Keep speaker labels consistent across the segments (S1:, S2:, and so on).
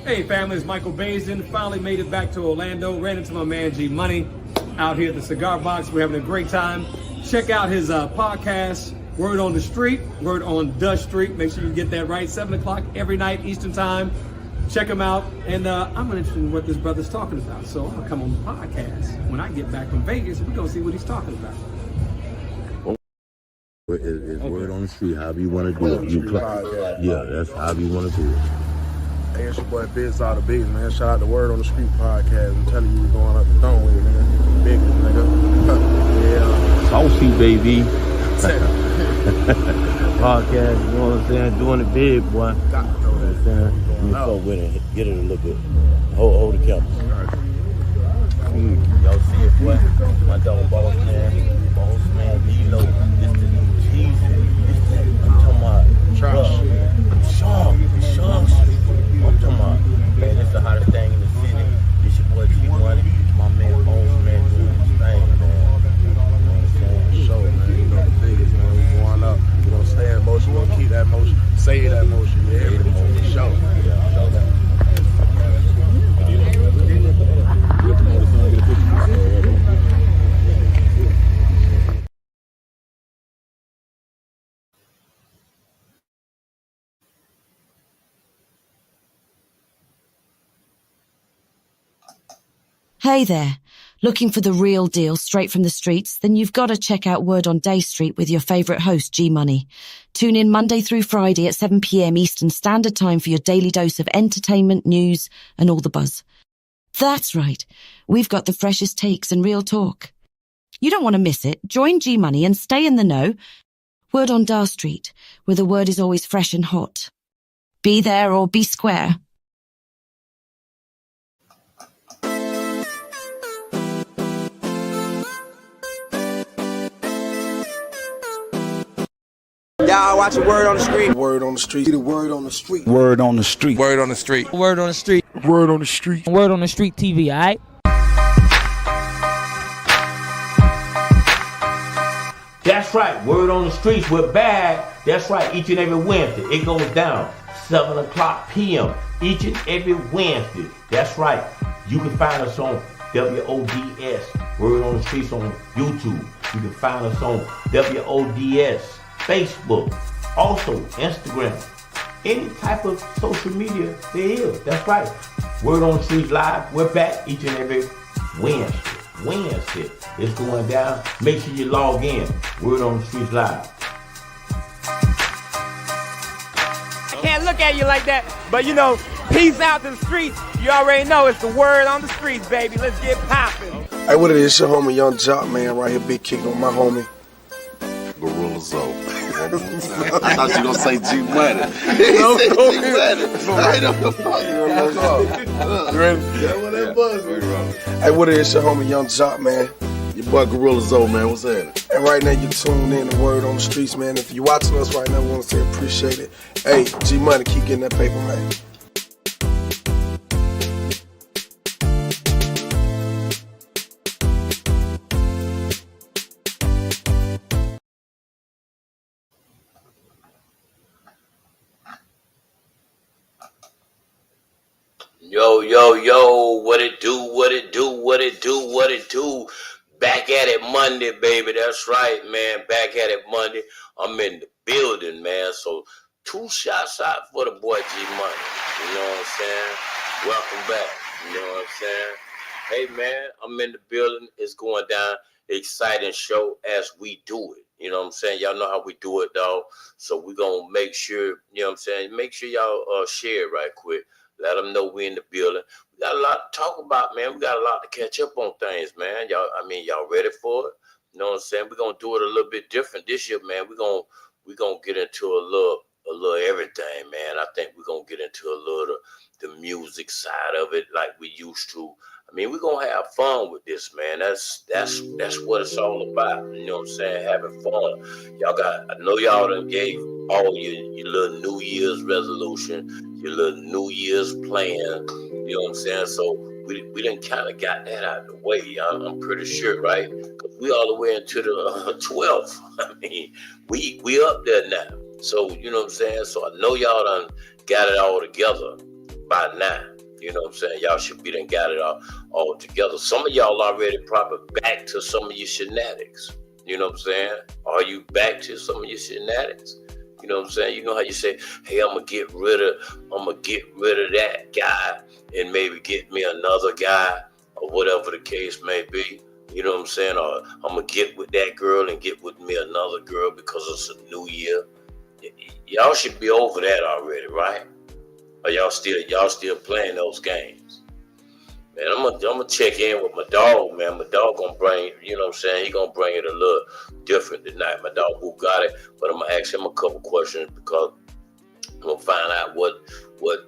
S1: Hey family, it's Michael Basin. Finally made it back to Orlando. Ran into my man G Money out here at the Cigar Box. We're having a great time. Check out his podcast, Word on the Street, Word on the Street. Make sure you get that right. 7 o'clock every night Eastern Time. Check him out. And I'm interested in what this brother's talking about. So I'm going to come on the podcast. When I get back from Vegas, we're going to see what he's talking about.
S2: It's Word on the Street, however you want to do it. Yeah, that's however you want to do it.
S3: Hey, it's your boy Biz All the Bigs, man. Shout out to Word on the Street podcast. I'm telling you, we're going up the dome with it, man. Biggest, nigga. Yeah.
S2: Saucy, baby. Podcast, you know what I'm saying? Doing it big, boy.
S3: Got to know that.
S2: You know what I'm saying? You fuck with it. Get it a little bit. Hold the camera. Y'all see it, boy? My dog, Boss Man, D-Lo. This the new cheese. I'm talking about Sharks. I'm talking about, man, this the hottest thing in the city. This your boy G-Money. My man, Boss Man, doing his thing, man. You know what I'm saying?
S3: Show, man. You know the biggest, man. We going up. We're going to stay in motion. We're going to keep that motion. Say that motion. Yeah, every motion. Show. Yeah, show that.
S4: Hey there. Looking for the real deal straight from the streets? Then you've got to check out Word on Day Street with your favorite host, G Money. Tune in Monday through Friday at 7 p.m. Eastern Standard Time for your daily dose of entertainment, news, and all the buzz. That's right. We've got the freshest takes and real talk. You don't want to miss it. Join G Money and stay in the know. Word on Dar Street, where the word is always fresh and hot. Be there or be square.
S5: Y'all watching Word on the Street.
S3: Word on the Street. The Word on the Street.
S6: Word on the Street.
S5: Word on the Street.
S7: Word on the Street.
S3: Word on the Street.
S7: Word on the Street TV, alright?
S2: That's right, Word on the Streets, we're back. That's right, each and every Wednesday. It goes down 7 o'clock p.m. each and every Wednesday. That's right. You can find us on WODS, Word on the Streets on YouTube. You can find us on WODS, Facebook, also Instagram. Any type of social media there is. That's right. Word on the Streets Live. We're back each and every Wednesday. It's going down. Make sure you log in. Word on the Streets Live.
S5: I can't look at you like that, but you know, peace out to the streets. You already know it's the Word on the Streets, baby. Let's get popping.
S3: Hey, what it is? It's your homie Young Jock, man, right here. Big kick on my homie.
S8: Gorilla Zoe. I thought you were going to say G Money.
S3: No,
S8: G
S3: no,
S8: Money. I know the fuck.
S3: You ready?
S8: Yeah, what that buzz was.
S3: Hey, what it is? It's your homie Young Jock, man.
S8: Your boy Gorilla Zoe, man. What's happening?
S3: And right now, you're tuned in to Word on the Streets, man. If you're watching us right now, we want to say appreciate it. Hey, G Money, keep getting that paper, man.
S2: Yo, what it do? Back at it Monday, baby. That's right, man. Back at it Monday. I'm in the building, man. So 2 shots out for the boy G Money. You know what I'm saying? Welcome back. You know what I'm saying? Hey, man, I'm in the building. It's going down. Exciting show as we do it. You know what I'm saying? Y'all know how we do it, dog. So we're going to make sure, you know what I'm saying? Make sure y'all share it right quick. Let them know we in the building. We got a lot to talk about, man. We got a lot to catch up on things, man. Y'all ready for it? You know what I'm saying? We're gonna do it a little bit different this year, man. We're gonna get into a little everything, man. I think we're gonna get into a little the music side of it like we used to. I mean, we're gonna have fun with this, man. That's what it's all about. You know what I'm saying? Having fun. I know y'all done gave all your little New Year's resolution, your little New Year's plan. You know what I'm saying? So we done kind of got that out of the way. I'm pretty sure, right? Because we all the way into the 12th. I mean, we up there now. So, you know what I'm saying? So I know y'all done got it all together by now. You know what I'm saying? Y'all should be done got it all together. Some of y'all already probably back to some of your shenanigans. You know what I'm saying? Are you back to some of your shenanigans? You know what I'm saying? You know how you say, hey, I'm gonna get rid of that guy and maybe get me another guy or whatever the case may be. You know what I'm saying? Or I'm gonna get with that girl and get with me another girl because it's a new year. Y'all should be over that already, right? Or y'all still playing those games? Man, I'm gonna check in with my dog, man. My dog gonna bring, you know what I'm saying? He gonna bring it a little different tonight. My dog Bugatti, but I'm gonna ask him a couple questions because I'm gonna find out what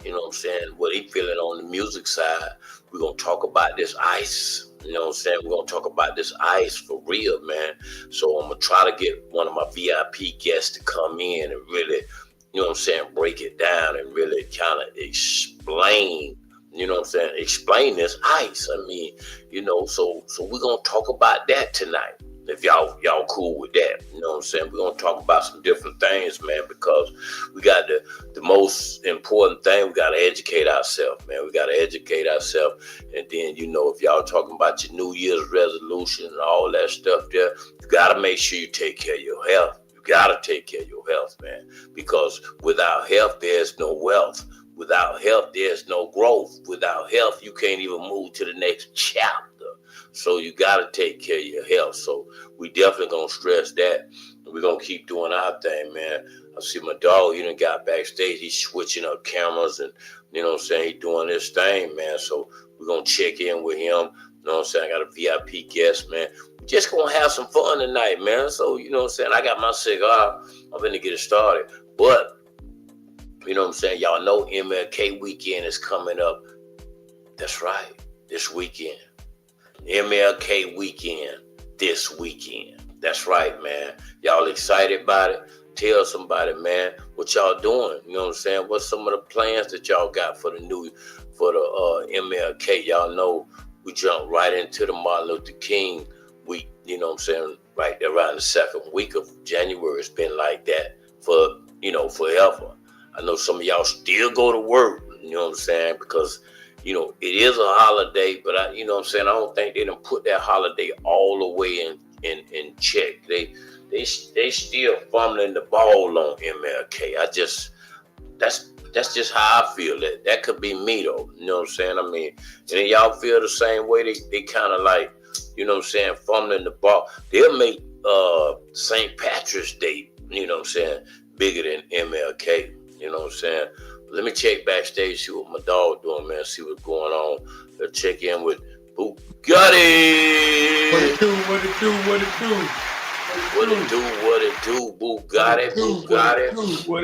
S2: you know what I'm saying, what he feeling on the music side. We're gonna talk about this ice. You know what I'm saying? We're gonna talk about this ice for real, man. So I'm gonna try to get one of my VIP guests to come in and really, you know what I'm saying, break it down and really kind of explain, you know what I'm saying, explain this ice. I mean, you know, so we're gonna talk about that tonight. If y'all cool with that, you know what I'm saying? We're gonna talk about some different things, man, because we got the most important thing, we gotta educate ourselves, man. We gotta educate ourselves. And then, you know, if y'all talking about your New Year's resolution and all that stuff there, you gotta make sure you take care of your health. You gotta take care of your health, man, because without health, there's no wealth. Without health, there's no growth. Without health, you can't even move to the next chapter. So you got to take care of your health. So we definitely going to stress that. We're going to keep doing our thing, man. I see my dog, he done got backstage. He's switching up cameras and, you know what I'm saying, he's doing this thing, man. So we're going to check in with him. You know what I'm saying? I got a VIP guest, man. We're just going to have some fun tonight, man. So, you know what I'm saying? I got my cigar. I'm going to get it started. But, you know what I'm saying? Y'all know MLK weekend is coming up. That's right. This weekend. MLK weekend this weekend. That's right, man. Y'all excited about it? Tell somebody, man, what y'all doing. You know what I'm saying? What's some of the plans that y'all got for the MLK? Y'all know we jumped right into the Martin Luther King week. You know what I'm saying? Right there around the second week of January. It's been like that for, you know, forever. I know some of y'all still go to work, you know what I'm saying? Because, you know, it is a holiday, but you know what I'm saying? I don't think they done put that holiday all the way in check. They still fumbling the ball on MLK. That's just how I feel. That could be me though. You know what I'm saying? I mean, and then y'all feel the same way. They kind of like, you know what I'm saying, fumbling the ball. They'll make St. Patrick's Day, you know what I'm saying, bigger than MLK. You know what I'm saying? Let me check backstage, see what my dog doing, man. See what's going on. Let's check in with Bugatti.
S5: What it do?
S2: Bugatti.
S5: What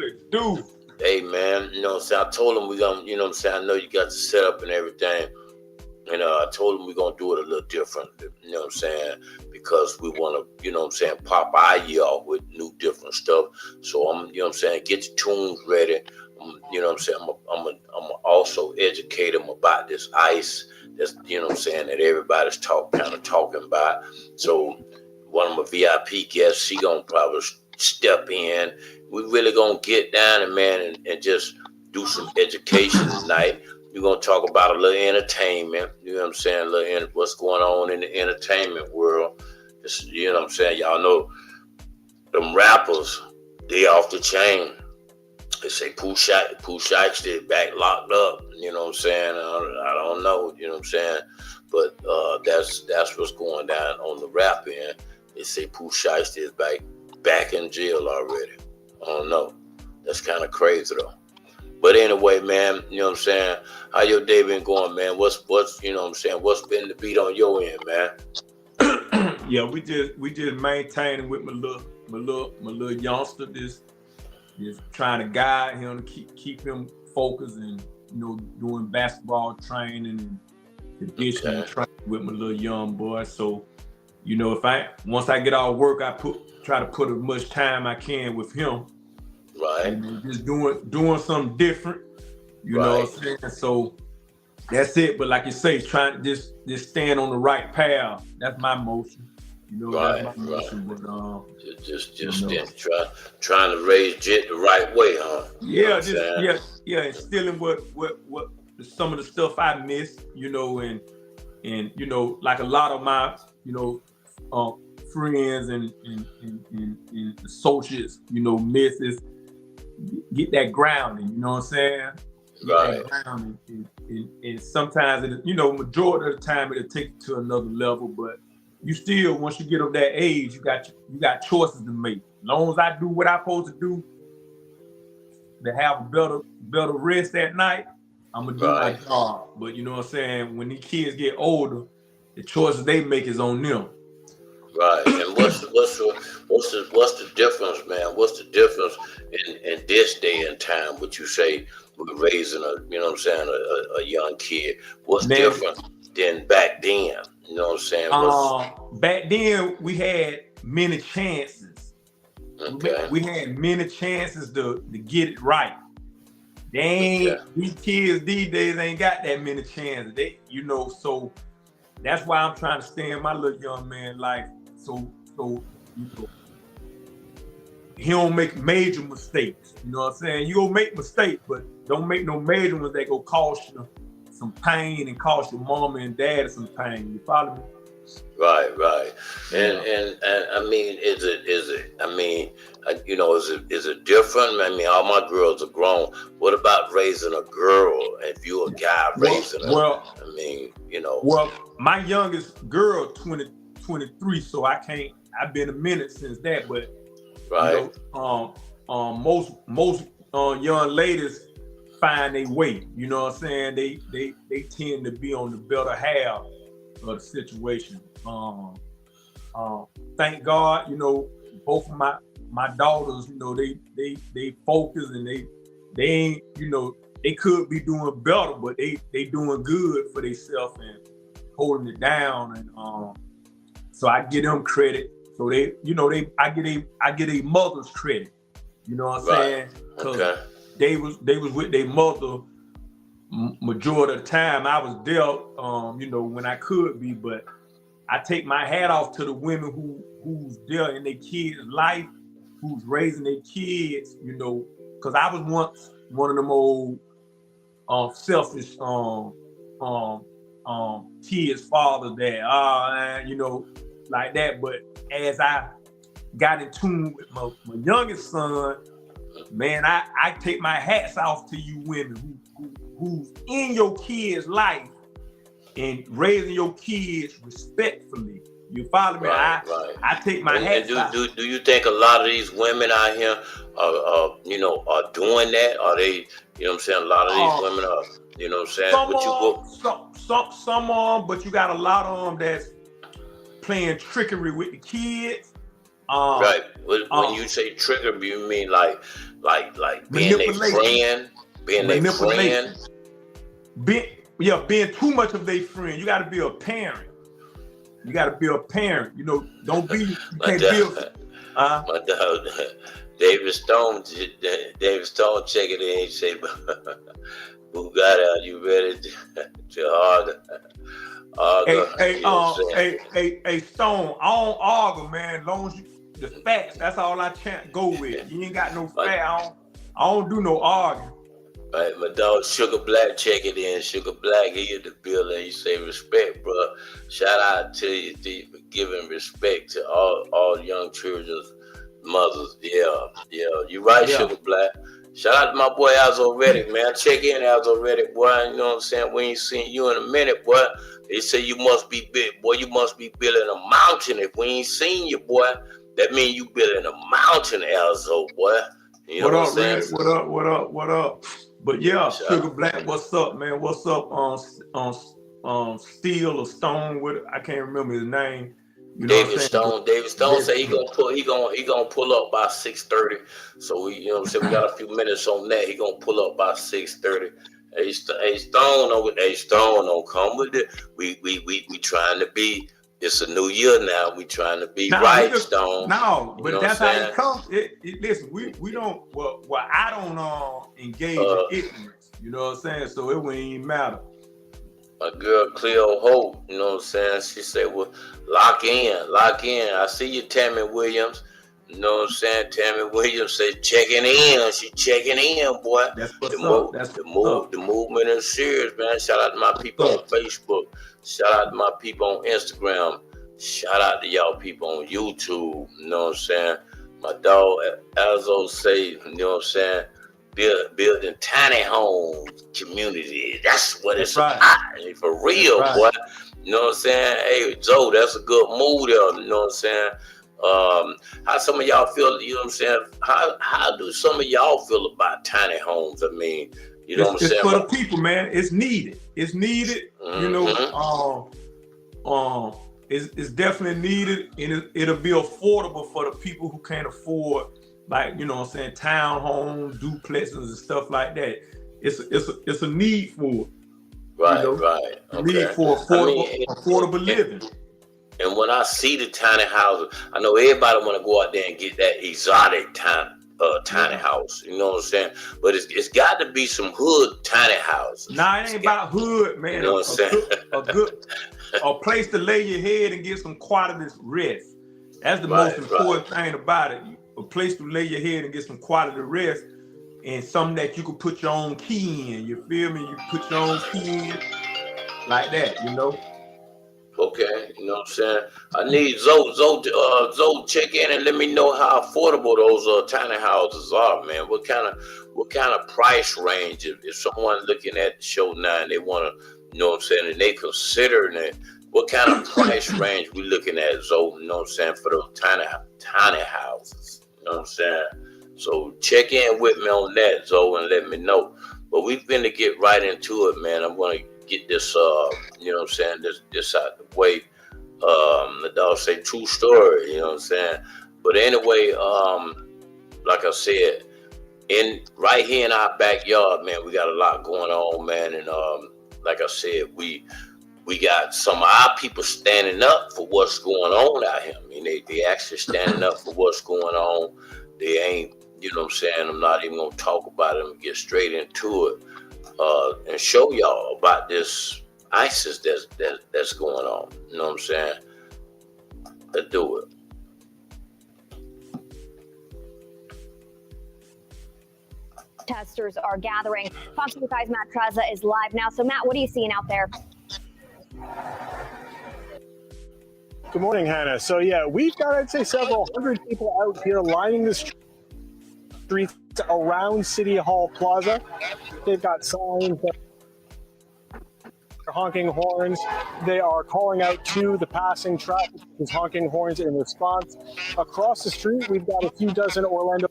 S5: it do?
S2: Hey, man, you know what I'm saying? I told him we gonna, you know what I'm saying? I know you got the setup and everything. And I told him we're going to do it a little different, you know what I'm saying? Because we want to, you know what I'm saying, pop our year off with new different stuff. So I'm, you know what I'm saying, get your tunes ready. You know what I'm saying? I'm also educate them about this ice that's, you know what I'm saying, that everybody's kind of talking about. So one of my VIP guests, she going to probably step in. We really going to get down and, man, and just do some education tonight. We're going to talk about a little entertainment, you know what I'm saying, what's going on in the entertainment world. Just, you know what I'm saying, y'all know them rappers, they off the chain. They say Pooh Shiesty is back locked up, you know what I'm saying, I don't know, you know what I'm saying, but that's what's going down on the rap end. They say Pooh Shiesty is back in jail already. I don't know. That's kind of crazy though. But anyway, man, you know what I'm saying? How your day been going, man? What's you know what I'm saying? What's been the beat on your end, man?
S5: Yeah, we just maintaining with my little youngster, just trying to guide him, keep him focused, and you know, doing basketball training and conditioning training with my little young boy. So, you know, once I get out of work, I try to put as much time I can with him.
S2: Right.
S5: And just doing something different, you know what I'm saying? So that's it. But like you say, trying to just stand on the right path. That's my motion. You know, that's my motion. But
S2: just trying to raise Jet the right way, huh?
S5: Yeah, instilling what some of the stuff I miss, you know, and you know, like a lot of my, you know, friends and associates, you know, miss is get that grounding, you know what I'm saying?
S2: Right.
S5: Get that grounding. And sometimes, you know, majority of the time it'll take you to another level, but you still, once you get of that age, you got choices to make. As long as I do what I'm supposed to do to have a better rest at night, I'm gonna do my job. But you know what I'm saying? When these kids get older, the choices they make is on them.
S2: Right. And what's the difference, man? What's the difference in this day and time? What you say with raising you know what I'm saying, a young kid? What's different than back then? You know what I'm saying?
S5: Back then we had many chances.
S2: Okay.
S5: We had many chances to get it right. They ain't these kids these days ain't got that many chances. They, you know, so that's why I'm trying to stay in my little young man life. So you know, he don't make major mistakes. You know what I'm saying? You gonna make mistakes, but don't make no major ones that go cost you some pain and cost your mama and dad some pain. You follow me?
S2: Right. And I mean, is it? I mean, you know, is it different? I mean, all my girls are grown. What about raising a girl? If you're a guy raising her, I mean, you know.
S5: Well, my youngest girl, 23, so I can't. I've been a minute since that, but
S2: right.
S5: You know, most young ladies find their way. You know what I'm saying? They tend to be on the better half of the situation. Thank God, you know, both of my daughters, you know, they focus and they ain't, you know, they could be doing better, but they doing good for themselves and holding it down. And so I give them credit. So they, you know, I get a mother's credit. You know what I'm saying? Because they was with their mother majority of the time. I was there, you know, when I could be, but I take my hat off to the women who's there in their kids' life, who's raising their kids, you know, because I was once one of them old selfish kids' fathers that you know, like that. But as I got in tune with my youngest son, man, I take my hats off to you women who's in your kids' life and raising your kids respectfully. You follow me?
S2: Right.
S5: I take my hats off.
S2: Do you think a lot of these women out here are you know, are doing that? Are they, you know what I'm saying? A lot of these women are, you know what I'm saying?
S5: Some of them, but you got a lot of them that's playing trickery with the kids.
S2: Right. When you say trickery, you mean like being their friend, being their friend.
S5: Being too much of their friend. You got to be a parent. You know, don't be. You can't be.
S2: My dog, David Stone check it in. He say, "Who got out? You ready to argue?"
S5: Hey, Stone, I don't argue, man. As long as the facts, that's all I can't go with. You ain't got no facts. I don't do no arguing.
S2: Right, my dog Sugar Black check it in. Sugar Black, he in the building. He say respect, bro. Shout out to you for giving respect to all young children's mothers. Yeah. You right, Sugar Black. Shout out to my boy Alzo Reddick, man. Check in, Alzo Reddick, boy. You know what I'm saying? We ain't seen you in a minute, boy. They say you must be big, boy. You must be building a mountain. If we ain't seen you, boy, that mean you building a mountain, Alzo, boy. You know what I'm saying?
S5: What up? But yeah, Sugar Black, what's up, man? What's up on Steel or Stone? I can't remember his name. You know
S2: David Stone say he gonna pull up by 6:30. So we, you know what I'm saying, we got a few minutes on that. He gonna pull up by 6:30. Hey Stone, don't come with it. We trying to be. It's a new year now. We trying to be right, Stone.
S5: No, but that's how it comes. Listen, we don't. Well, I don't engage in ignorance. You know what I'm saying? So it wouldn't even matter.
S2: My girl Cleo Hope, you know what I'm saying? She said, well, lock in. I see you, Tammy Williams. You know what I'm saying? Tammy Williams said checking in. She checking in, boy.
S5: That's what's
S2: The
S5: up. That's what's up.
S2: the movement is serious, man. Shout out to my people on Facebook. Shout out to my people on Instagram. Shout out to y'all people on YouTube. You know what I'm saying? My dog Alzo say, you know what I'm saying? Building tiny homes, community. That's what it's
S5: right.
S2: about. For real,
S5: That's
S2: boy.
S5: right.
S2: You know what I'm saying? Hey, Joe, that's a good move there. You know what I'm saying? How some of y'all feel, you know what I'm saying? How do some of y'all feel about tiny homes? I mean, you know what I'm saying?
S5: It's for the people, man. It's needed. It's needed. You know, it's definitely needed, and it'll be affordable for the people who can't afford, like, you know what I'm saying, townhomes, duplexes, and stuff like that. It's a need for it.
S2: Right,
S5: you know?
S2: right. Okay.
S5: Need for affordable living.
S2: And when I see the tiny houses, I know everybody want to go out there and get that exotic tiny house. You know what I'm saying? But it's got to be some hood tiny houses.
S5: Nah, it ain't about hood, man.
S2: You know what I'm saying?
S5: A place to lay your head and get some quality rest. That's the most important thing about it. A place to lay your head and get some quality rest, and something that you can put your own key in. You feel me? You put your own key in like that, you know?
S2: Okay, you know what I'm saying? I need Zoe check in and let me know how affordable those tiny houses are, man. What kind of price range? If someone looking at the show now and they want to, you know what I'm saying, and they considering it, what kind of price range we looking at, Zoe? You know what I'm saying, for those tiny houses? You know what I'm saying? So check in with me on that, Zoe, and let me know. But we've been to get right into it, man. I'm gonna get this, you know what I'm saying, this out the way. The dog say true story, you know what I'm saying? But anyway, like I said, right here in our backyard, man, we got a lot going on, man. And like I said, we got some of our people standing up for what's going on out here. I mean, they actually standing up for what's going on. They ain't, you know what I'm saying? I'm not even gonna talk about it and get straight into it. And show y'all about this ISIS that's going on. You know what I'm saying? Let's do it.
S6: Protesters are gathering. Fox 25's Matt Trezza is live now. So, Matt, what are you seeing out there?
S7: Good morning, Hannah. So, yeah, we've got, I'd say, several hundred people out here lining the streets around City Hall Plaza. They've got signs, honking horns. They are calling out to the passing traffic with honking horns in response. Across the street, we've got a few dozen Orlando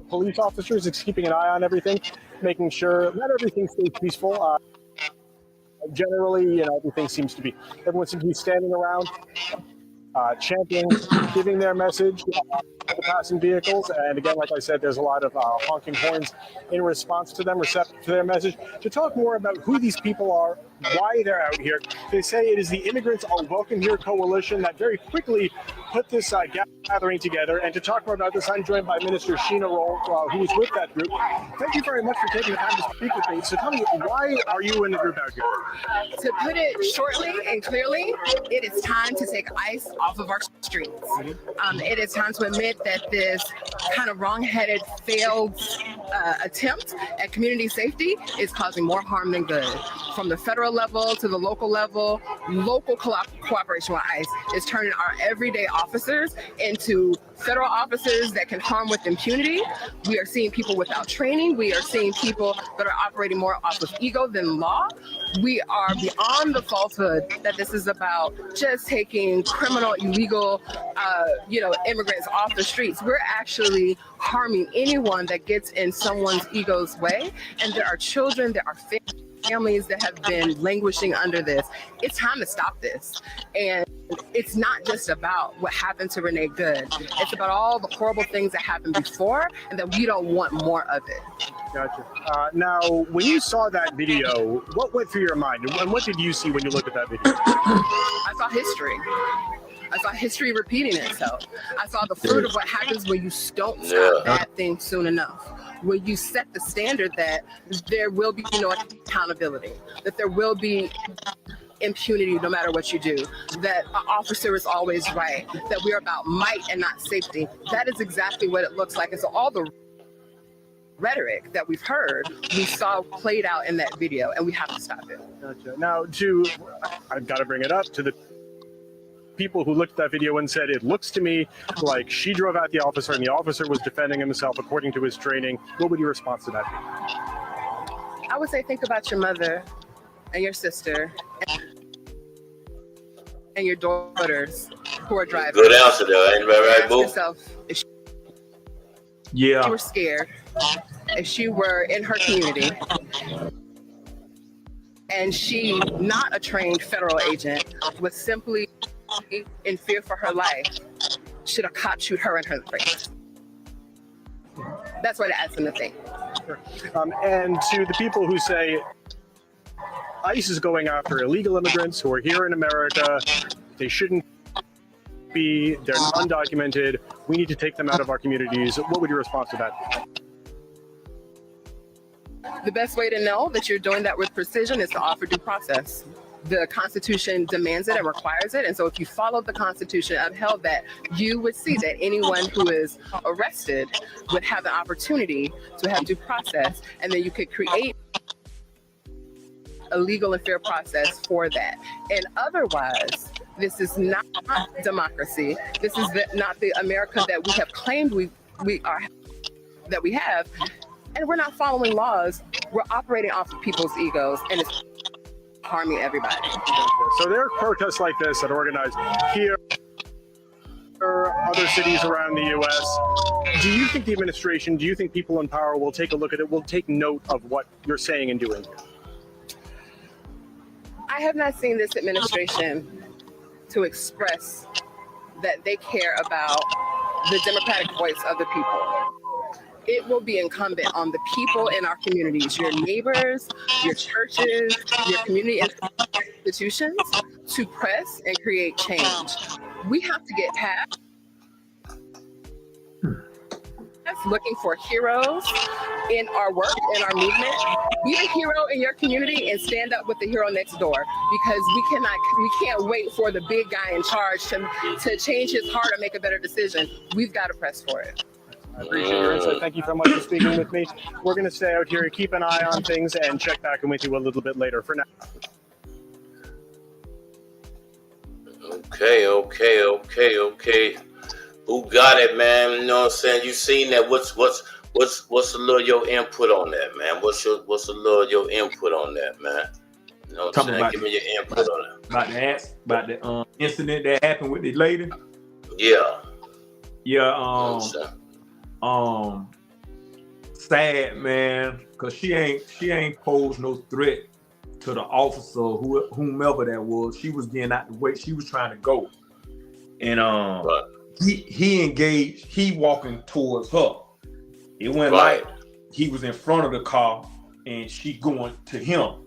S7: police officers keeping an eye on everything, making sure that everything stays peaceful. Generally, you know, everyone seems to be standing around, chanting, giving their message to the passing vehicles. And again, like I said, there's a lot of honking horns in response to them, receptive to their message. To talk more about who these people are, why they're out here, they say it is the Immigrants Are Welcome Here coalition that very quickly put this gathering together. And to talk more about this, I'm joined by Minister Sheena Roll, who is with that group. Thank you very much for taking the time to speak with me. So tell me, why are you in the group out here?
S9: To put it shortly and clearly, it is time to take ICE off of our streets. It is time to admit that this kind of wrong-headed, failed attempt at community safety is causing more harm than good. From the federal level to the local level, local cooperation with ICE is turning our everyday officers into federal officers that can harm with impunity. We are seeing people without training. We are seeing people that are operating more off of ego than law. We are beyond the falsehood that this is about just taking criminal, illegal, immigrants off the streets. We're actually harming anyone that gets in someone's ego's way. And there are children, there are families that have been languishing under this. It's time to stop this. And it's not just about what happened to Renee Good. It's about all the horrible things that happened before and that we don't want more of it.
S7: Gotcha. Now, when you saw that video, what went through your mind? And what did you see when you looked at that video?
S9: I saw history. I saw history repeating itself. I saw the fruit of what happens when you don't stop bad things soon enough. When you set the standard that there will be no accountability, that there will be impunity no matter what you do, that an officer is always right, that we're about might and not safety. That is exactly what it looks like. And so all the rhetoric that we've heard, we saw played out in that video, and we have to stop it.
S7: Gotcha. Now, I've got to bring it up to the people who looked at that video and said, it looks to me like she drove at the officer and the officer was defending himself according to his training. What would your response to that be?
S9: I would say think about your mother and your sister and your daughters who are driving.
S2: Good answer though, ain't that right,
S9: Ask
S2: boo?
S9: yourself if she were scared, if she were in her community, and she, not a trained federal agent, was simply in fear for her life, should a cop shoot her in her face? That's what I asked them to think.
S7: And to the people who say ICE is going after illegal immigrants who are here in America, they shouldn't be, they're undocumented, we need to take them out of our communities. What would your response to that be?
S9: The best way to know that you're doing that with precision is to offer due process. The Constitution demands it and requires it. And so if you followed the Constitution, upheld that, you would see that anyone who is arrested would have the opportunity to have due process, and then you could create a legal and fair process for that. And otherwise, this is not democracy. This is not the America that we have claimed we have. And we're not following laws. We're operating off of people's egos, and it's harming everybody.
S7: So there are protests like this that are organized here, or other cities around the U.S. Do you think the administration, do you think people in power will take a look at it, will take note of what you're saying and doing here?
S9: I have not seen this administration to express that they care about the democratic voice of the people. It will be incumbent on the people in our communities, your neighbors, your churches, your community institutions, to press and create change. We have to get past looking for heroes in our work, in our movement. Be a hero in your community and stand up with the hero next door, because we can't wait for the big guy in charge to change his heart or make a better decision. We've got to press for it.
S7: I appreciate your insight. Thank you so much for speaking with me. We're going to stay out here, keep an eye on things, and check back in with you a little bit later. For now.
S2: Okay. Who got it, man? You know what I'm saying? You seen that? What's a little your input on that, man? What's a little your input on that, man? You know what I'm saying? Give me your input on that.
S5: About the incident that happened with the lady.
S2: Yeah.
S5: Sad, man, cause she ain't posed no threat to the officer, whomever that was. She was getting out the way. She was trying to go, and
S2: right.
S5: he engaged. He walking towards her. It went
S2: right.
S5: like he was in front of the car, and she going to him.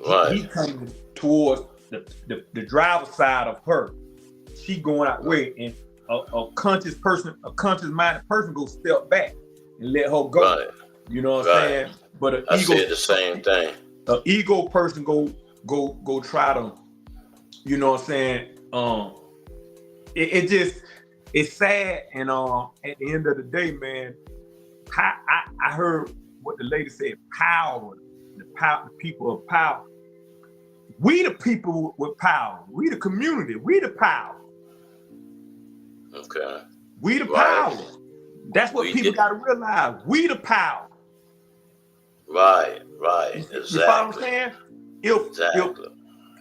S2: Right.
S5: He coming towards the driver's side of her. She going out the way, and a conscious-minded person go step back and let her go. Right. You know what I'm saying? But
S2: I said the same thing.
S5: An ego person go try to, you know what I'm saying? It's sad, and at the end of the day, man, I heard what the lady said. Power, the people of power. We the people with power. We the community. We the power.
S2: Okay.
S5: We the power. That's what people got to realize. We the power.
S2: Right. Exactly.
S5: You follow what I'm saying? If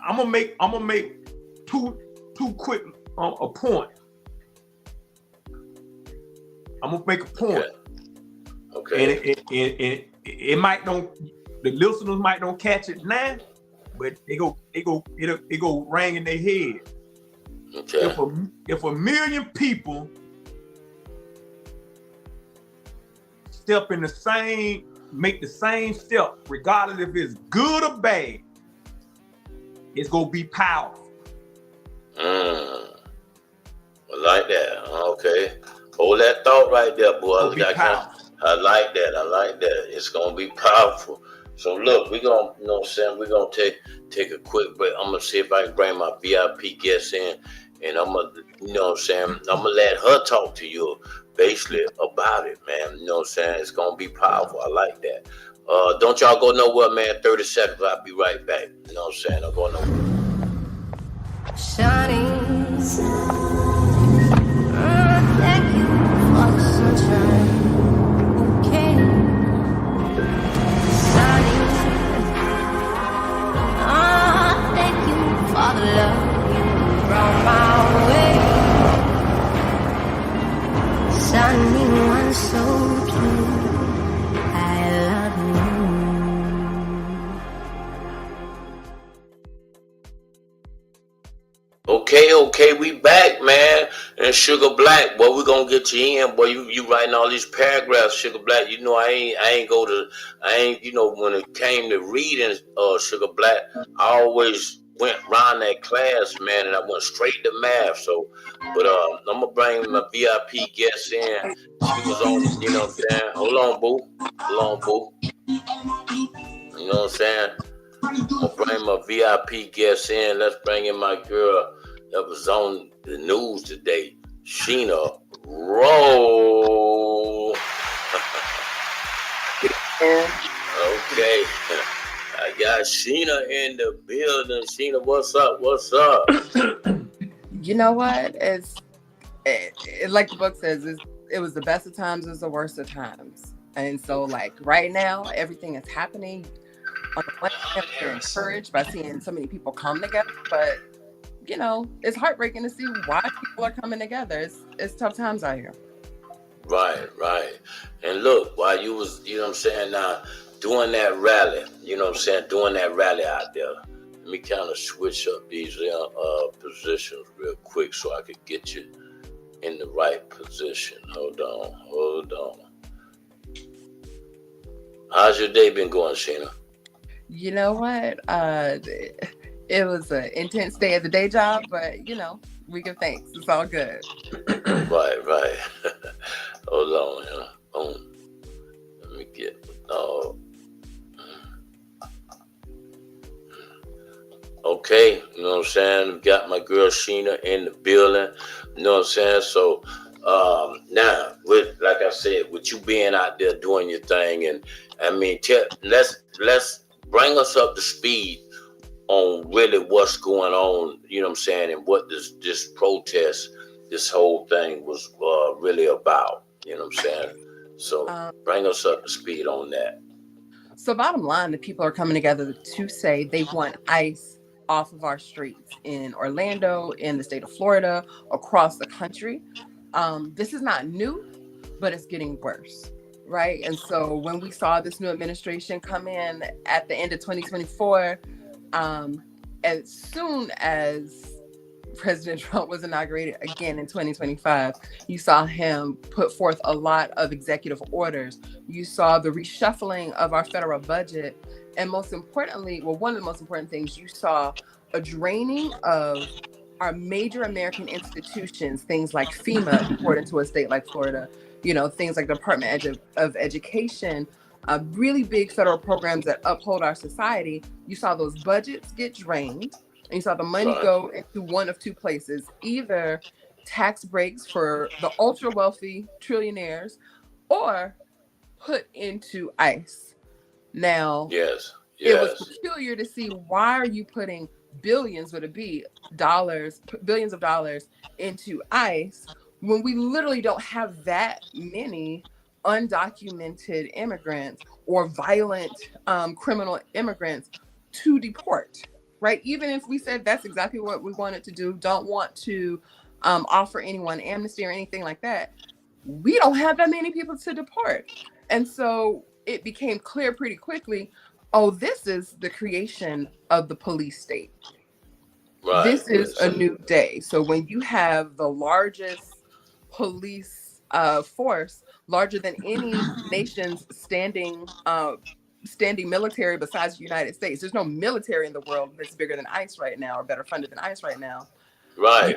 S5: I'm gonna make two quick a point. I'm gonna make a point.
S2: Okay.
S5: And it might don't. The listeners might don't catch it now, but it'll ring in their head.
S2: Okay.
S5: If a million people make the same step, regardless if it's good or bad, it's gonna be powerful.
S2: I like that. Okay. Hold that thought right there, boy. I like that. It's gonna be powerful. So look, we're gonna, you know what I'm saying, we're gonna take a quick break. I'm gonna see if I can bring my VIP guests in, and I'm gonna, you know what I'm saying, I'm gonna let her talk to you basically about it, man. You know what I'm saying? It's gonna be powerful. I like that. Don't y'all go nowhere, man. 30 seconds, I'll be right back. You know what I'm saying? Don't go nowhere.
S10: Shining sun, thank you for the sunshine. Okay, shining sun, thank you for the love you brought my way. Shining one so true, I love you.
S2: Okay, we back, man. And Sugar Black, boy, we gonna get you in, boy. You writing all these paragraphs, Sugar Black. You know, I ain't, you know, when it came to reading, Sugar Black, I always went round that class, man, and I went straight to math. So, but I'm gonna bring my VIP guest in. She was on, you know what I'm saying? Hold on, boo. You know what I'm saying? I'm gonna bring my VIP guest in. Let's bring in my girl that was on the news today, Sheena Roll. Okay, I got Sheena in the building. Sheena, what's up?
S11: You know what? It's like the book says, it was the best of times, it was the worst of times. And so, like, right now, everything is happening. On the one hand, we're encouraged by seeing so many people come together, but you know, it's heartbreaking to see why people are coming together. It's tough times out here.
S2: Right. And look, while you was, you know what I'm saying, now doing that rally, you know what I'm saying, doing that rally out there, let me kind of switch up these positions real quick so I could get you in the right position. Hold on. How's your day been going, Sheena?
S11: You know what? It was an intense day at the day job, but you know, we give thanks. It's all good.
S2: Right. Hold on, boom. Let me get. Okay, you know what I'm saying? Got my girl Sheena in the building. You know what I'm saying? So now, with, like I said, with you being out there doing your thing, and I mean, let's bring us up to speed on really what's going on, you know what I'm saying, and what this protest, this whole thing was really about, you know what I'm saying? So bring us up to speed on that.
S11: So bottom line, the people are coming together to say they want ICE off of our streets in Orlando, in the state of Florida, across the country. This is not new, but it's getting worse, right? And so when we saw this new administration come in at the end of 2024, as soon as President Trump was inaugurated again in 2025, you saw him put forth a lot of executive orders. You saw the reshuffling of our federal budget. And most importantly, well, one of the most important things, you saw a draining of our major American institutions, things like FEMA, important to a state like Florida, you know, things like the Department of Education, really big federal programs that uphold our society. You saw those budgets get drained, and you saw the money go into one of two places: either tax breaks for the ultra wealthy trillionaires, or put into ICE. Now,
S2: yes.
S11: It was peculiar to see, why are you putting billions, would it be dollars, billions of dollars into ICE when we literally don't have that many undocumented immigrants or violent criminal immigrants to deport, right? Even if we said that's exactly what we wanted to do, don't want to offer anyone amnesty or anything like that, we don't have that many people to deport. And so it became clear pretty quickly, oh, this is the creation of the police state. Right. This is a new day. So when you have the largest police force, larger than any nation's standing military besides the United States. There's no military in the world that's bigger than ICE right now, or better funded than ICE right now.
S2: Right.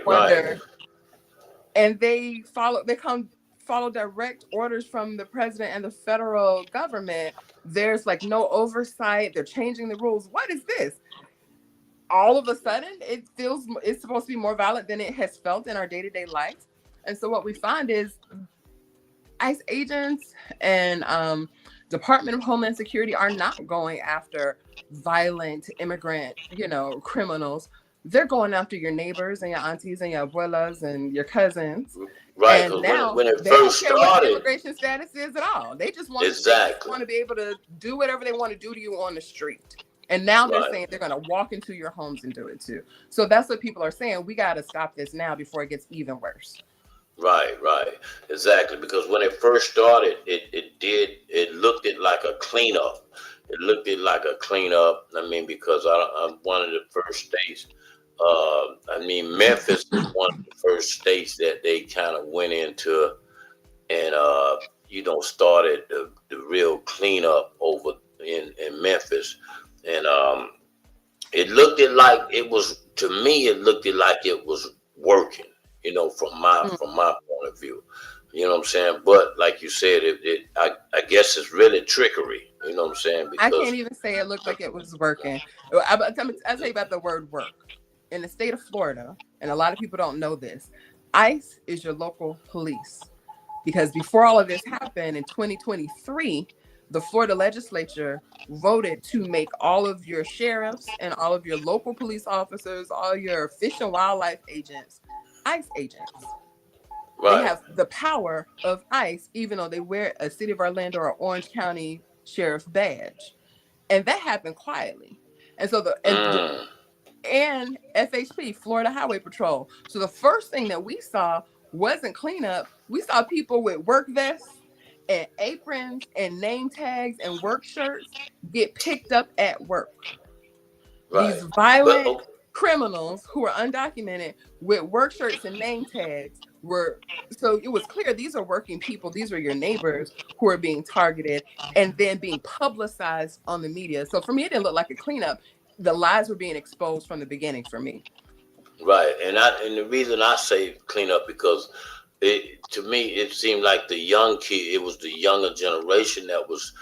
S11: And they come follow direct orders from the president and the federal government. There's like no oversight. They're changing the rules. What is this? All of a sudden, it's supposed to be more violent than it has felt in our day-to-day life. And so what we find is ICE agents and Department of Homeland Security are not going after violent immigrant, criminals. They're going after your neighbors and your aunties and your abuelas and your cousins.
S2: Right.
S11: And now
S2: when it
S11: they
S2: first
S11: don't care what
S2: started,
S11: immigration status is at all. They just want to be able to do whatever they want to do to you on the street. And now they're saying they're going to walk into your homes and do it too. So that's what people are saying. We got to stop this now before it gets even worse.
S2: Right, exactly. Because when it first started, it looked like a cleanup. It looked like a cleanup. I mean, because I'm one of the first states. Memphis is one of the first states that they kind of went into and started the real cleanup over in Memphis. And it looked like it was, to me, it looked like it was working. From my point of view, you know what I'm saying? But like you said, I guess it's really trickery, you know what I'm saying?
S11: Because I can't even say it looked like it was working. I'll tell you about the word work. In the state of Florida, and a lot of people don't know this, ICE is your local police. Because before all of this happened in 2023, the Florida legislature voted to make all of your sheriffs and all of your local police officers, all your fish and wildlife agents, ICE agents. Right. They have the power of ICE, even though they wear a City of Orlando or Orange County sheriff badge. And that happened quietly. And so and FHP, Florida Highway Patrol. So the first thing that we saw wasn't cleanup. We saw people with work vests and aprons and name tags and work shirts get picked up at work. Right. These violent criminals who are undocumented with work shirts and name tags so it was clear these are working people. These are your neighbors who are being targeted and then being publicized on the media. So for me, it didn't look like a cleanup. The lies were being exposed from the beginning for me. Right.
S2: And the reason I say cleanup, because to me, it seemed like the young kid, it was the younger generation that was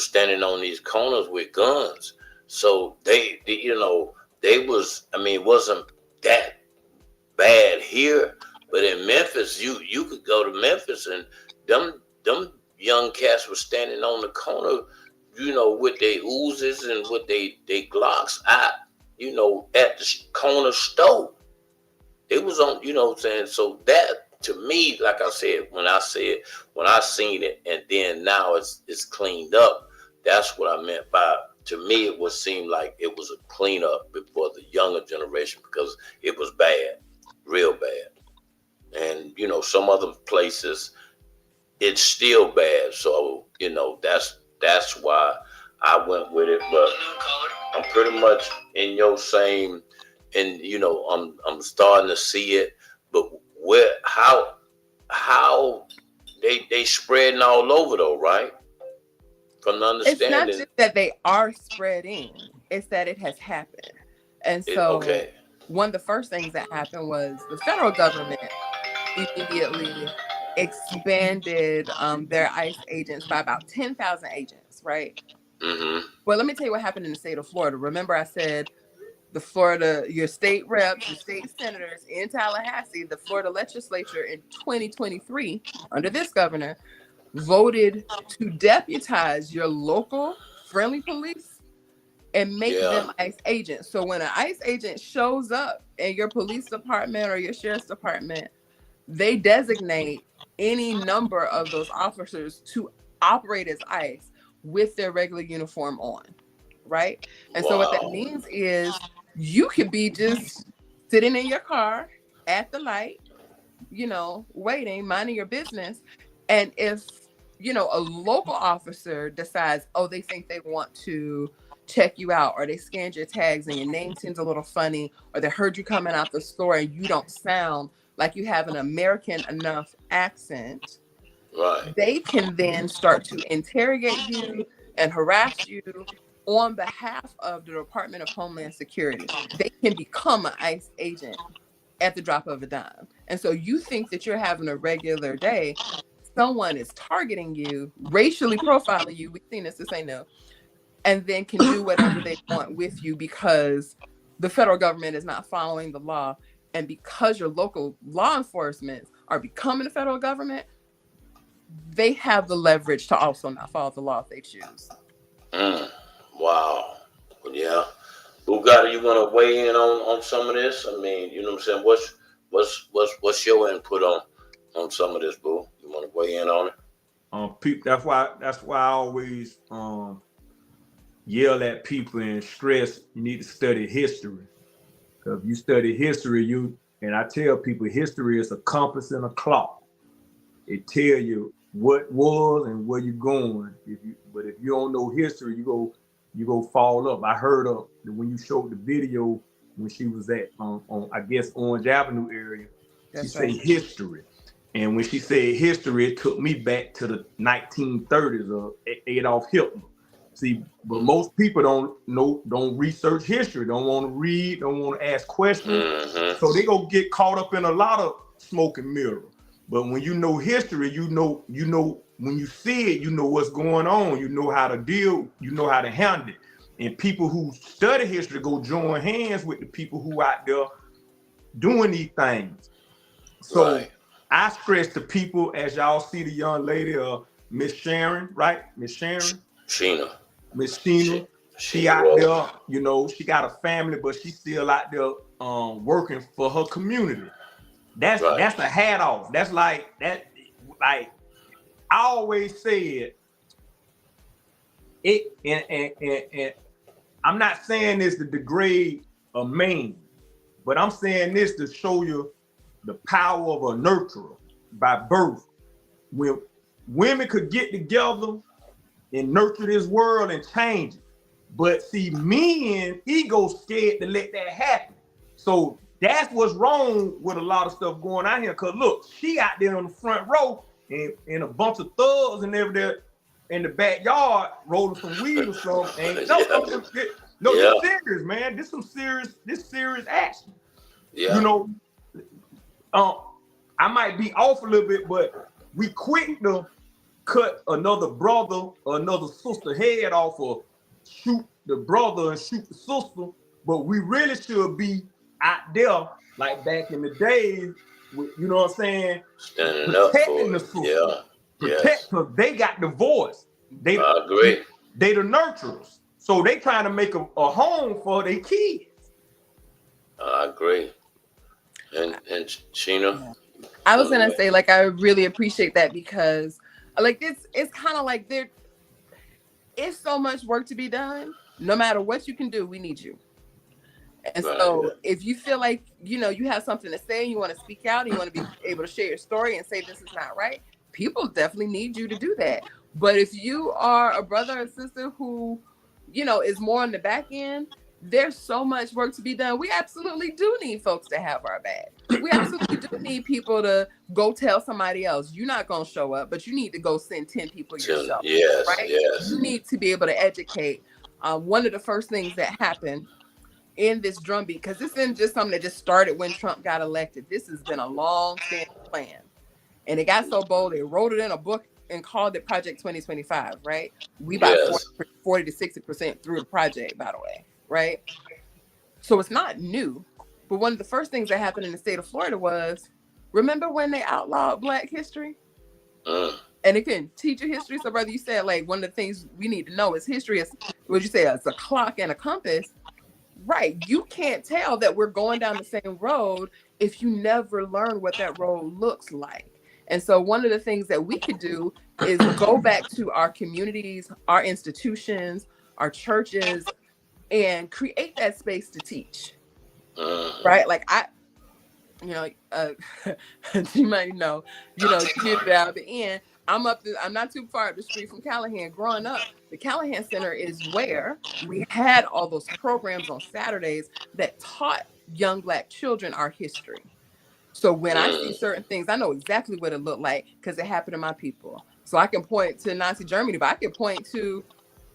S2: standing on these corners with guns. So they it wasn't that bad here, but in Memphis, you could go to Memphis and them young cats were standing on the corner, with their Uzis and with their Glocks out, at the corner store. It was on, what I'm saying? So that, to me, like I said, when I seen it, and then now it's cleaned up, that's what I meant by, to me, it seemed like it was a cleanup before the younger generation, because it was bad, real bad. And, some other places, it's still bad. So, that's why I went with it. But I'm pretty much in your same, and I'm starting to see it. But how they spreading all over though, right? From the understanding,
S11: it's not just that they are spreading; it's that it has happened. And so, one of the first things that happened was the federal government immediately expanded their ICE agents by about 10,000 agents, right? Mm-hmm. Well, let me tell you what happened in the state of Florida. Remember, I said your state reps, your state senators in Tallahassee, the Florida legislature in 2023, under this governor, voted to deputize your local friendly police and make them ICE agents. So when an ICE agent shows up in your police department or your sheriff's department, they designate any number of those officers to operate as ICE with their regular uniform on, right? And so what that means is you could be just sitting in your car at the light, waiting, minding your business. And if, a local officer decides, they think they want to check you out, or they scanned your tags and your name seems a little funny, or they heard you coming out the store and you don't sound like you have an American enough accent, right? They can then start to interrogate you and harass you on behalf of the Department of Homeland Security. They can become an ICE agent at the drop of a dime. And so you think that you're having a regular day. someone is targeting you, racially profiling you, we've seen this ain't new, and then can do whatever they want with you because the federal government is not following the law, and because your local law enforcement are becoming the federal government, they have the leverage to also not follow the law if they choose.
S2: Wow. Yeah. Bugatti, you want to weigh in on some of this? I mean, you know what I'm saying? What's your input on some of this, Boo? You want to weigh in on it?
S5: That's why I always yell at people and stress you need to study history. Because if you study history, and I tell people history is a compass and a clock. It tell you what was and where you're going. But if you don't know history, you go fall up. I heard of when you showed the video when she was at on I guess Orange Avenue area. She said history. And when she said history, it took me back to the 1930s of Adolf Hitler. See, but most people don't research history, don't want to read, don't want to ask questions. So they go get caught up in a lot of smoke and mirror. But when you know history, you know when you see it, you know what's going on, you know how to deal, you know how to handle it. And people who study history go join hands with the people who out there doing these things. So I stress to people, as y'all see the young lady, Miss Sharon, right? Miss Sharon? Miss Sheena. She out there, you know, she got a family, but she's still out there working for her community. That's a hat off. That's like I always said it, and I'm not saying this to degrade a man, but I'm saying this to show you the power of a nurturer by birth. When women could get together and nurture this world and change it. But see, men, ego scared to let that happen. So that's what's wrong with a lot of stuff going on here. Cause look, she out there on the front row and a bunch of thugs and everything in the backyard rolling some weed or something. And this serious, man. This serious action. Yeah. You know, I might be off a little bit, but we quick to cut another brother or another sister head off, or shoot the brother and shoot the sister. But we really should be out there like back in the days, you know what I'm saying?
S2: Standing
S5: protecting
S2: up for
S5: the sister. Because they got the voice. I agree. They the nurturers. So they trying to make a home for their kids.
S2: I agree. And Sheena?
S11: I was gonna say, like, I really appreciate that because like it's kind of like it's so much work to be done. No matter what you can do, we need you. And so if you feel like, you know, you have something to say, you want to speak out, you want to be able to share your story and say this is not right, people definitely need you to do that. But if you are a brother or sister who, you know, is more on the back end, there's so much work to be done. We absolutely do need folks to have our back. We absolutely do need people to go tell somebody else. You're not going to show up, but you need to go send 10 people yourself.
S2: Yes,
S11: right?
S2: Yes.
S11: You need to be able to educate. One of the first things that happened in this drumbeat, because this isn't just something that just started when Trump got elected. This has been a long-standing plan. And it got so bold, they wrote it in a book and called it Project 2025, right? We about 40 to 60% through the project, by the way, right? So it's not new. But one of the first things that happened in the state of Florida was, remember when they outlawed Black history? And it can teach you history. So brother, you said like one of the things we need to know is history is, what you say, it's a clock and a compass. Right. You can't tell that we're going down the same road if you never learn what that road looks like. And so one of the things that we could do is go back to our communities, our institutions, our churches, and create that space to teach. Right. Like you might know, get it out of the end. I'm not too far up the street from Callahan. Growing up, the Callahan Center is where we had all those programs on Saturdays that taught young Black children our history. So when I see certain things, I know exactly what it looked like because it happened to my people. So I can point to Nazi Germany, but I can point to,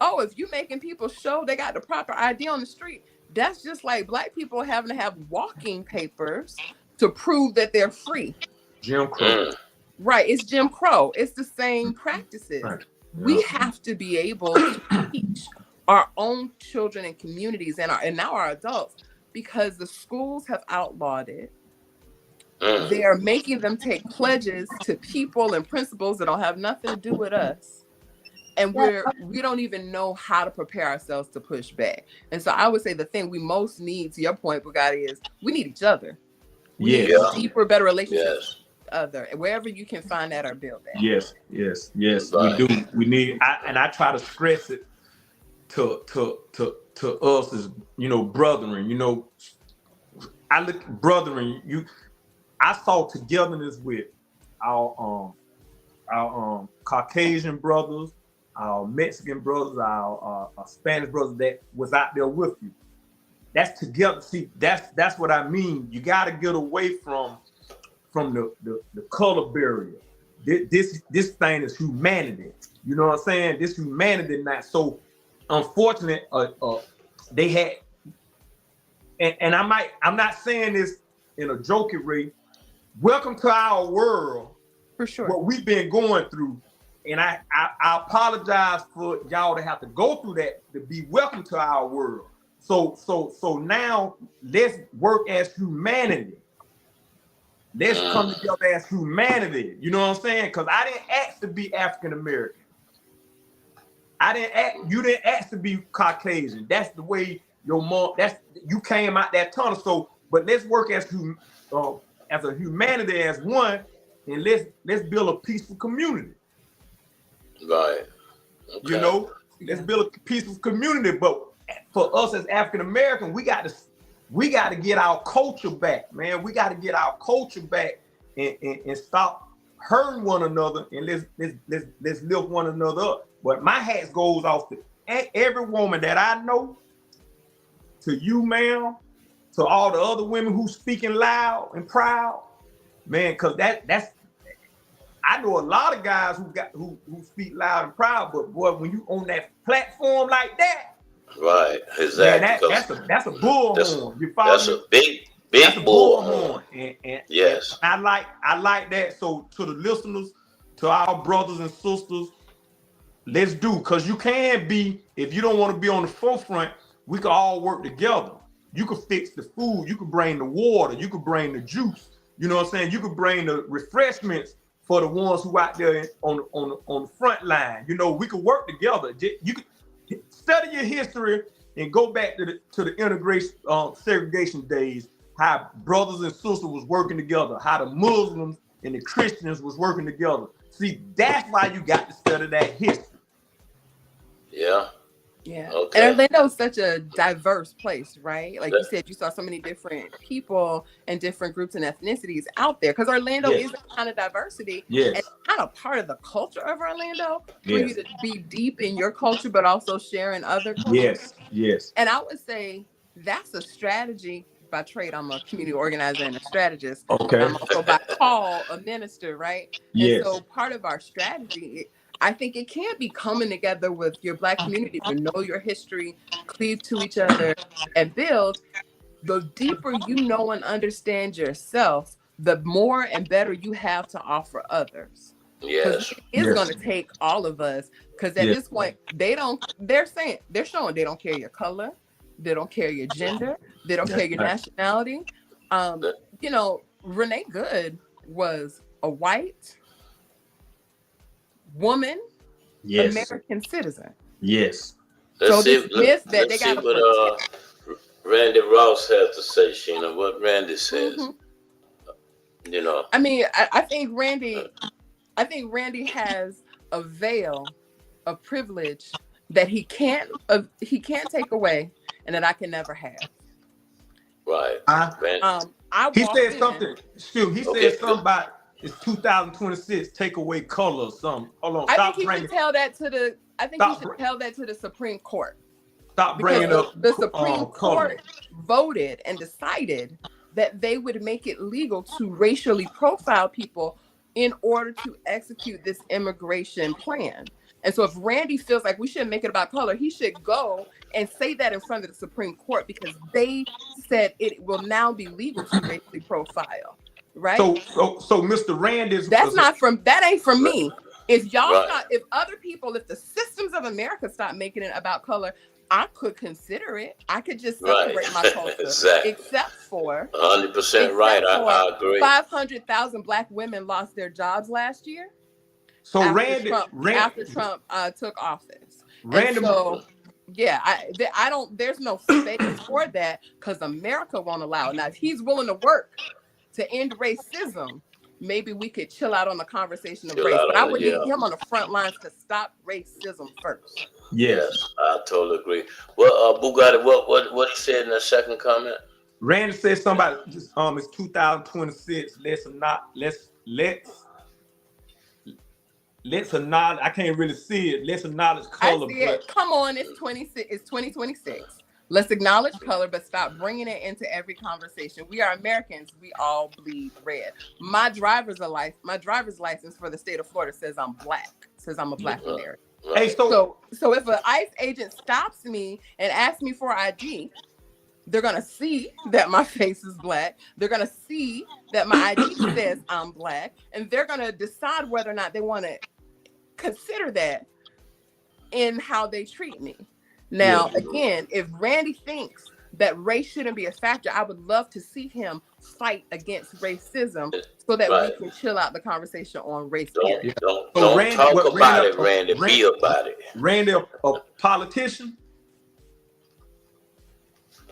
S11: if you're making people show they got the proper ID on the street, that's just like Black people having to have walking papers to prove that they're free.
S5: Jim Crow.
S11: Right. It's Jim Crow. It's the same practices.
S5: Right.
S11: We have to be able to teach our own children and communities and now our adults, because the schools have outlawed it. They are making them take pledges to people and principles that don't have nothing to do with us. And we don't even know how to prepare ourselves to push back. And so I would say the thing we most need, to your point, Bugatti, is we need each other. We need deeper, better relationships. Other wherever you can find that or build that.
S5: Yes, right. We do. We need, I try to stress it to us as brethren. I look brethren. I saw togetherness with our Caucasian brothers, our Mexican brothers, our Spanish brothers that was out there with you. That's together. See, that's what I mean. You got to get away from the color barrier. This thing is humanity. You know what I'm saying? This humanity not so unfortunate. They had, and I'm not saying this in a joking way. Welcome to our world.
S11: For sure.
S5: What we've been going through, and I apologize for y'all to have to go through that to be welcome to our world. So now let's work as humanity. Let's come together as humanity. You know what I'm saying? Because I didn't ask to be African American. You didn't ask to be Caucasian. That's the way your mom. You came out that tunnel. So, but let's work as a humanity, as one, and let's build a peaceful community.
S2: Right. Okay.
S5: Let's build a peaceful community. But for us as African American, we got to get our culture back, man. We got to get our culture back and stop hurting one another, and let's lift one another up. But my hat goes off to every woman that I know, to you, ma'am, to all the other women who speaking loud and proud, man. Because that's I know a lot of guys who speak loud and proud, but boy, when you on that platform like that.
S2: Right, exactly.
S5: Man, that's a bullhorn. You follow
S2: that's
S5: me?
S2: A big bullhorn.
S5: And
S2: yes,
S5: I like that. So to the listeners, to our brothers and sisters, let's do, because you can be, if you don't want to be on the forefront, we can all work together. You can fix the food, you can bring the water, you can bring the juice. You know what I'm saying? You can bring the refreshments for the ones who out there on the front line. We can work together. You can study your history and go back to the integration segregation days, how brothers and sisters was working together, how the Muslims and the Christians was working together. See, that's why you got to study that history.
S2: Yeah.
S11: Yeah.
S2: Okay.
S11: And Orlando is such a diverse place, right? Like you said, you saw so many different people and different groups and ethnicities out there, because Orlando is a kind of diversity.
S5: Yes.
S11: And kind of part of the culture of Orlando for you to be deep in your culture, but also sharing other cultures.
S5: Yes.
S11: And I would say that's a strategy. By trade, I'm a community organizer and a strategist.
S5: Okay.
S11: I'm also by call a minister, right?
S5: Yes.
S11: And so part of our strategy, I think it can't be coming together with your Black community to know your history, cleave to each other, and build. The deeper you know and understand yourself, the more and better you have to offer others.
S2: Yes.
S11: It's going to take all of us, because at this point, they're showing they don't care your color, they don't care your gender, they don't care your nationality. Renee Good was a white woman, American citizen.
S5: Yes.
S2: Let's see
S11: got
S2: what Randy Ross has to say, Sheena. What Randy says.
S11: Mm-hmm. I mean, I think Randy has a veil of privilege that he can't take away, and that I can never have.
S2: Right.
S5: He said something. Shoot, he said something about it's 2026. Take away color or something. Hold on.
S11: I think he should tell that to the Supreme Court.
S5: Stop bringing up
S11: the Supreme Court voted and decided that they would make it legal to racially profile people in order to execute this immigration plan. And so if Randy feels like we shouldn't make it about color, he should go and say that in front of the Supreme Court, because they said it will now be legal to racially profile. right?
S5: So Mr. Rand is
S11: that ain't from me. If y'all
S2: Right.
S11: start, if other people, if the systems of America stop making it about color, I could consider it. I could just separate
S2: Right.
S11: my culture,
S2: Exactly.
S11: except for
S2: 100% right. I agree.
S11: 500,000 Black women lost their jobs last year.
S5: so
S11: after Trump took office.
S5: Randy.
S11: And so, yeah, I don't. There's no space for that because America won't allow it. Now, if he's willing to work to end racism, maybe we could chill out on the conversation of race. But I would need him on the front lines to stop racism first.
S5: Yes,
S2: I totally agree. Well, Bugatti, what he said in the second comment?
S5: Randy said something about it's 2026. Let's acknowledge. I can't really see it. Let's acknowledge color.
S11: I see it. Come on, it's 2026. Let's acknowledge color, but stop bringing it into every conversation. We are Americans. We all bleed red. My driver's license for the state of Florida says I'm Black. Says I'm a Black American.
S5: Hey, so
S11: if an ICE agent stops me and asks me for ID, they're gonna see that my face is Black. They're gonna see that my ID says I'm Black, and they're gonna decide whether or not they want to consider that in how they treat me. Now, again, if Randy thinks that race shouldn't be a factor, I would love to see him fight against racism so that we can chill out the conversation on race.
S2: Don't talk about it, Randy. Be about it.
S5: Randy, a politician?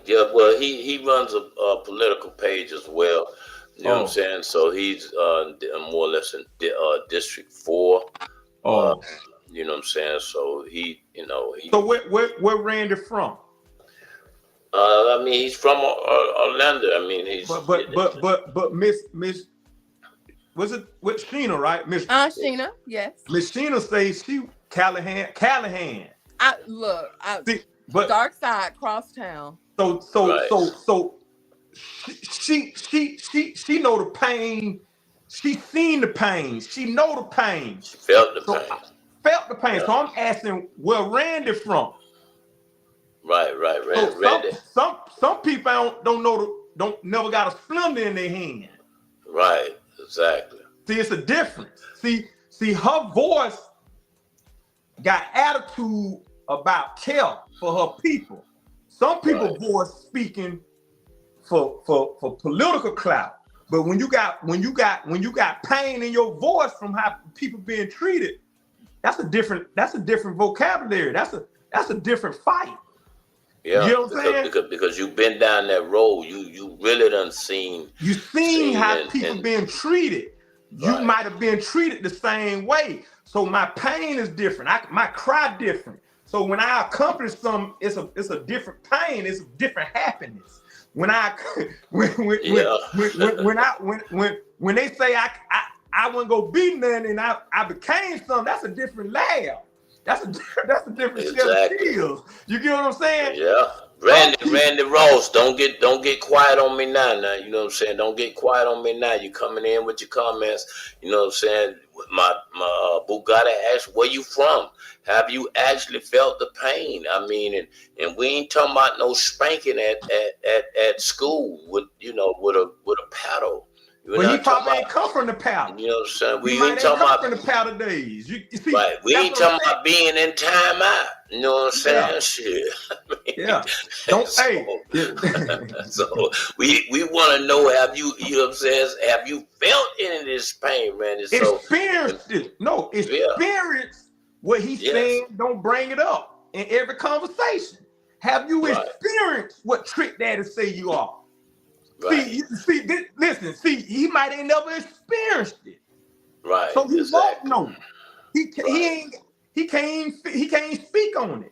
S2: Yeah, well, he runs a political page as well. You know what I'm saying? So he's more or less in District 4. You know what I'm saying? So he. So
S5: where Randy from?
S2: I mean, he's from Orlando. I mean, he's.
S5: But Miss, was it with Sheena, right? Miss
S11: Sheena, yes.
S5: Miss Sheena says she Callahan.
S11: But Dark Side, Crosstown.
S5: So she know the pain. She seen the pain. She know the pain.
S2: She felt the pain.
S5: Yeah. So I'm asking where Randy from.
S2: Right.
S5: So
S2: Randy.
S5: Some people don't never got a Splenda in their hand.
S2: Right. Exactly.
S5: See, it's a difference. See, her voice got attitude about care for her people. Some people voice speaking for political clout. But when you got pain in your voice from how people being treated, that's a different vocabulary. That's a different fight.
S2: Yeah,
S5: you know what I'm saying?
S2: Because you've been down that road. You really done seen.
S5: You seen how people being treated. You might have been treated the same way. So my pain is different. My cry different. So when I accomplish something, it's a different pain. It's a different happiness. When they say I wouldn't go be nothing and I became something, that's a different laugh. That's a different set of skills. You get what I'm saying?
S2: Yeah. Randy Ross, don't get quiet on me now. You know what I'm saying? Don't get quiet on me now. You coming in with your comments. You know what I'm saying? My Bugatti asked, where you from? Have you actually felt the pain? I mean, and we ain't talking about no spanking at school with a paddle.
S5: But he probably ain't come from the paddle.
S2: You know what I'm saying?
S5: We ain't come from the paddle days. You see,
S2: right. We ain't talking about being in time out. You know what I'm saying?
S5: Yeah.
S2: Shit. I mean,
S5: yeah. Don't say.
S2: So we want to know, have you know what I'm saying? Have you felt any of this pain, man?
S5: Experienced it. No, experience what he's saying. Don't bring it up in every conversation. Have you experienced what Trick Daddy say you are?
S2: Right.
S5: See, he might ain't never experienced it.
S2: Right.
S5: So he won't know. He can't speak on it.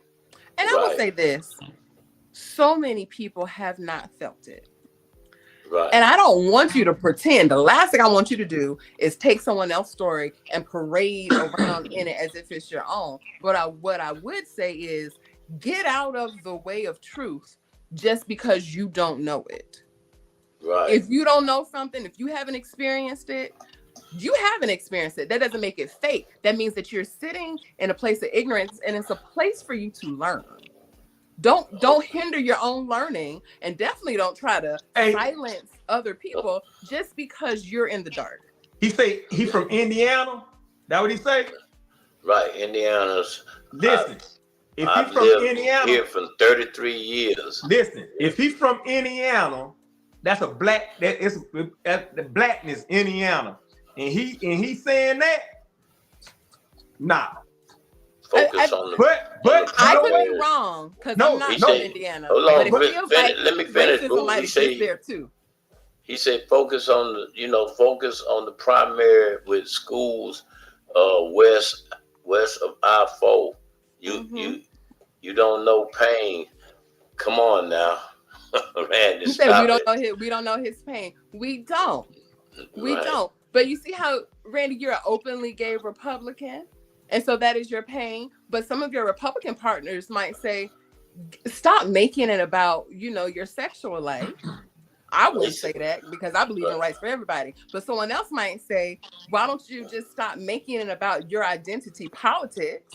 S11: And I will say this. So many people have not felt it.
S2: Right.
S11: And I don't want you to pretend. The last thing I want you to do is take someone else's story and parade around in it as if it's your own. But what I would say is get out of the way of truth just because you don't know it.
S2: Right.
S11: If you don't know something, if you haven't experienced it, you haven't experienced it. That doesn't make it fake. That means that you're sitting in a place of ignorance, and it's a place for you to learn. Don't hinder your own learning, and definitely don't try to silence other people just because you're in the dark.
S5: He say he from Indiana. That what he say?
S2: Right, Indiana's.
S5: Listen, if
S2: I've
S5: he's from
S2: lived
S5: Indiana,
S2: here for 33 years.
S5: listen, if he's from Indiana, that's a black. The blackness Indiana, and he's saying that. Nah.
S2: Focus on the.
S5: But
S11: I
S5: you know
S11: could
S5: what?
S11: be wrong because
S5: No,
S11: I'm not
S2: he
S11: from
S2: said-
S11: Indiana.
S2: hold on,
S11: but it feels like
S2: let me finish.
S11: racism
S2: Boo.
S11: might
S2: He
S11: exist
S2: say
S11: there too.
S2: he said focus on the focus on the primary with schools west of I-4. You don't know pain. Come on now. Man,
S11: You
S2: just
S11: said
S2: stop
S11: we
S2: it.
S11: don't know his pain. We don't. We
S2: Right.
S11: don't. But you see how, Randy, you're an openly gay Republican, and so that is your pain. But some of your Republican partners might say, stop making it about, your sexual life. I wouldn't say that because I believe in rights for everybody. But someone else might say, why don't you just stop making it about your identity politics?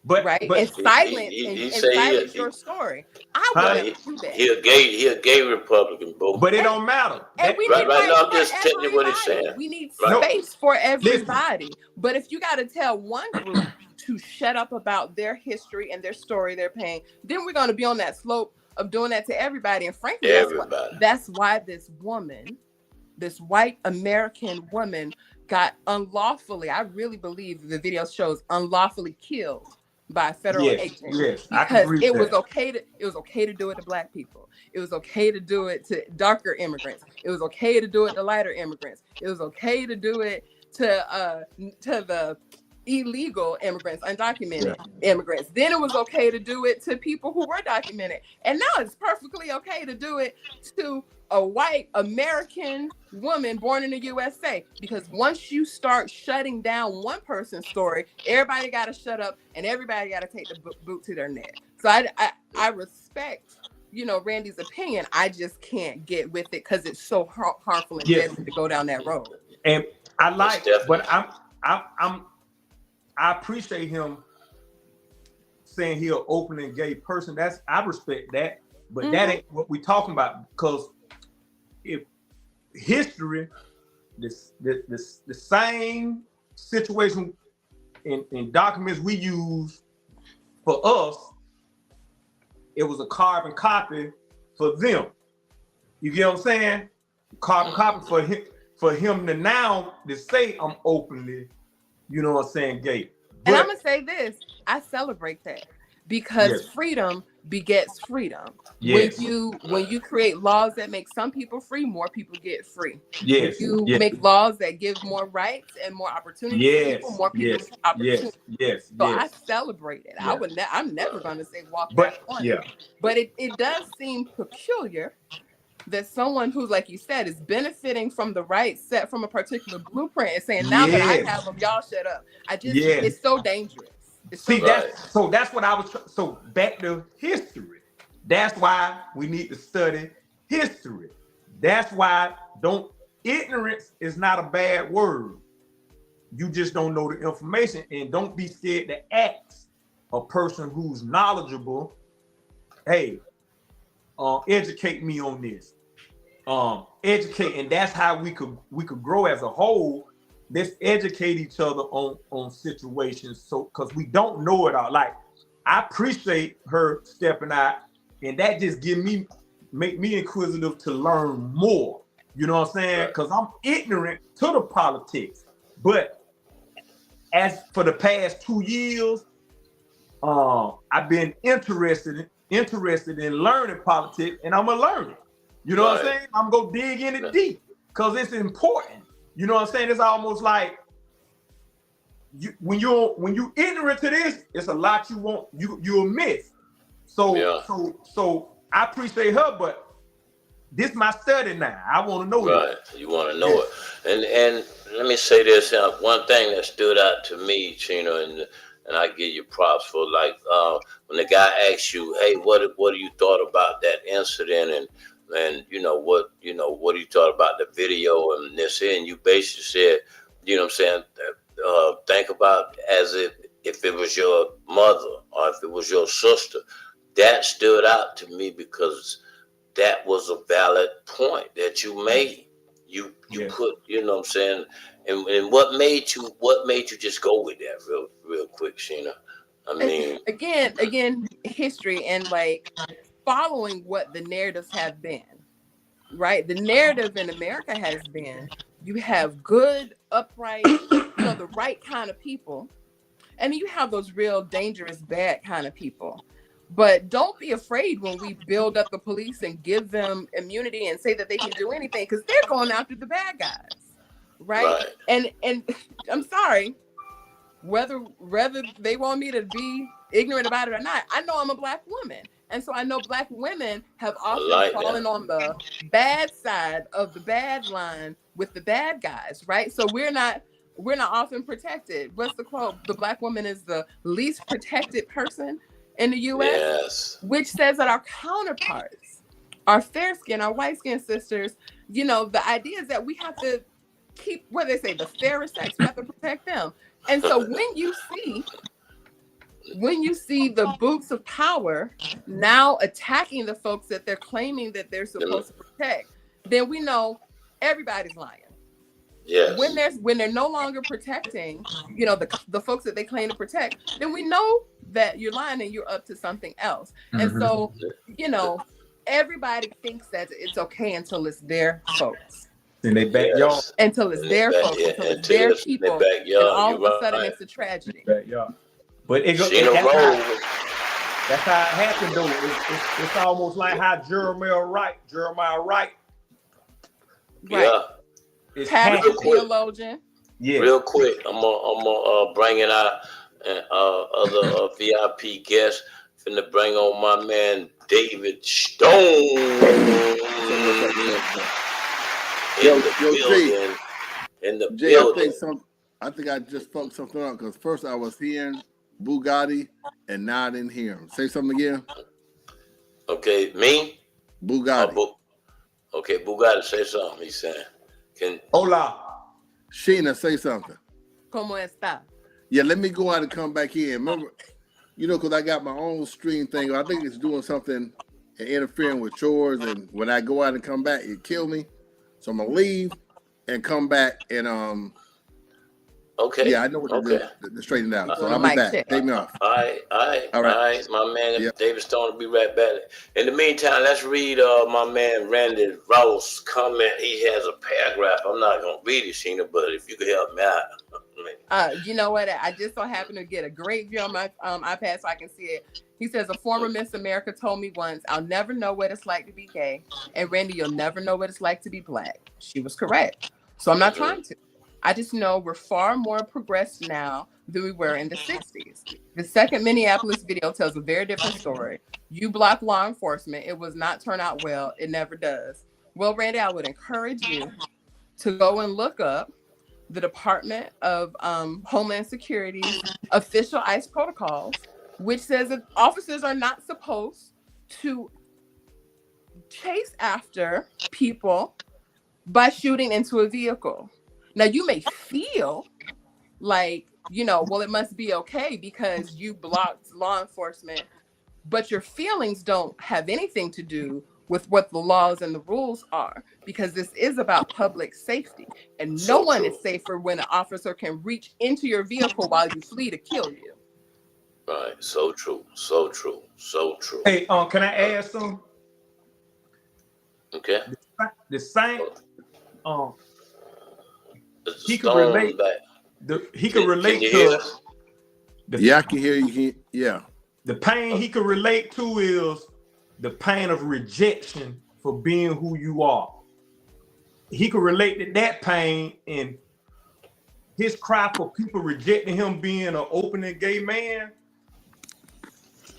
S11: Right? And silence your story. I wouldn't do that.
S2: He a gay Republican, boo.
S5: But it don't matter.
S11: And we
S2: right,
S11: need
S2: right. No, I'm
S11: rights
S2: just
S11: for
S2: telling you what he's
S11: everybody.
S2: saying.
S11: We need
S2: Right.
S11: space for everybody. But if you got to tell one group to shut up about their history and their story, their pain, then we're going to be on that slope of doing that to everybody. And frankly, that's why this woman, this white American woman, got unlawfully, I really believe the video shows, unlawfully killed by a federal agent.
S5: Yes, I can
S11: because
S5: agree
S11: it
S5: with
S11: was
S5: that.
S11: it was okay to do it to black people. It was okay to do it to darker immigrants. It was okay to do it to lighter immigrants. It was okay to do it to the illegal immigrants, undocumented immigrants. Then it was okay to do it to people who were documented. And now it's perfectly okay to do it to a white American woman born in the USA. Because once you start shutting down one person's story, everybody got to shut up and everybody got to take the boot to their neck. So I respect, Randy's opinion. I just can't get with it because it's so harmful and deadly to go down that road.
S5: And but I appreciate him saying he's an open and gay person. I respect that, but that ain't what we're talking about. Because if history, the same situation in documents we use for us, it was a carbon copy for them. You get what I'm saying? Carbon copy for him to now to say I'm openly, gay.
S11: And I'm gonna say this: I celebrate that because freedom begets freedom.
S5: Yes.
S11: When you create laws that make some people free, more people get free.
S5: Yes.
S11: When you make laws that give more rights and more opportunities to people, more people get opportunities.
S5: Yes.
S11: So I celebrate it. I'm never gonna say walk
S5: back
S11: on it. But it does seem peculiar that someone who's, like you said, is benefiting from the rights set from a particular blueprint and saying, now that I have them, y'all shut up. It's so dangerous.
S5: That's what I was. So back to history. That's why we need to study history. That's why ignorance is not a bad word. You just don't know the information, and don't be scared to ask a person who's knowledgeable. Hey, educate me on this. Educate, and that's how we could grow as a whole. Let's educate each other on situations, so because we don't know it all. Like, I appreciate her stepping out, and that just make me inquisitive to learn more. You know what I'm saying? Because I'm ignorant to the politics. But as for the past 2 years, I've been interested in learning politics, and I'm gonna learn it. You know what I'm saying? I'm gonna dig in it deep because it's important. You know what I'm saying? It's almost like when you ignorant to this, it's a lot you'll miss. So I appreciate her, but this is my study now. I want to know it.
S2: You want to know it. And let me say this. One thing that stood out to me, Chino, and I give you props for, like, when the guy asks you, hey, what do you thought about that incident, and what you thought about the video and this, and you basically said, you know what I'm saying, think about as if it was your mother or if it was your sister. That stood out to me because that was a valid point that you made. You put, you know what I'm saying? And what made you just go with that real quick, Sheena? I mean,
S11: again, history and like following what the narratives have been, right? The narrative in America has been you have good, upright, the right kind of people, and you have those real dangerous, bad kind of people. But don't be afraid when we build up the police and give them immunity and say that they can do anything, because they're going after the bad guys, right? And I'm sorry, whether they want me to be ignorant about it or not, I know I'm a Black woman. And so I know Black women have often fallen on the bad side of the bad line with the bad guys, right? So we're not often protected. What's the quote? The Black woman is the least protected person in the U.S., which says that our counterparts, our fair skin, our white skin sisters, the idea is that we have to keep, what they say, the fairer sex, we have to protect them. And so when you see the boots of power now attacking the folks that they're claiming that they're supposed to protect, then we know everybody's lying.
S2: Yes.
S11: When they're no longer protecting, the folks that they claim to protect, then we know that you're lying and you're up to something else. And so, everybody thinks that it's okay until it's their folks.
S5: In their backyard.
S11: Until it's their folks, until it's their people, and all of a sudden it's a tragedy.
S5: But that's how it happened, though. It's almost like how Jeremiah Wright.
S2: Yeah.
S5: It's
S11: Pastor theologian.
S2: Yeah. Real quick, I'm gonna bring in our other VIP guests. Finna bring on my man David Stone in the building.
S8: I think I just fucked something up because first I was hearing Bugatti and now I didn't hear him. Say something again.
S2: Okay, me?
S8: Bugatti.
S2: Okay, Bugatti, say something. He's saying.
S5: Hola.
S8: Sheena, say something.
S11: ¿Cómo está?
S8: Yeah, let me go out and come back in. Remember, because I got my own stream thing. I think it's doing something and interfering with chores. And when I go out and come back, it kill me. So I'm gonna leave and come back and
S2: Okay.
S8: Yeah, I know what to do to straighten it out. So I'll be back. Take me off.
S2: All right. My man David Stone will be right back. In the meantime, let's read my man Randy Ross' comment. He has a paragraph. I'm not gonna read it, Sheena, but if you could help me out.
S11: You know what? I just so happen to get a great view on my iPad so I can see it. He says, a former Miss America told me once, I'll never know what it's like to be gay. And Randy, you'll never know what it's like to be Black. She was correct. So I'm not trying to. I just know we're far more progressed now than we were in the 60s. The second Minneapolis video tells a very different story. You block law enforcement. It was not turn out well. It never does. Well, Randy, I would encourage you to go and look up the Department of Homeland Security's official ICE protocols, which says that officers are not supposed to chase after people by shooting into a vehicle. Now, you may feel like, well, it must be okay because you blocked law enforcement, but your feelings don't have anything to do with what the laws and the rules are, because this is about public safety. And no one is safer when an officer can reach into your vehicle while you flee to kill you.
S2: Right. So true. So true. So true.
S5: Hey, can I add something?
S2: Okay.
S5: The same. He could relate. He could relate to.
S8: Yeah, I can hear you. Yeah.
S5: The pain he could relate to is the pain of rejection for being who you are. He could relate to that pain and his cry for people rejecting him being an open and gay man.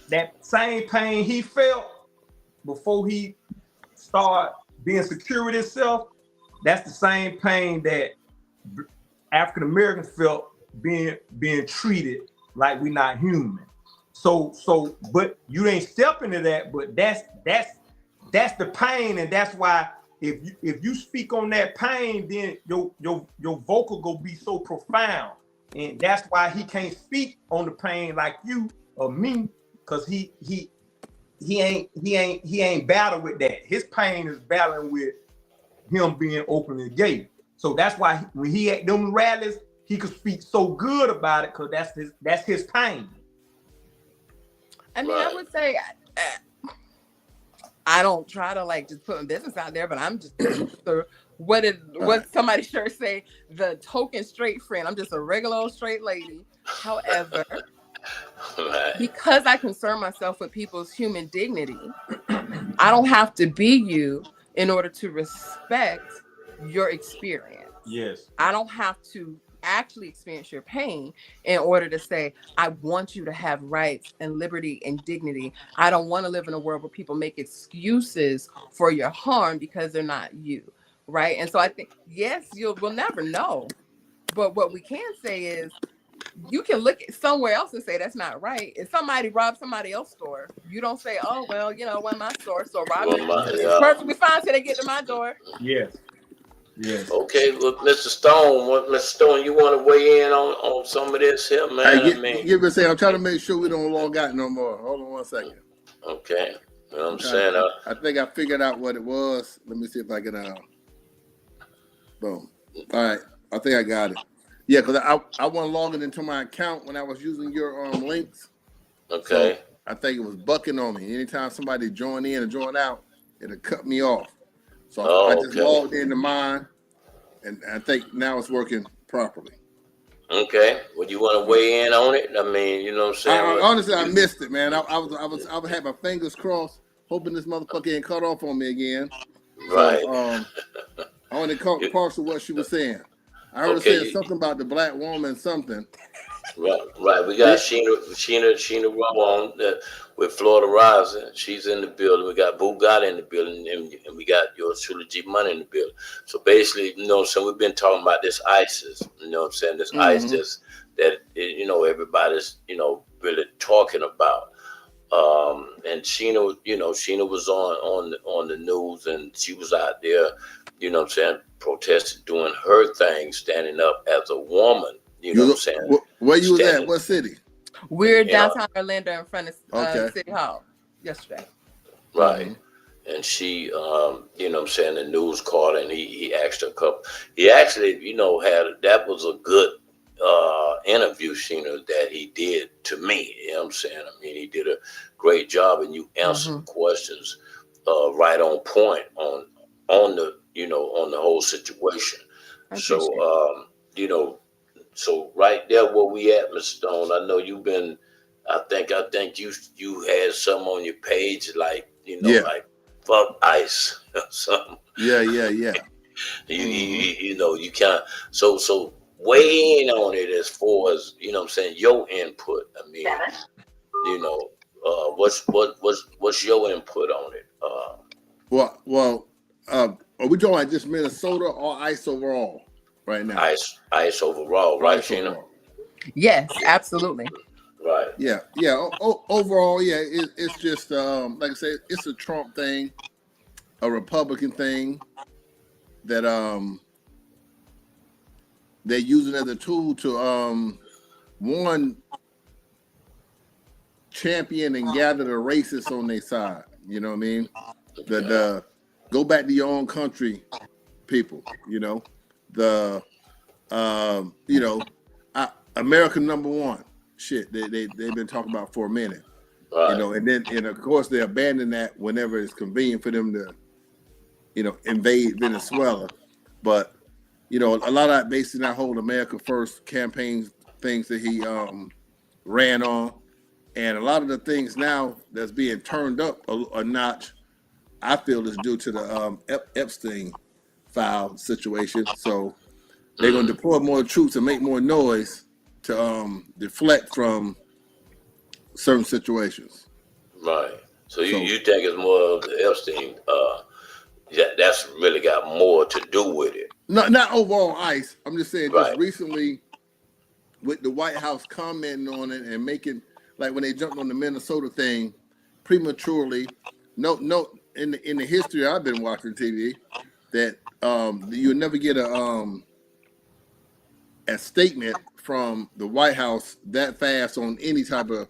S5: That same pain he felt before he started being secure with himself, that's the same pain that African Americans felt being treated like we're not human. So, but you ain't step into that. But that's the pain, and that's why if you speak on that pain, then your vocal go be so profound, and that's why he can't speak on the pain like you or me, because he he ain't battling with that. His pain is battling with him being openly gay. So that's why when he at them rallies, he could speak so good about it because that's his pain.
S11: I mean, I would say I don't try to like just put my business out there, but I'm just what somebody sure say, the token straight friend. I'm just a regular old straight lady. However, because I concern myself with people's human dignity, I don't have to be you in order to respect your experience.
S5: Yes.
S11: I don't have to actually experience your pain in order to say, I want you to have rights and liberty and dignity. I don't want to live in a world where people make excuses for your harm because they're not you. Right. And so I think, yes, we'll never know. But what we can say is you can look at somewhere else and say that's not right. If somebody robs somebody else's store, you don't say, oh, well, you know, when my store, so robbing it's perfectly fine till they get to my door.
S5: Yes. Yes.
S2: Okay, well, Mr. Stone, you want to weigh in on some of this here, man?
S8: Give me a second. I'm trying to make sure we don't log out no more. Hold on one second.
S2: Okay. You know what I'm saying?
S8: I think I figured out what it was. Let me see if I can. Boom. All right. I think I got it. Yeah, because I wasn't logging into my account when I was using your links.
S2: Okay.
S8: So I think it was bucking on me. Anytime somebody joined in or joined out, it'll cut me off. So I just logged into mine, and I think now it's working properly.
S2: Okay. Well, you want to weigh in on it? I mean, you know what I'm saying?
S8: Honestly, I missed it, man. I had my fingers crossed, hoping this motherfucker ain't cut off on me again.
S2: Right.
S8: So, I only caught parts of what she was saying. I heard her say something about the black woman, something.
S2: Right. We got Sheena Rowe on with Florida Rising. She's in the building. We got Bugatti in the building, and we got yours truly, G Money, in the building. So basically, you know, so we've been talking about this ISIS. You know what I'm saying? This ISIS that you know everybody's really talking about. And Sheena, Sheena was on the news, and she was out there, you know what I'm saying, protesting, doing her thing, standing up as a woman. You know what I'm saying?
S8: Where you was at? What city?
S11: We're downtown Orlando in front of City Hall yesterday.
S2: Right. And she, you know what I'm saying, the news called, and he asked her a couple. He actually, that was a good interview, Sheena, that he did to me. You know what I'm saying? I mean, he did a great job, and you answered questions right on point on the whole situation. So, so right there where we at, Mr. Stone, I know you've been, I think you had some on your page, like, like fuck ICE or something.
S8: Yeah.
S2: You can't, so weigh in on it as far as, you know what I'm saying, your input. I mean, what's your input on it?
S8: Well, are we talking about just Minnesota or ICE overall right now?
S2: ICE overall, right, Sheena?
S11: Yes, absolutely.
S2: Right.
S8: Yeah. Overall, it's just like I said, it's a Trump thing, a Republican thing that they're using as a tool to one, champion and gather the racists on their side. You know what I mean? The go back to your own country, people. America number one. Shit, they've been talking about for a minute.
S2: Right.
S8: And of course they abandon that whenever it's convenient for them to, invade Venezuela. But a lot of that based on that whole America First campaign things that he ran on, and a lot of the things now that's being turned up a notch, I feel is due to the Epstein file situation. So they're going to deploy more troops and make more noise to deflect from certain situations.
S2: Right. So you think it's more of the Epstein? That's really got more to do with it.
S8: Not overall ICE. I'm just saying, just recently, with the White House commenting on it and making, like when they jumped on the Minnesota thing prematurely. No, in the history I've been watching TV, that you'll never get a statement from the White House that fast on any type of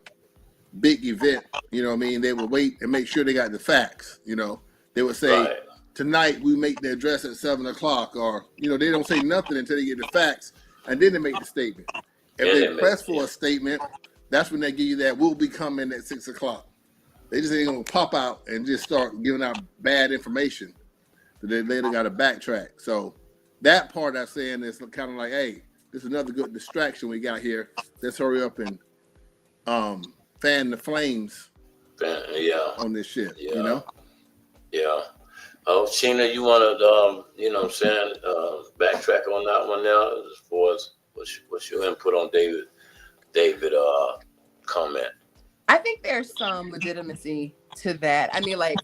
S8: big event, you know what I mean, they would wait and make sure they got the facts. You know, they would say,
S2: Right.
S8: tonight we make the address at 7:00, or they don't say nothing until they get the facts, and then they make the statement. If
S2: Then
S8: they
S2: they make-
S8: press for a statement, that's when they give you that we'll be coming at 6:00. They just ain't gonna pop out and just start giving out bad information that they later got to backtrack. So that part I'm saying is kind of like, hey, this is another good distraction we got here. Let's hurry up and fan the flames
S2: Yeah.
S8: on this shit.
S2: Yeah.
S8: You know?
S2: Yeah. Oh, Sheena, you want to, you know what I'm saying, backtrack on that one now as far as what's your input on David comment?
S11: I think there's some legitimacy to that. I mean, like,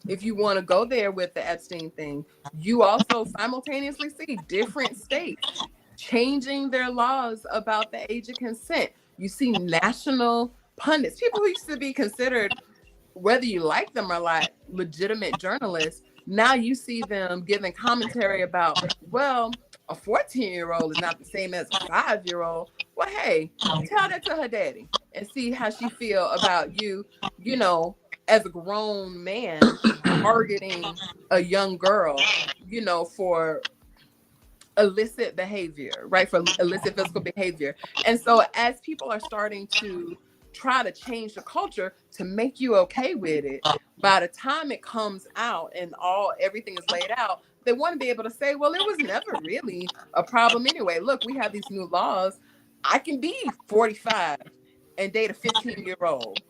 S11: if you want to go there with the Epstein thing, you also simultaneously see different states changing their laws about the age of consent. You see national pundits, people who used to be considered, whether you like them or not, legitimate journalists. Now you see them giving commentary about, well, a 14-year-old is not the same as a 5-year-old. Well, hey, tell that to her daddy and see how she feel about you, you know, as a grown man targeting a young girl, you know, for illicit behavior, right? For illicit physical behavior. And so as people are starting to try to change the culture to make you okay with it, by the time it comes out and everything is laid out, they want to be able to say, well, it was never really a problem anyway. Look, we have these new laws. I can be 45 and date a 15-year-old.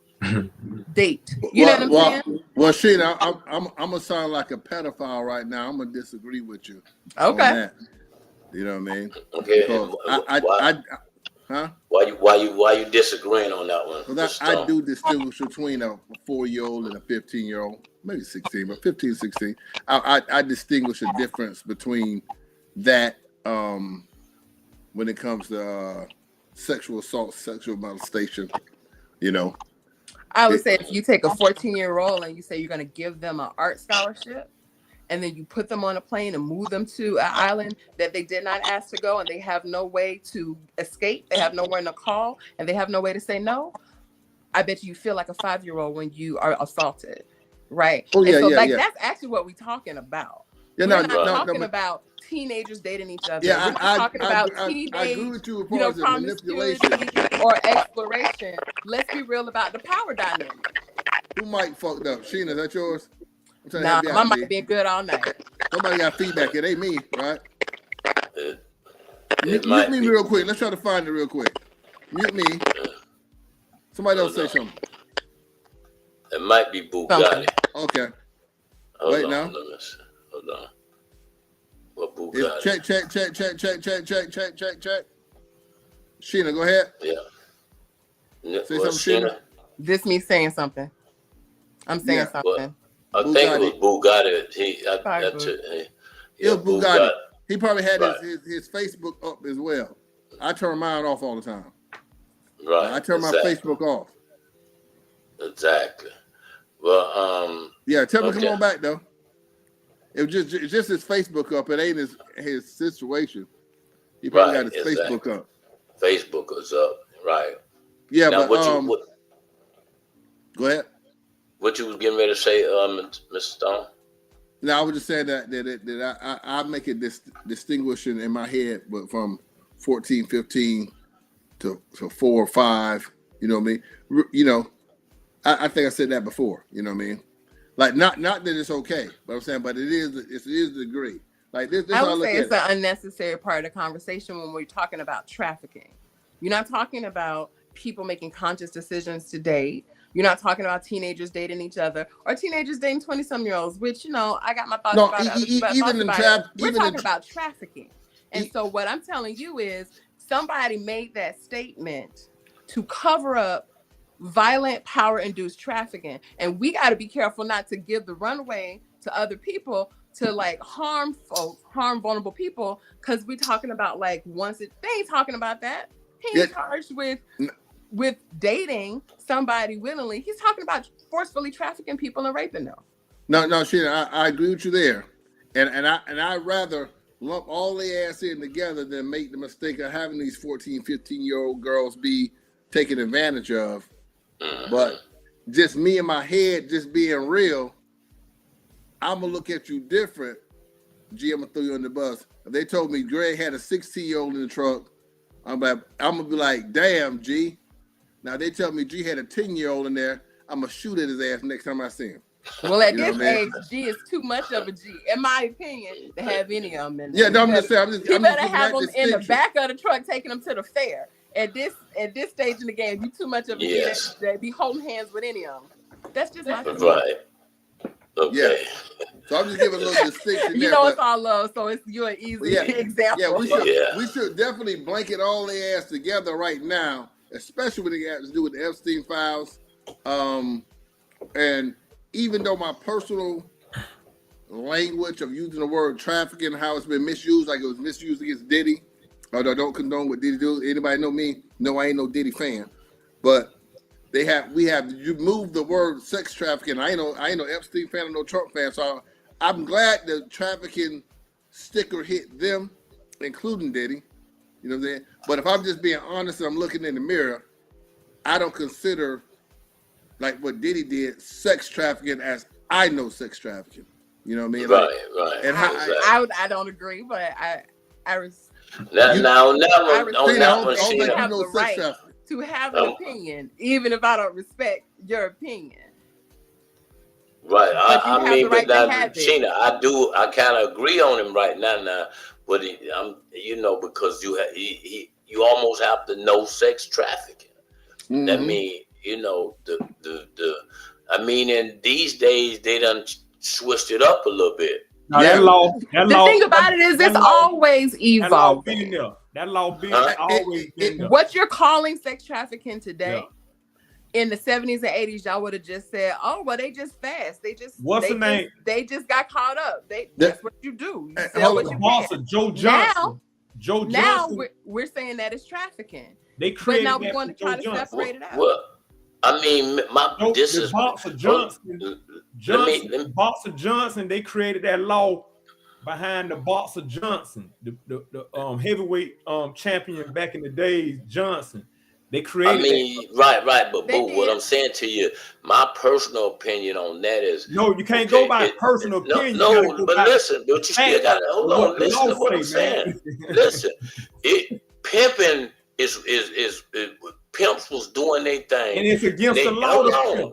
S11: Date. You know what I'm saying?
S8: Well, Sheena, I'm gonna sound like a pedophile right now. I'm gonna disagree with you.
S11: Okay.
S8: On that. You know what I mean?
S2: Okay.
S8: Because huh?
S2: Why you disagreeing on that one?
S8: Because I do distinguish between a 4-year-old and a 15-year-old, maybe 16, but 15, 16. I distinguish a difference between that when it comes to sexual assault, sexual molestation, you know.
S11: I would say if you take a 14-year-old and you say you're going to give them an art scholarship, and then you put them on a plane and move them to an island that they did not ask to go, and they have no way to escape, they have nowhere to call, and they have no way to say no, I bet you feel like a 5-year-old when you are assaulted, right?
S8: Oh, yeah,
S11: and so,
S8: yeah,
S11: like,
S8: yeah.
S11: that's actually what we're talking about.
S8: Yeah,
S11: We're not talking about teenagers dating each other.
S8: Yeah,
S11: we're not talking about teenage,
S8: I agree with you as far as the
S11: promiscuity
S8: manipulation.
S11: or exploration. Let's be real about the power dynamic.
S8: Who mic fucked up? Sheena, is that yours? I'm trying
S11: Nah,
S8: to help
S11: my
S8: you out,
S11: mic been good all night.
S8: Somebody got feedback. It ain't me, right?
S2: It
S8: Mute
S2: might
S8: me
S2: be.
S8: real quick. Let's try to find it real quick. Mute me. Somebody else say something.
S2: It might be Bugatti.
S8: Okay.
S2: Hold
S8: Wait
S2: on,
S8: now.
S2: let me see. Hold on. What
S8: It's
S2: Bugatti?
S8: check. Sheena, go ahead.
S2: Yeah.
S8: Say
S2: Well,
S8: something, Sheena.
S11: This me saying something. I'm saying
S8: Yeah,
S11: something.
S2: I think it was Bugatti.
S11: Bugatti.
S8: It was Bugatti. He probably had
S2: Right.
S8: his Facebook up as well. I turn mine off all the time.
S2: Right.
S8: I turn my Facebook off.
S2: Exactly. Well,
S8: Yeah, tell me
S2: okay.
S8: come on back though. It's just his Facebook up. It ain't his situation. He probably
S2: Right,
S8: got his
S2: exactly.
S8: Facebook up.
S2: Facebook is up. Right.
S8: Yeah,
S2: Now,
S8: but go ahead.
S2: what you was getting ready to say, Mr. Stone?
S8: No, I was just saying that I make a distinguishing in my head, but from 14, 15 to 4 or 5, you know what I mean? You know, I think I said that before, you know what I mean? Like not that it's okay, but I'm saying, but it is the degree. Like this
S11: I
S8: how
S11: would
S8: look
S11: say
S8: at
S11: it's an unnecessary part of the conversation when we're talking about trafficking. You're not talking about people making conscious decisions to date. You're not talking about teenagers dating each other or teenagers dating 20-some-year-olds, which, you know, I got my thoughts
S8: No,
S11: about it.
S8: even in
S11: We're talking about trafficking. And so what I'm telling you is somebody made that statement to cover up violent power-induced trafficking. And we got to be careful not to give the runway to other people to like harm folks, harm vulnerable people, because we're talking about like they ain't talking about that. He ain't charged with dating somebody willingly. He's talking about forcefully trafficking people and raping them.
S8: No, Sheena, I agree with you there. And I'd rather lump all their ass in together than make the mistake of having these 14, 15-year-old girls be taken advantage of But just me in my head, just being real, I'm gonna look at you different. G, I'm gonna throw you on the bus. If they told me Greg had a 16-year-old in the truck, I'm gonna be like, damn, G. Now they tell me G had a 10-year-old in there, I'm gonna shoot at his ass next time I see him.
S11: Well, at this age, G is too much of a G, in my opinion, to have any of them in there.
S8: Yeah, no, I'm just saying.
S11: You better have them in the back of the truck, taking them to the fair. At this stage in the game, you too much of a G to be holding hands with any of them. That's just my opinion.
S2: Right. Okay.
S8: Yeah. So I'm just giving a little distinction there.
S11: You know, it's all love, so you're an easy example.
S8: Yeah, we should definitely blanket all their ass together right now, especially when it has to do with the Epstein files. And even though my personal language of using the word trafficking, how it's been misused, like it was misused against Diddy, although I don't condone what Diddy do. Anybody know me? No, I ain't no Diddy fan. But you moved the word sex trafficking. I ain't no Epstein fan or no Trump fan. So I'm glad the trafficking sticker hit them, including Diddy. You know what I'm saying? But if I'm just being honest and I'm looking in the mirror, I don't consider like what Diddy did sex trafficking as I know sex trafficking. You know what I mean?
S2: Right.
S8: And
S11: I don't agree, but I to have an opinion, even if I don't respect your opinion.
S2: Right. I mean, but now, Sheena, I kind of agree on him right now. But because you almost have to know sex trafficking.
S8: Mm-hmm.
S2: That mean, I mean, in these days they done switched it up a little bit.
S1: No, that law.
S11: The thing about it is, it's always evolving.
S1: That law being always been there.
S11: What you're calling sex trafficking today, in the 70s and 80s, y'all would have just said, "Oh, well, they just fast. They just They just got caught up. That's what you do. You sell what you can."
S1: Joe Johnson.
S11: Now we're saying that it's trafficking.
S1: They created
S11: but now we want to try to separate it out.
S2: Well, I mean,
S1: Boxer Johnson, they created that law behind the Boxer Johnson, the heavyweight champion back in the days, Johnson. They created.
S2: I mean, right. But what I'm saying to you, my personal opinion on that is
S1: you can't go by personal opinion.
S2: But listen, but you still got to hold on. Listen to what I'm saying. Listen, pimping is pimps was doing their thing,
S1: and it's against the law.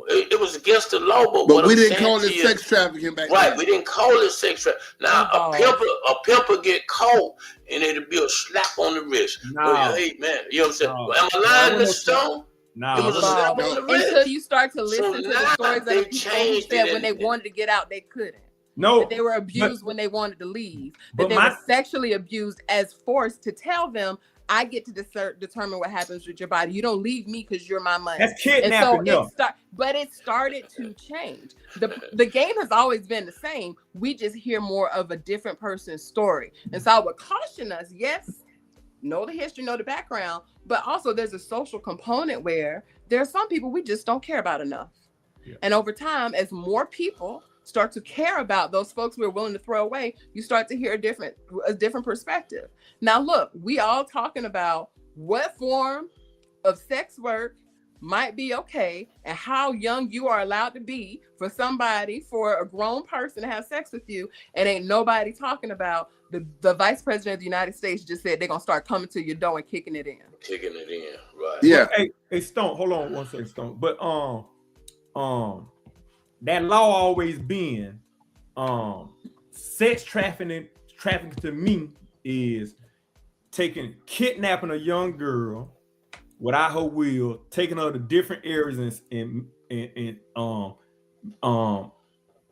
S2: It was against the law,
S8: but we didn't call it sex trafficking back then.
S2: Right, we didn't call it sex trafficking. Now a pimper get caught, and it'll be a slap on the wrist. Hey man, you know what I'm saying? Am I lying, Mr. Stone?
S1: No,
S2: it was a slap on the wrist.
S11: Until you start to listen to the stories of the people who said when they wanted to get out, they couldn't.
S1: No,
S11: that they were abused when they wanted to leave. That they were sexually abused as forced to tell them, I get to determine what happens with your body. You don't leave me because you're my money.
S1: That's kidnapping.
S11: But it started to change. The game has always been the same. We just hear more of a different person's story. And so I would caution us, yes, know the history, know the background, but also there's a social component where there are some people we just don't care about enough. Yeah. And over time, as more people start to care about those folks we're willing to throw away, you start to hear a different perspective. Now, look, we all talking about what form of sex work might be okay and how young you are allowed to be for a grown person to have sex with you. And ain't nobody talking about the vice president of the United States just said they're going to start coming to your door and kicking it in.
S2: Right.
S8: Yeah.
S1: Hey, Stone, hold on one second, Stone. But, that law always been sex trafficking to me is kidnapping a young girl without her will, taking her to different areas and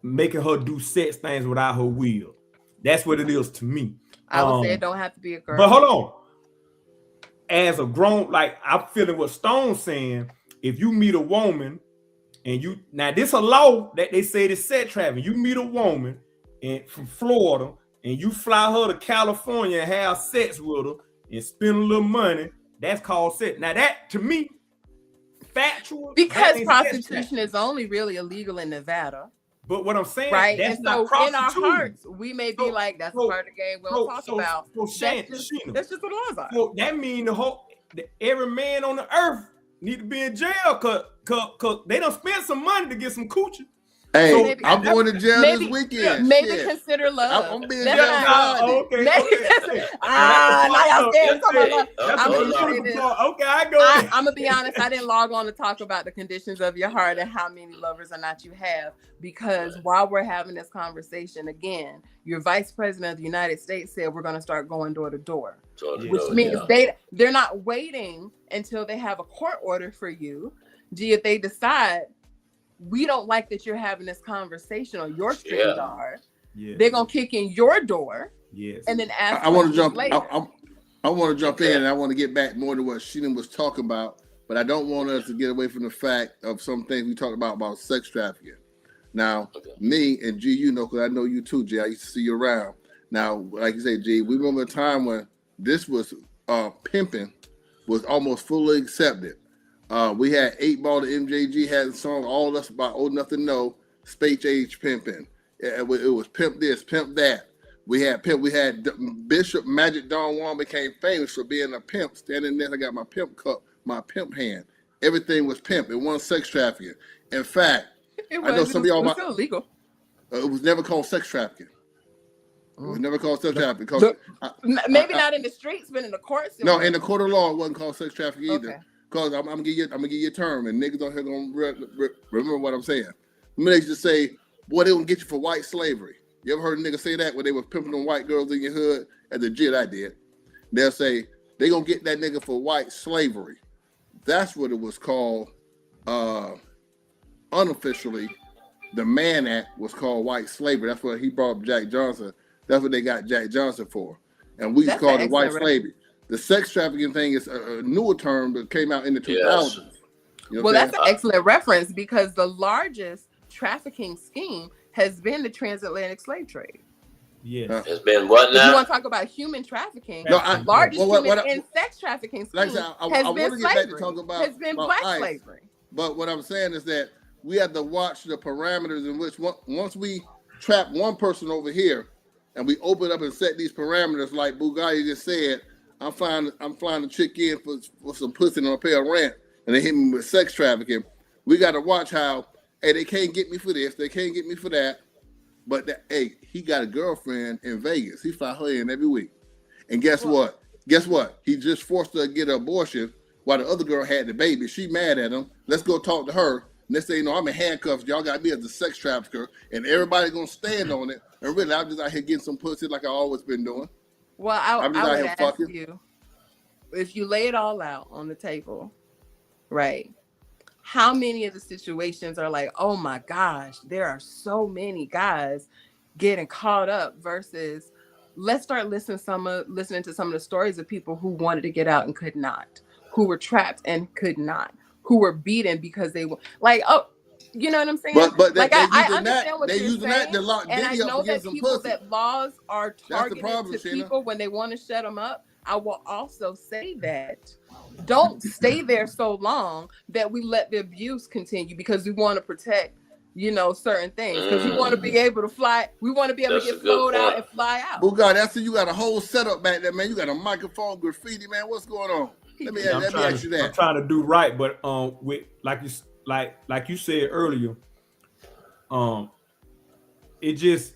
S1: making her do sex things without her will. That's what it is to me.
S11: I would say it don't have to be a girl.
S1: But hold on. As a grown, like I'm feeling what Stone's saying, if you meet a woman and now this a law that they say is sex trafficking. You meet a woman from Florida and you fly her to California and have sex with her and spend a little money, that's called sex. Now that to me, factual.
S11: Because prostitution is only really illegal in Nevada.
S1: But what I'm saying,
S11: right?
S1: That's
S11: and
S1: not
S11: so in our hearts, we may be like, that's part of the game we'll talk about.
S1: That's just
S11: what laws are.
S1: So that means every man on the earth
S5: need to be in jail cause they done spent some money to get some coochie.
S8: Hey,
S5: So
S11: Maybe-
S8: I'm going to jail
S11: maybe,
S8: this weekend.
S11: maybe
S8: Shit.
S11: consider love.
S8: I'm being
S11: Let's
S8: jail
S11: not-
S8: Friday.
S5: okay.
S11: Maybe- now y'all scared to talk about love.
S2: That's
S11: I'm
S2: all
S11: gonna
S2: love.
S11: say this.
S5: Okay, I go.
S11: I'm gonna be honest. I didn't log on to talk about the conditions of your heart and how many lovers or not you have, because while we're having this conversation again, your vice president of the United States said we're gonna start going door to door, which means they're not waiting until they have a court order for you. Gee, if they decide we don't like that you're having this conversation on your street yard, they're gonna kick in your door, and then ask.
S8: I want to jump.
S11: later.
S8: I want to jump in, and I want to get back more to what Sheena was talking about, but I don't want us to get away from the fact of some things we talked about sex trafficking. Now, me and G, you know, because I know you too, G. I used to see you around. Now, like you say, G, we remember a time when this was pimping was almost fully accepted. We had 8 Ball, the MJG had a song, all of us about old enough to know, Space Age Pimping. It was pimp this, pimp that. We had Bishop Magic Don Juan became famous for being a pimp. Standing there, I got my pimp cup, my pimp hand. Everything was pimp. It wasn't sex trafficking. In fact, I know some of y'all
S11: was still illegal.
S8: It was never called sex trafficking. It was never called sex trafficking. Because
S11: Maybe not in the streets, but in the courts.
S8: No, in the court of law, it wasn't called sex trafficking either.
S11: Okay.
S8: Because I'm gonna give you a term, and niggas on here gonna remember what I'm saying. They just say, "Boy, they gonna get you for white slavery." You ever heard a nigga say that when they was pimping on white girls in your hood? At the JIT, I did. They'll say they gonna get that nigga for white slavery. That's what it was called. Unofficially, the Mann Act was called white slavery. That's what he brought up Jack Johnson. That's what they got Jack Johnson for, and we just called it white slavery. The sex trafficking thing is a newer term that came out in the 2000s. You know
S11: well, that's an excellent reference, because the largest trafficking scheme has been the transatlantic slave trade.
S5: Yeah,
S2: it's been what
S11: If
S2: now?
S11: you want to talk about human trafficking,
S8: No,
S11: the largest human sex trafficking scheme
S8: like I said, I
S11: has
S8: want
S11: been
S8: to get back to
S11: slavery.
S8: talk about
S11: Has been black
S8: ICE.
S11: slavery.
S8: But what I'm saying is that we have to watch the parameters in which once we trap one person over here and we open up and set these parameters, like Bugatti just said, I'm flying a chick in for some pussy and I'll pay a rent, and they hit me with sex trafficking. We got to watch how, hey, they can't get me for this, they can't get me for that, but hey, he got a girlfriend in Vegas. He fly her in every week, and guess what? He just forced her to get an abortion while the other girl had the baby. She mad at him. Let's go talk to her. Let's say, I'm in handcuffs. Y'all got me as a sex trafficker, and everybody gonna stand on it. And really, I'm just out here getting some pussy like I always been doing.
S11: Well, I
S8: I'm just out
S11: would
S8: here
S11: ask
S8: fucking.
S11: you, if you lay it all out on the table, right? How many of the situations are like, oh my gosh, there are so many guys getting caught up, versus let's start listening to some of the stories of people who wanted to get out and could not, who were trapped and could not, who were beaten because they were like, oh, you know what I'm saying?
S8: But
S11: like
S8: they
S11: I
S8: using
S11: understand
S8: that.
S11: what
S8: They
S11: you're
S8: using
S11: saying,
S8: that to lock
S11: and I
S8: Diddy up
S11: know
S8: for getting
S11: that
S8: some
S11: people
S8: pussy.
S11: that laws are targeted
S8: problem,
S11: to
S8: Sheena.
S11: people when they want to shut them up. I will also say that don't stay there so long that we let the abuse continue, because we want to protect, certain things, because we want to be able to fly. We want to be able to get flown out and fly out.
S8: Bugatti, that's you got a whole setup back there, man. You got a microphone, graffiti, man. What's going on? Let me ask you that.
S5: I'm trying to do right, but with like you said earlier, it just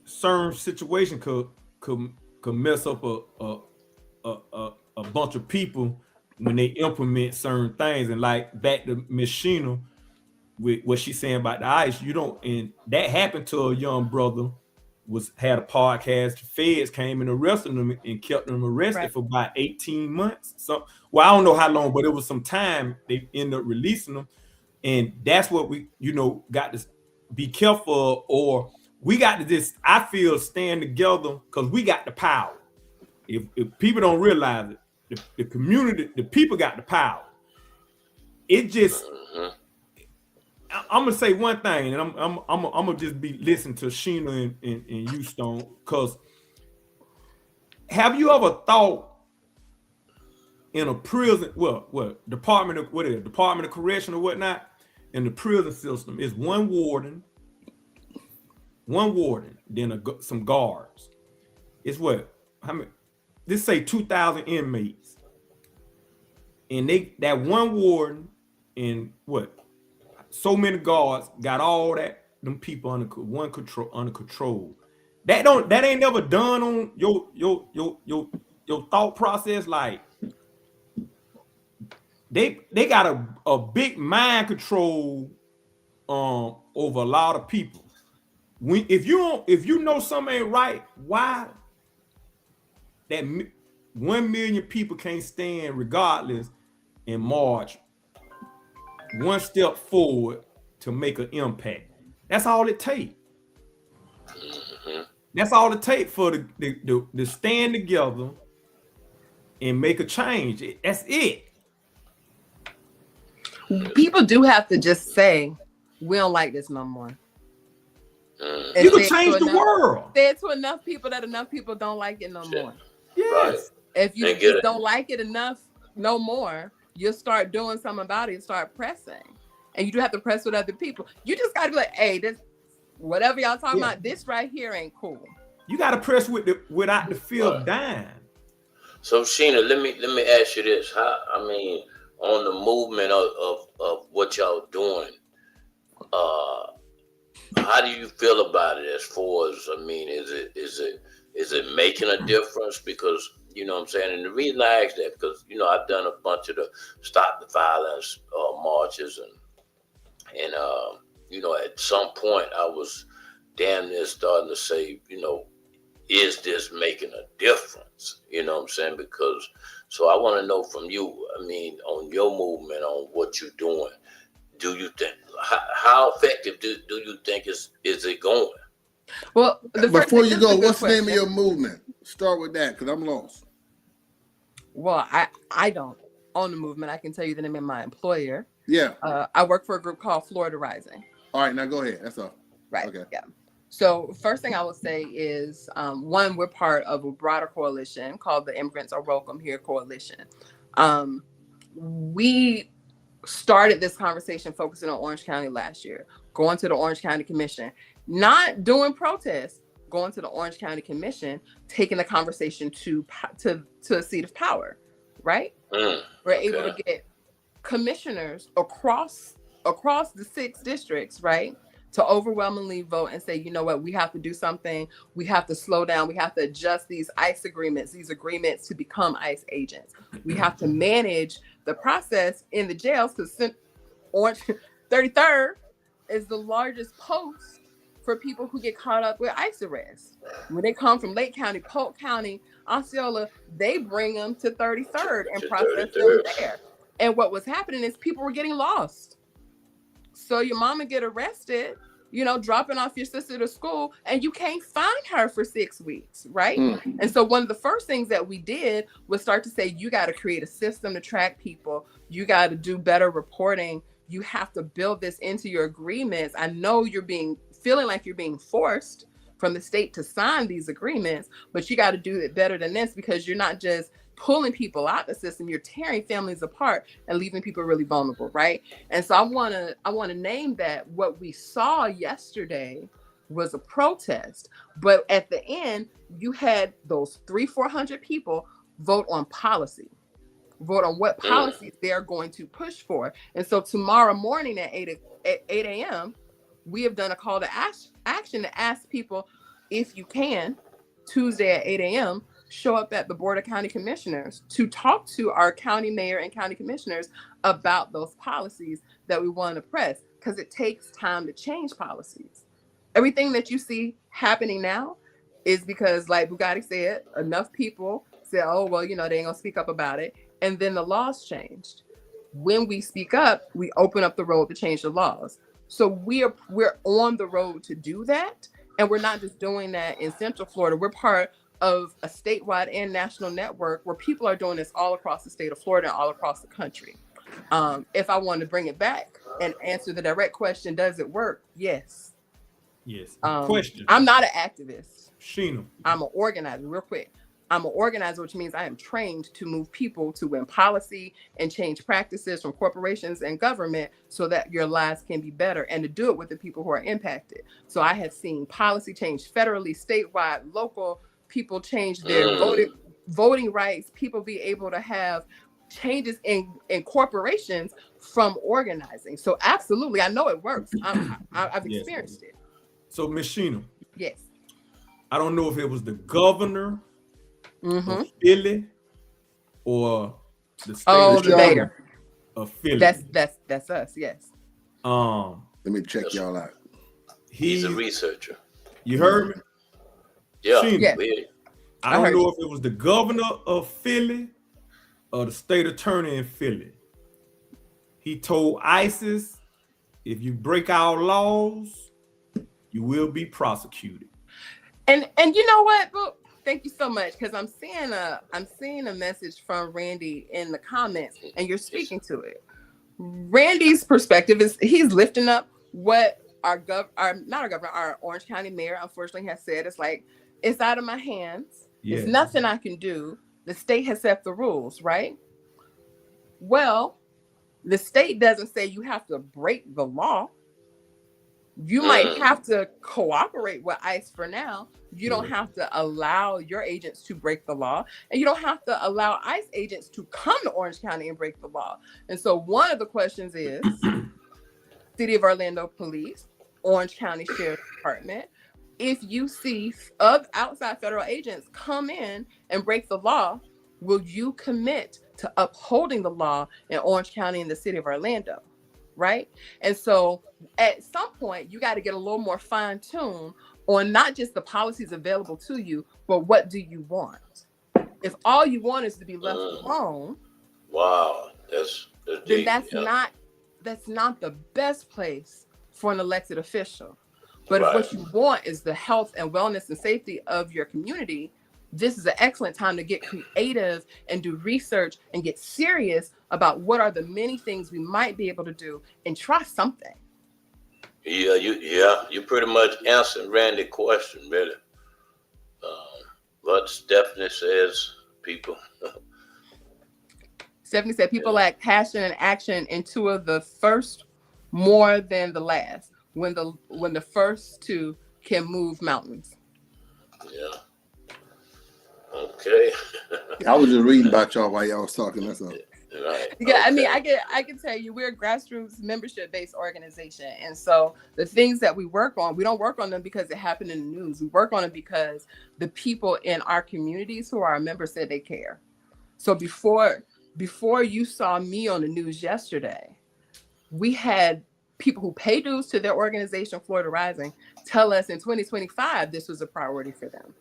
S5: certain situation could mess up a bunch of people when they implement certain things. And like back to Miss Sheena with what she's saying about the ICE, and that happened to a young brother, had a podcast. The feds came and arrested him and kept him arrested for about 18 months. So, I don't know how long, but it was some time. They ended up releasing him. And that's what we, got to be careful, or we got to just, I feel, stand together, because we got the power. If people don't realize it, the community, the people got the power. It just, I'm gonna say one thing, and I'm gonna just be listening to Sheena and you, Stone, because have you ever thought in a prison, Department of Correction or whatnot, in the prison system is one warden, then some guards. It's how many? Let's say 2,000 inmates. and that one warden and so many guards got all them people under control. That ain't never done on your thought process. Like they got a big mind control over a lot of people. If you know something ain't right, why that 1 million people can't stand regardless and march one step forward to make an impact. That's all it takes. That's all it takes for the stand together and make a change. That's it.
S11: People do have to just say, we don't like this no more.
S5: You can change the world.
S11: Say it to enough people that enough people don't like it no more.
S5: Yes.
S11: If you just don't like it enough no more, you'll start doing something about it and start pressing. And you do have to press with other people. You just got to be like, hey, this whatever y'all talking about, this right here ain't cool.
S5: You got to press without the fear of dying.
S2: So Sheena, let me ask you this: on the movement of what y'all doing, how do you feel about it? As far as is it making a difference? Because you know what I'm saying, and the reason I ask that because I've done a bunch of the Stop the Violence marches and at some point I was damn near starting to say, is this making a difference? You know what I'm saying? Because so I want to know from you, on your movement, on what you're doing, do you think how effective do you think is it going?
S11: Well,
S8: before you go, what's the name of your movement? Start with that because I'm lost.
S11: Well, I don't own the movement. I can tell you the name of my employer.
S8: Yeah.
S11: I work for a group called Florida Rising.
S8: All right, now go ahead. That's all.
S11: Right.
S8: Okay.
S11: Yeah. So first thing I will say is, one, we're part of a broader coalition called the Immigrants Are Welcome Here Coalition. We started this conversation focusing on Orange County last year, going to the Orange County Commission, not doing protests, going to the Orange County Commission, taking the conversation to a seat of power, right? We're able to get commissioners across the 6 districts, right, to overwhelmingly vote and say, you know what, we have to do something. We have to slow down. We have to adjust these ICE agreements to become ICE agents. We have to manage the process in the jails because Orange 33rd is the largest post for people who get caught up with ICE arrests. When they come from Lake County, Polk County, Osceola, they bring them to 33rd and process them there. And what was happening is people were getting lost. So your mama get arrested, dropping off your sister to school, and you can't find her for 6 weeks, right? And so one of the first things that we did was start to say, you got to create a system to track people. You got to do better reporting. You have to build this into your agreements. I know you're feeling like you're being forced from the state to sign these agreements, but you got to do it better than this because you're not just pulling people out the system, you're tearing families apart and leaving people really vulnerable, right? And so I want to name that what we saw yesterday was a protest, but at the end you had those 300-400 people vote on policy, vote on what policies they're going to push for. And so tomorrow morning at 8 a.m. we have done a call to action to ask people, if you can, Tuesday at 8 a.m. show up at the Board of County Commissioners to talk to our county mayor and county commissioners about those policies that we want to press, because it takes time to change policies. Everything that you see happening now is because, like Bugatti said, enough people said, oh, well, they ain't gonna speak up about it. And then the laws changed. When we speak up, we open up the road to change the laws. So we're on the road to do that. And we're not just doing that in Central Florida. We're part of a statewide and national network where people are doing this all across the state of Florida and all across the country. If I want to bring it back and answer the direct question, does it work? Yes.
S5: Yes. Question.
S11: I'm not an activist.
S5: Sheena.
S11: I'm an organizer, real quick. I'm an organizer, which means I am trained to move people to win policy and change practices from corporations and government so that your lives can be better, and to do it with the people who are impacted. So I have seen policy change federally, statewide, local, people change their voting rights, people be able to have changes in corporations from organizing. So absolutely, I know it works. I've
S5: Yes.
S11: experienced it.
S5: So Miss Sheena,
S11: Yes.
S5: I don't know if it was the governor
S11: Mm-hmm.
S5: of Philly or the state
S11: Oh,
S5: of
S11: the mayor.
S5: of Philly.
S11: That's us. Yes.
S8: Let me check
S2: That's-
S8: y'all out.
S2: He's a researcher.
S5: You heard me?
S2: Yeah.
S5: Sheena,
S11: Yeah.
S2: we-
S5: I don't know if it was the governor of Philly or the state attorney in Philly. He told ISIS, if you break our laws, you will be prosecuted.
S11: And you know what? Well, thank you so much, because I'm seeing a message from Randy in the comments, and you're speaking to it. Randy's perspective is he's lifting up what our Orange County mayor unfortunately has said. It's like, it's out of my hands.
S5: Yeah.
S11: There's nothing I can do. The state has set the rules, right? Well, the state doesn't say you have to break the law. You might have to cooperate with ICE for now. You don't have to allow your agents to break the law, and you don't have to allow ICE agents to come to Orange County and break the law. And so one of the questions is, City of Orlando Police, Orange County Sheriff's Department, if you see outside federal agents come in and break the law, will you commit to upholding the law in Orange County and the City of Orlando? Right? And so at some point, you got to get a little more fine-tuned on not just the policies available to you, but what do you want? If all you want is to be left alone,
S2: wow, that's
S11: then
S2: deep.
S11: that's not the best place for an elected official. But
S2: Right.
S11: if what you want is the health and wellness and safety of your community, this is an excellent time to get creative and do research and get serious about what are the many things we might be able to do and try something.
S2: Yeah, you pretty much answered Randy's question, really. But Stephanie says people.
S11: Stephanie said people lack passion and action in two of the first more than the last. When the first two can move mountains.
S2: Yeah. Okay.
S8: I was just reading about y'all while y'all was talking. That's all.
S2: Right.
S11: Yeah,
S2: Okay.
S11: I mean, I can tell you, we're a grassroots membership-based organization, and so the things that we work on, we don't work on them because it happened in the news. We work on it because the people in our communities who are our members said they care. So before you saw me on the news yesterday, we had people who pay dues to their organization, Florida Rising, tell us in 2025 this was a priority for them.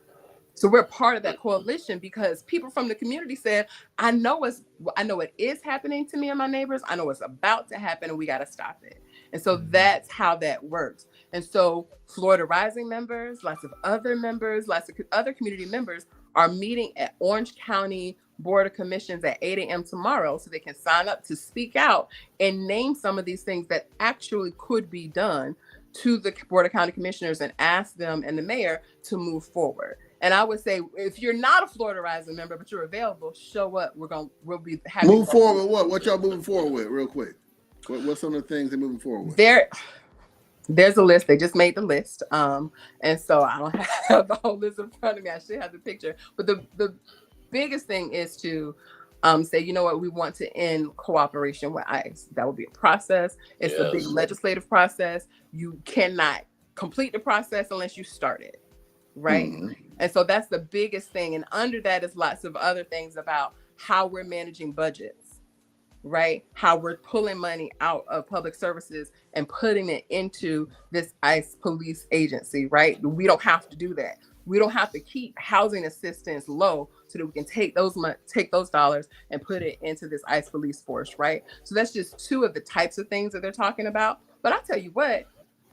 S11: So we're part of that coalition because people from the community said, I know it is happening to me and my neighbors. I know it's about to happen and we got to stop it. And so that's how that works. And so Florida Rising members, lots of other members, lots of other community members are meeting at Orange County Board of Commissions at 8 a.m. tomorrow so they can sign up to speak out and name some of these things that actually could be done to the Board of County Commissioners and ask them and the mayor to move forward. And I would say, if you're not a Florida Rising member, but you're available, show up. We'll be happy.
S8: Move forward with what? What y'all moving forward with, real quick? What's some of the things they're moving forward with?
S11: There's a list. They just made the list. And so I don't have the whole list in front of me. I should have the picture. But the biggest thing is to say, you know what, we want to end cooperation with ICE. That will be a process. It's a big legislative process. You cannot complete the process unless you start it. Right. Mm-hmm. And so that's the biggest thing. And under that is lots of other things about how we're managing budgets, right? How we're pulling money out of public services and putting it into this ICE police agency, right? We don't have to do that. We don't have to keep housing assistance low so that we can take those dollars and put it into this ICE police force, right? So that's just two of the types of things that they're talking about. But I tell you what,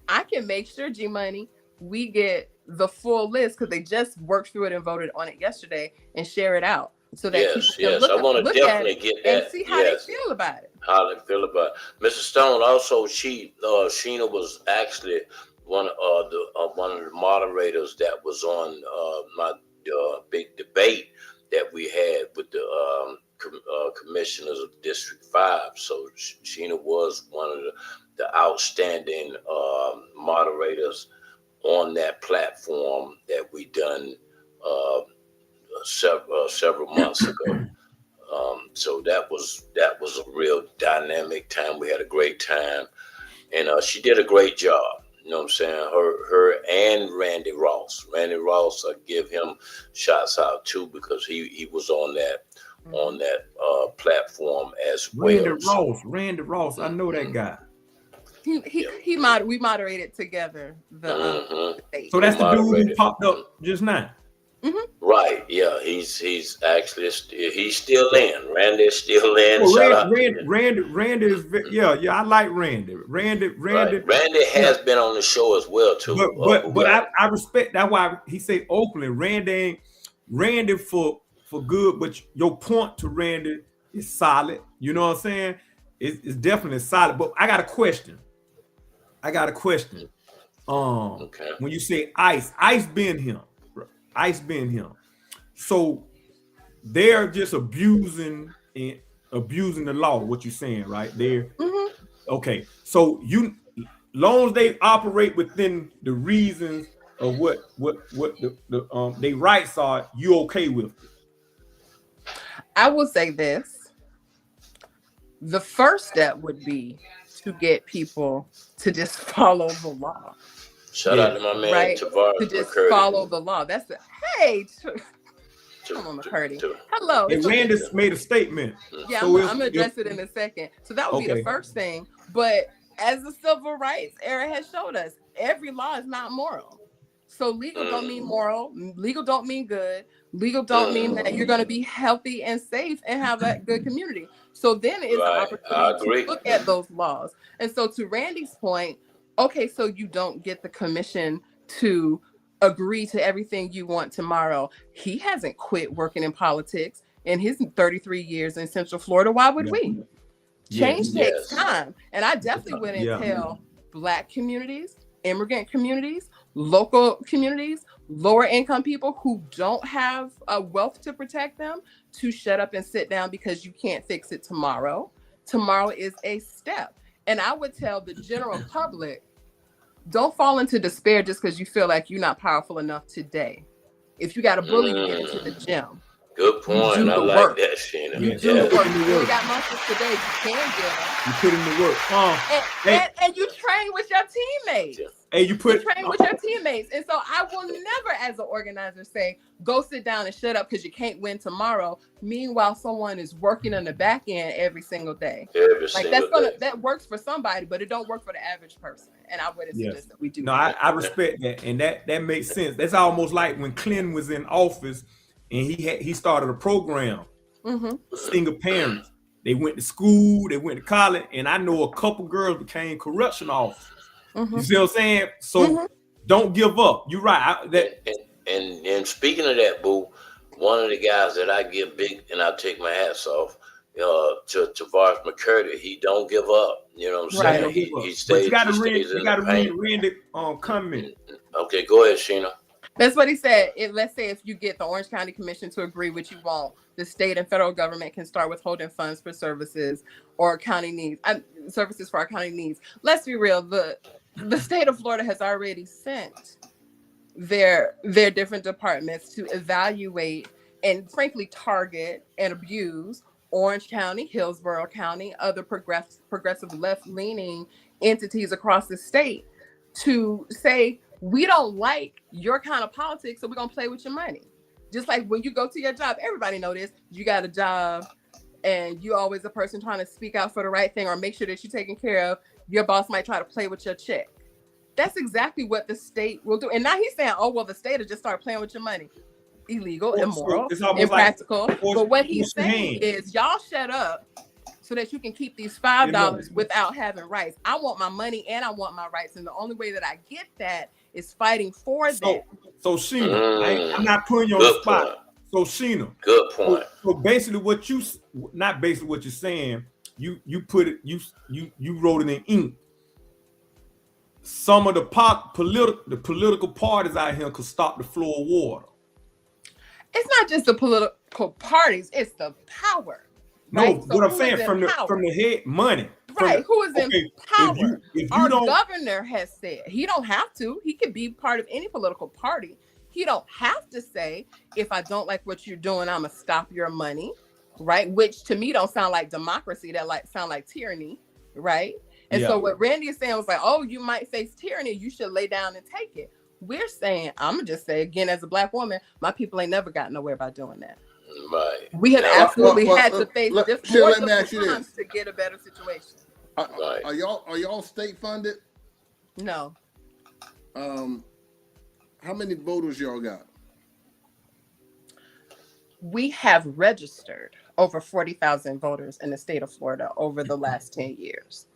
S11: I can make sure, G Money, we get the full list because they just worked through it and voted on it yesterday and share it out so that people can look,
S2: I want to definitely get that
S11: and see how they feel about it.
S2: How they feel about it. Mrs. Stone also, Sheena was actually one of the moderators that was on my big debate that we had with the commissioners of District 5. So Sheena was one of the outstanding moderators on that platform that we done several months ago. So that was a real dynamic time. We had a great time, and she did a great job. You know what I'm saying? Her and Randy Ross. Randy Ross, I give him shouts out too because he was on that platform as well.
S5: Randy Ross, I know that guy.
S11: We moderated together the stage.
S5: So that's the dude who popped up just now.
S2: Right, yeah, he's actually he's still in. Randy's still in.
S5: Randy is I like Randy. Randy
S2: has been on the show as well too.
S5: But I respect that why he say Oakland. Randy for good, but your point to Randy is solid. You know what I'm saying? It's definitely solid. But I got a question. When you say Ice been him. Ice been him. So they're just abusing the law, what you're saying, right? They're okay. So long as they operate within the reasons of what the they rights are, you okay with it?
S11: I will say this. The first step would be to get people to just follow the law.
S2: Shout out to my man,
S11: right?
S2: Tavares
S11: To just
S2: McCurdy.
S11: follow the law. That's the come on, McCurdy. Hello.
S5: And Randy made a statement.
S11: Yeah,
S5: So
S11: I'm gonna address it in a second. So that would be the first thing. But as the civil rights era has showed us, every law is not moral. So legal don't mean moral. Legal don't mean good. Legal don't mean that you're going to be healthy and safe and have a good community. So then it's an opportunity to look at those laws. And so to Randy's point, okay, so you don't get the commission to agree to everything you want tomorrow. He hasn't quit working in politics in his 33 years in Central Florida. Why would we? Change takes time. And I definitely wouldn't tell Black communities, immigrant communities, local communities, lower income people who don't have a wealth to protect them to shut up and sit down because you can't fix it tomorrow. Tomorrow is a step. And I would tell the general public, don't fall into despair just because you feel like you're not powerful enough today. If you got a bully to get into the gym.
S2: Good point. I like that, Sheena.
S11: You do the work. You got muscles today. You can get them.
S5: You put in the work.
S11: And you train with your teammates.
S5: Hey, you train
S11: with your teammates. And so I will never, as an organizer, say, go sit down and shut up because you can't win tomorrow. Meanwhile, someone is working on the back end every single day. That works for somebody, but it don't work for the average person. And I wouldn't suggest that we do.
S5: No, I respect that. And that makes sense. That's almost like when Clinton was in office and he started a program for single parents. They went to school, they went to college, and I know a couple girls became correctional officers. You see what I'm saying? So don't give up. You're right.
S2: And speaking of that, boo, one of the guys that I give big and I take my hats off to Tavares McCurdy, he don't give up. You know what I'm saying? He stays.
S5: But you got to read Randy comment.
S2: Okay, go ahead, Sheena.
S11: That's what he said. Let's say if you get the Orange County Commission to agree, which you won't, the state and federal government can start withholding funds for services or county needs, services for our county needs. Let's be real. The state of Florida has already sent their different departments to evaluate and frankly target and abuse Orange County, Hillsborough County, other progressive left-leaning entities across the state to say, we don't like your kind of politics, so we're going to play with your money. Just like when you go to your job, everybody know this, you got a job and you're always a person trying to speak out for the right thing or make sure that you're taken care of. Your boss might try to play with your check. That's exactly what the state will do. And now he's saying, oh, well, the state will just start playing with your money. Illegal, immoral, impractical. But what he's saying is y'all shut up so that you can keep these $5 without having rights. I want my money and I want my rights. And the only way that I get that is fighting for them.
S5: So Sheena, I'm not putting you on the spot.
S2: Point.
S5: So Sheena,
S2: good point.
S5: So basically what you, not basically what you're saying, you put it, you wrote it in ink. Some of the political parties out here could stop the flow of water.
S11: It's not just the political parties, it's the power.
S5: No,
S11: right?
S5: what I'm saying from the head, money.
S11: Right, who is in power? Our governor has said he don't have to. He could be part of any political party. He don't have to say, if I don't like what you're doing, I'm gonna stop your money. right? Which to me don't sound like democracy. That like sound like tyranny, right? And so what Randy is saying was like, oh, you might face tyranny. You should lay down and take it. We're saying, I'm gonna just say again, as a Black woman, my people ain't never gotten nowhere by doing that.
S2: Right.
S11: We have absolutely had to face
S8: let
S11: different
S8: me ask you this.
S11: times to get a better situation.
S2: Right.
S8: Are y'all state funded?
S11: No.
S8: How many voters y'all got?
S11: We have registered over 40,000 voters in the state of Florida over the last 10 years.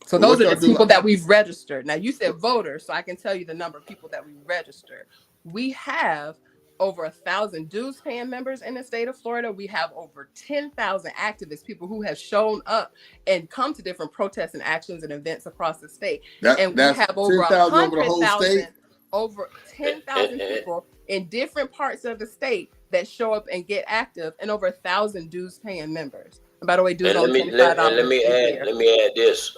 S11: So those are the people that we've registered. Now you said voters, so I can tell you the number of people that we registered. We have over 1,000 dues paying members in the state of Florida. We have over 10,000 activists, people who have shown up and come to different protests and actions and events across the state. And we have over 100,000, over 10,000 people in different parts of the state that show up and get active, and over 1,000 dues paying members. And by the way, dues on $25.
S2: Let me add this.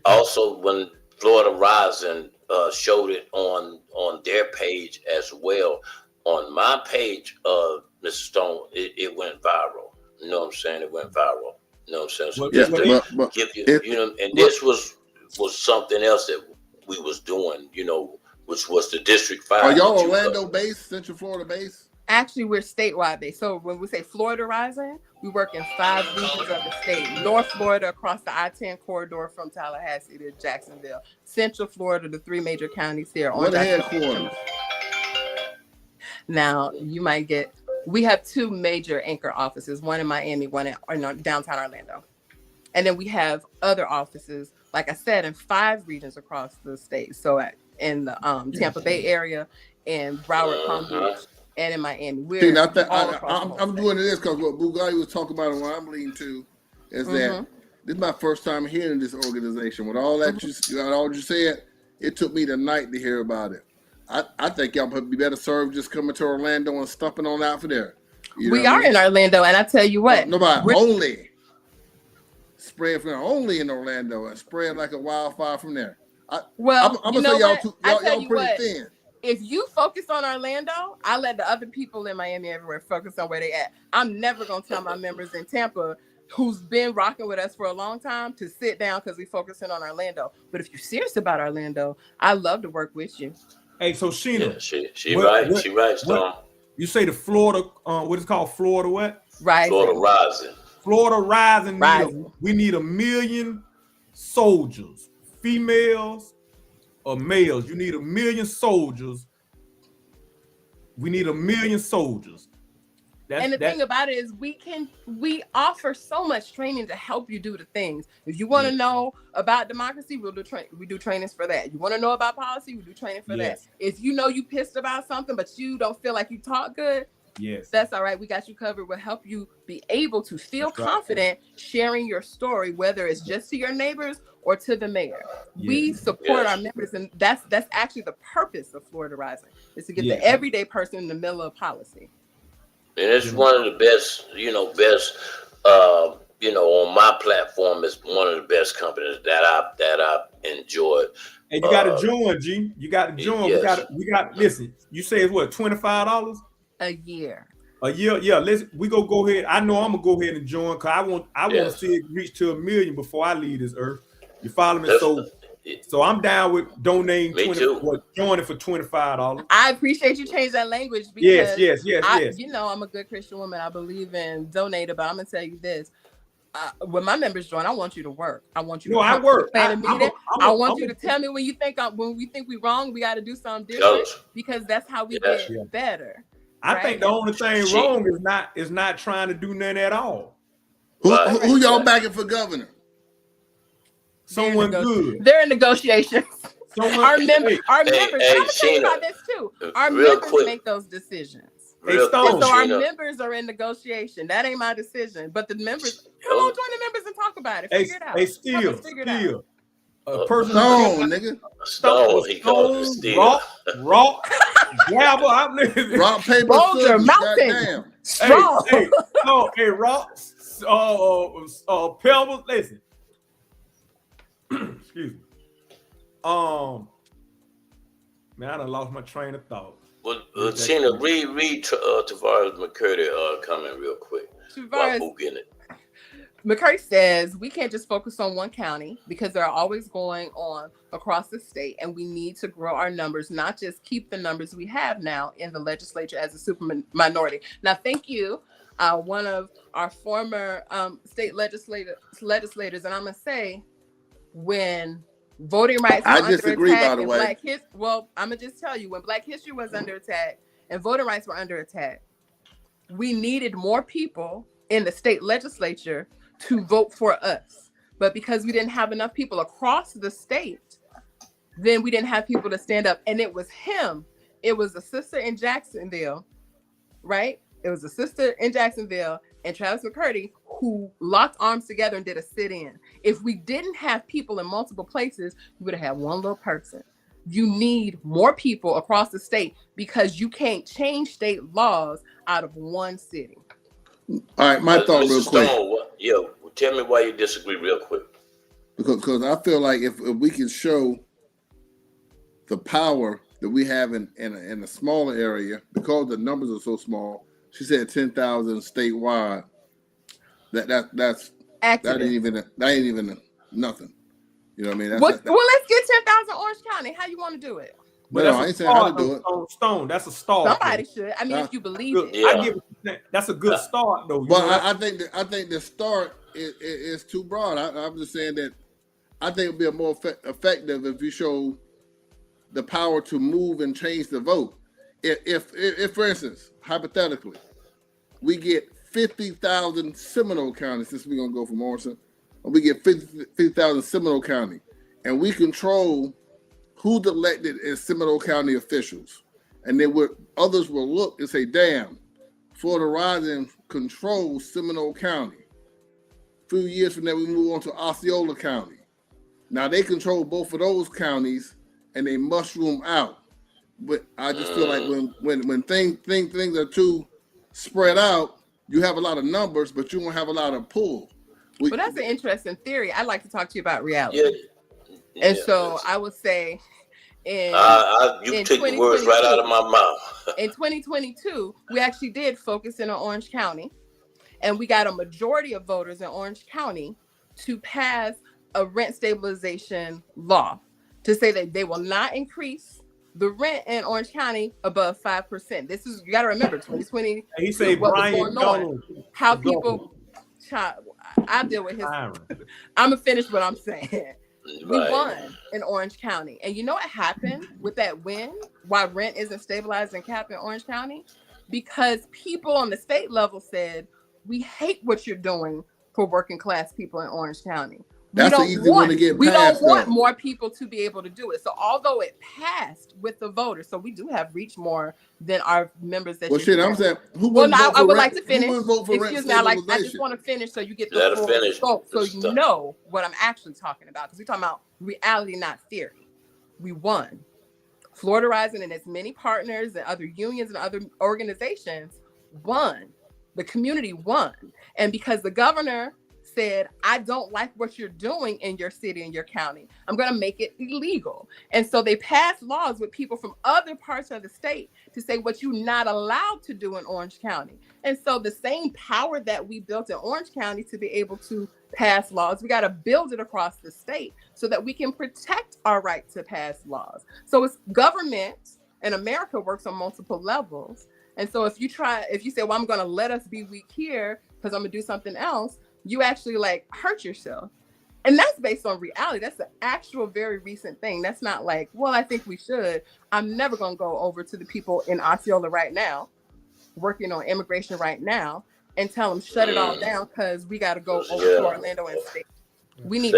S2: Also, when Florida Rising showed it on their page as well, on my page, Mr. Stone, it went viral. You know what I'm saying? It went viral. You know what I'm saying? So just to give you, you know, and this was something else that we was doing, you know, which was the District 5.
S8: Are y'all Orlando based, Central Florida based?
S11: Actually, we're statewide based. So when we say Florida Rising, we work in 5 regions of the state. North Florida across the I-10 corridor from Tallahassee to Jacksonville. Central Florida, the 3 major counties here.
S8: What the headquarters?
S11: Now, you might get, we have 2 major anchor offices, one in Miami, one in downtown Orlando. And then we have other offices, like I said, in 5 regions across the state. So in the Tampa Bay area, in Broward, Palm Beach, and in Miami.
S8: I'm doing this because what Bugatti was talking about and what I'm leading to is that this is my first time hearing this organization. With all that you said, it took me the night to hear about it. I think y'all would be better served just coming to Orlando and stumping on out for there.
S11: We are in Orlando, and I tell you what.
S8: Only spread from there, only in Orlando, and spread like a wildfire from there. I'm gonna say y'all pretty thin.
S11: If you focus on Orlando, I let the other people in Miami everywhere focus on where they at. I'm never gonna tell my members in Tampa who's been rocking with us for a long time to sit down because we focusing on Orlando. But if you're serious about Orlando, I love to work with you.
S1: Hey, so Sheena,
S2: she right, Stone.
S1: You say the Florida, what is called Florida what?
S11: Rising.
S2: Florida Rising.
S1: Florida Rising. We need 1 million soldiers, females or males. You need 1 million soldiers. We need 1 million soldiers.
S11: And the thing about it is we offer so much training to help you do the things. If you want to know about democracy, we do trainings for that. You want to know about policy, we do training for that. If you know you pissed about something, but you don't feel like you taught good, that's all right. We got you covered. We'll help you be able to feel confident sharing your story, whether it's just to your neighbors or to the mayor. We support our members, and that's actually the purpose of Florida Rising, is to get the everyday person in the middle of policy.
S2: And it's one of the best, on my platform, it's one of the best companies that I've enjoyed.
S1: And you got to join, G. You got to join. We got. Listen, you say it's what, $25
S11: a year?
S1: A year, yeah. We go ahead. I know I'm gonna go ahead and join because I want to see it reach to 1 million before I leave this earth. You follow me? So I'm down with donating joining for $25.
S11: I appreciate you change that language because
S1: yes.
S11: You know, I'm a good Christian woman. I believe in donating, but I'm gonna tell you this. When my members join, I want you to work. I want you to
S1: I work.
S11: I want you to tell me when you think when we think we're wrong, we got to do something different because that's how we get better.
S1: I think the only thing wrong is not trying to do nothing at all.
S8: Who y'all backing for governor?
S1: Someone good.
S11: They're in negotiations. Our members. I'm gonna tell you about this too. Our members make those decisions. So our members are in negotiation. That ain't my decision. But the members, come on, join the members and talk about it. Figure it out.
S1: Hey, still. A person
S8: nigga.
S2: Stone.
S1: Rock, grabber.
S8: Rock, paper,
S11: Boulder, mountain.
S1: Hey, rocks, pebbles. Listen. Excuse me. Man, I done lost my train of thought.
S2: Well, Tina, read Tavares McCurdy comment real quick.
S11: Tavares McCurdy says we can't just focus on one county because they're always going on across the state, and we need to grow our numbers, not just keep the numbers we have now in the legislature as a super minority. Now, thank you, one of our former state legislators, and I'm gonna say when voting rights were under attack, and I'm gonna just tell you, when Black history was under attack and voting rights were under attack, we needed more people in the state legislature to vote for us. But because we didn't have enough people across the state, then we didn't have people to stand up. And it was him. It was a sister in Jacksonville, right? It was a sister in Jacksonville and Travis McCurdy who locked arms together and did a sit-in. If we didn't have people in multiple places, we would have had one little person. You need more people across the state because you can't change state laws out of one city.
S8: All right, my thought real quick.
S2: Tell me why you disagree real quick.
S8: Because I feel like if we can show the power that we have in a smaller area, because the numbers are so small, she said 10,000 statewide. That ain't even nothing. You know what I mean?
S11: Well, let's get 10,000 Orange County. How you want to do it?
S8: No, I ain't saying how to do it.
S5: Stone, that's a start.
S11: Somebody should. I mean, if you believe it.
S5: I give it, that's a good start, though.
S8: But I think the start is too broad. I'm just saying that I think it'd be more effective if you show the power to move and change the vote. If for instance, hypothetically, we get 50,000 Seminole County, since we're gonna go from Morrison, we get 50,000 Seminole County, and we control who's elected as Seminole County officials, and then others will look and say, "Damn, Florida Rising controls Seminole County." A few years from there, we move on to Osceola County. Now they control both of those counties, and they mushroom out. But I just feel like when things are too spread out, you have a lot of numbers, but you won't have a lot of pull.
S11: But that's an interesting theory. I'd like to talk to you about reality. So I would say
S2: you took the words right out of my mouth.
S11: In 2022, we actually did focus in on Orange County, and we got a majority of voters in Orange County to pass a rent stabilization law to say that they will not increase the rent in Orange County above 5%. This is, you got to remember, 2020.
S5: He said Brian Dolan.
S11: How people, I deal with his. I'm gonna finish what I'm saying. We won in Orange County, and you know what happened with that win? Why rent isn't stabilized and capped in Orange County? Because people on the state level said, "We hate what you're doing for working class people in Orange County." We don't want more people to be able to do it. So although it passed with the voters, so we do have reached more than our members that.
S8: Well, shit, I'm saying,
S11: I would like to finish. Excuse me, I just want to finish so you get the full scope, so you know what I'm actually talking about. Because we're talking about reality, not theory. We won. Florida Rising and its many partners and other unions and other organizations won. The community won, and because the governor said, "I don't like what you're doing in your city and your county. I'm going to make it illegal." And so they passed laws with people from other parts of the state to say what you're not allowed to do in Orange County. And so the same power that we built in Orange County to be able to pass laws, we got to build it across the state so that we can protect our right to pass laws. So it's government, and America works on multiple levels. And so if you say, "Well, I'm going to let us be weak here because I'm going to do something else," you actually hurt yourself. And that's based on reality. That's an actual very recent thing. That's not like, "Well, I think we should." I'm never going to go over to the people in Osceola right now, working on immigration right now, and tell them shut it all down because we got to go over to Orlando and stay. We need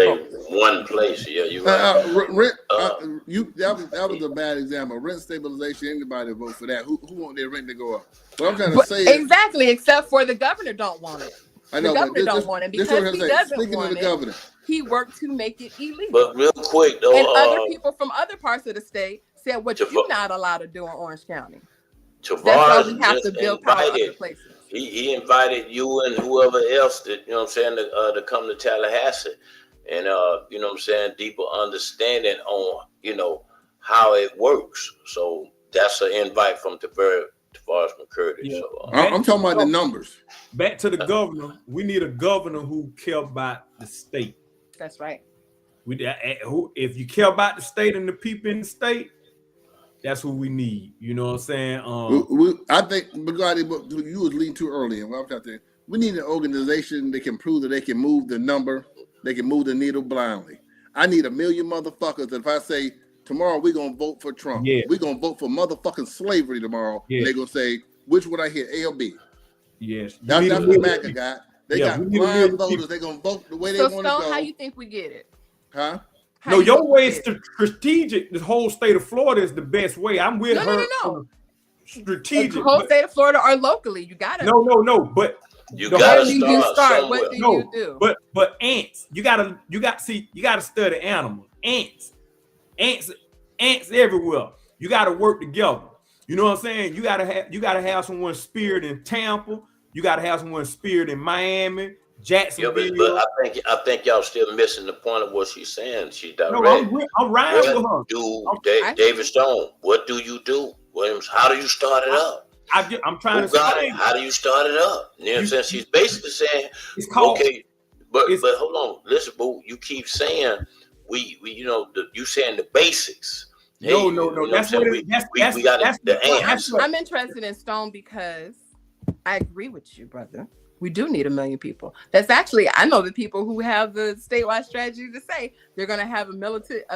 S2: one place. Yeah, you're right.
S8: That was a bad example. Rent stabilization. Anybody vote for that? Who want their rent to go up? What I'm trying to say
S11: exactly, except for the governor don't want it.
S8: I know,
S11: the governor don't want it because he doesn't want it. He worked to make it illegal.
S2: But real quick, though,
S11: and other people from other parts of the state said, "What you're not allowed to do in Orange County."
S2: Tavares,
S11: that's why we have to build power other places.
S2: He invited you and whoever else that to come to Tallahassee, and deeper understanding on how it works. So that's an invite from Tavares McCurdy.
S1: Yeah.
S2: So,
S8: I'm talking about the numbers.
S1: Back to the governor. We need a governor who care about the state.
S11: That's right.
S1: If you care about the state and the people in the state, that's who we need. You know what I'm saying?
S8: I think Bugatti, you was leading too early, and we need an organization that can prove that they can move the number, they can move the needle blindly. I need 1 million motherfuckers. If I say tomorrow we're gonna vote for Trump, we're gonna vote for motherfucking slavery tomorrow, they're gonna say which would I hit, A or B?
S1: Yes,
S8: that's what MAGA got. They got blind voters. They're gonna vote the way they want to go.
S11: So, how you think we get it?
S8: Huh?
S1: No, your way is strategic. The whole state of Florida is the best way. I'm with her.
S11: No.
S1: Strategic.
S11: The whole state of Florida or locally, you gotta.
S1: No. But
S2: you gotta start.
S11: What do you do?
S1: But ants. You gotta study animals. Ants everywhere. You gotta work together. You know what I'm saying? You gotta have someone spirit in Tampa. You gotta have someone spirit in Miami. Jacksonville.
S2: But I think y'all still missing the point of what she's saying. She's direct.
S1: No, I'm riding with her.
S2: David Stone, what do you do? Williams, how do you start it up?
S1: I'm trying to
S2: say, how do you start it up? You know what I'm saying? She's basically saying, okay, but hold on, listen, boo. You keep saying you saying the basics.
S1: No. That's what we got the
S2: ants.
S11: I'm interested in Stone because I agree with you, brother. We do need 1 million people. That's actually, I know the people who have the statewide strategy to say they're going to have 1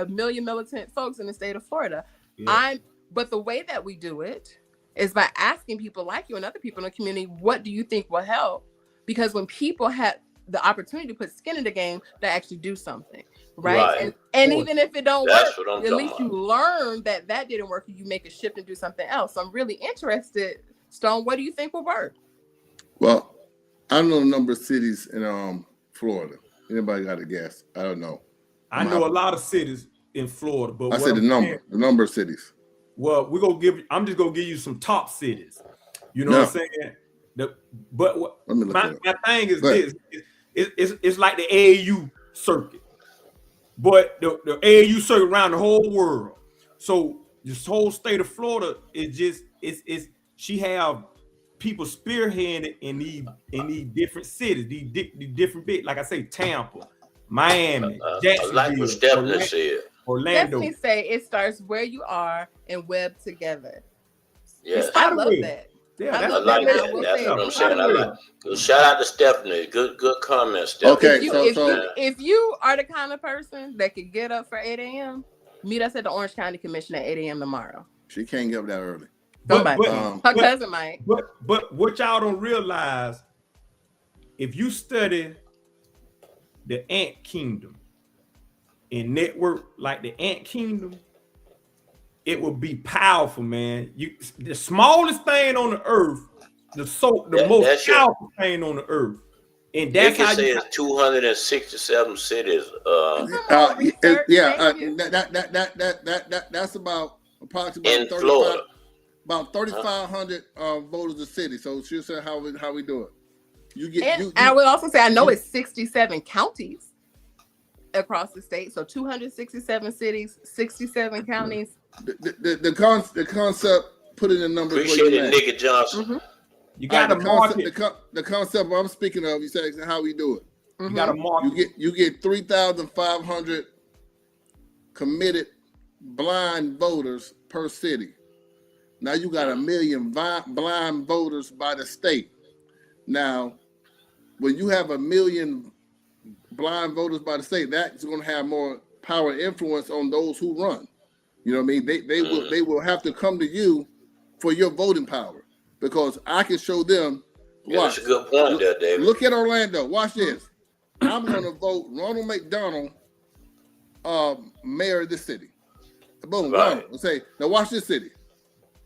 S11: million militant folks in the state of Florida. Yeah. But the way that we do it is by asking people like you and other people in the community, what do you think will help? Because when people have the opportunity to put skin in the game, they actually do something, right? And even if it don't work, at least you learn that didn't work, and you make a shift and do something else. So I'm really interested, Stone, what do you think will work?
S8: Well, I don't know the number of cities in Florida. Anybody got a guess? I don't know.
S1: I know a lot of cities in Florida, but
S8: I said the number of cities.
S1: Well, I'm just gonna give you some top cities. You know what I'm saying? My thing is this: it's like the AAU circuit, but the AAU circuit around the whole world. So this whole state of Florida is she have people spearheaded in these different cities, these different bits. Like I say, Tampa, Miami, Jacksonville,
S2: like what Stephanie said.
S1: Orlando.
S11: Definitely say it starts where you are and web together.
S2: Yes,
S11: I love that.
S1: Yeah,
S2: I like that. That's what I'm saying. I like. Shout out to Stephanie. Good comment, Stephanie.
S8: Okay,
S11: if you are the kind of person that could get up for 8 a.m., meet us at the Orange County Commission at 8 a.m. tomorrow.
S8: She can't get up that early.
S11: Her cousin might.
S1: But what y'all don't realize, if you study the Ant Kingdom and network like the Ant Kingdom, it will be powerful, man. The smallest thing on the earth, the most powerful thing on the earth, and that's how you
S2: say 267 cities.
S8: That's about approximately
S2: in Florida.
S8: About 3,500 voters a city. So she'll say how we do it.
S11: And I would also say I know it's 67 counties across the state. So 267 cities, 67 counties.
S8: The concept, put it in numbers.
S2: Appreciate it, Nicky Johnson.
S11: Mm-hmm.
S1: You got to market.
S8: The concept I'm speaking of, you say how we do it.
S1: Mm-hmm. You got to market.
S8: You get 3,500 committed blind voters per city. Now you got 1 million blind voters by the state. Now, when you have 1 million blind voters by the state, that's going to have more power and influence on those who run. You know what I mean? They will have to come to you for your voting power, because I can show them.
S2: Yeah, that's a good point there, David.
S8: Look at Orlando. Watch this. I'm going to vote Ronald McDonald mayor of this city. Boom.
S2: Right.
S8: Ronald. Let's say, now watch this city.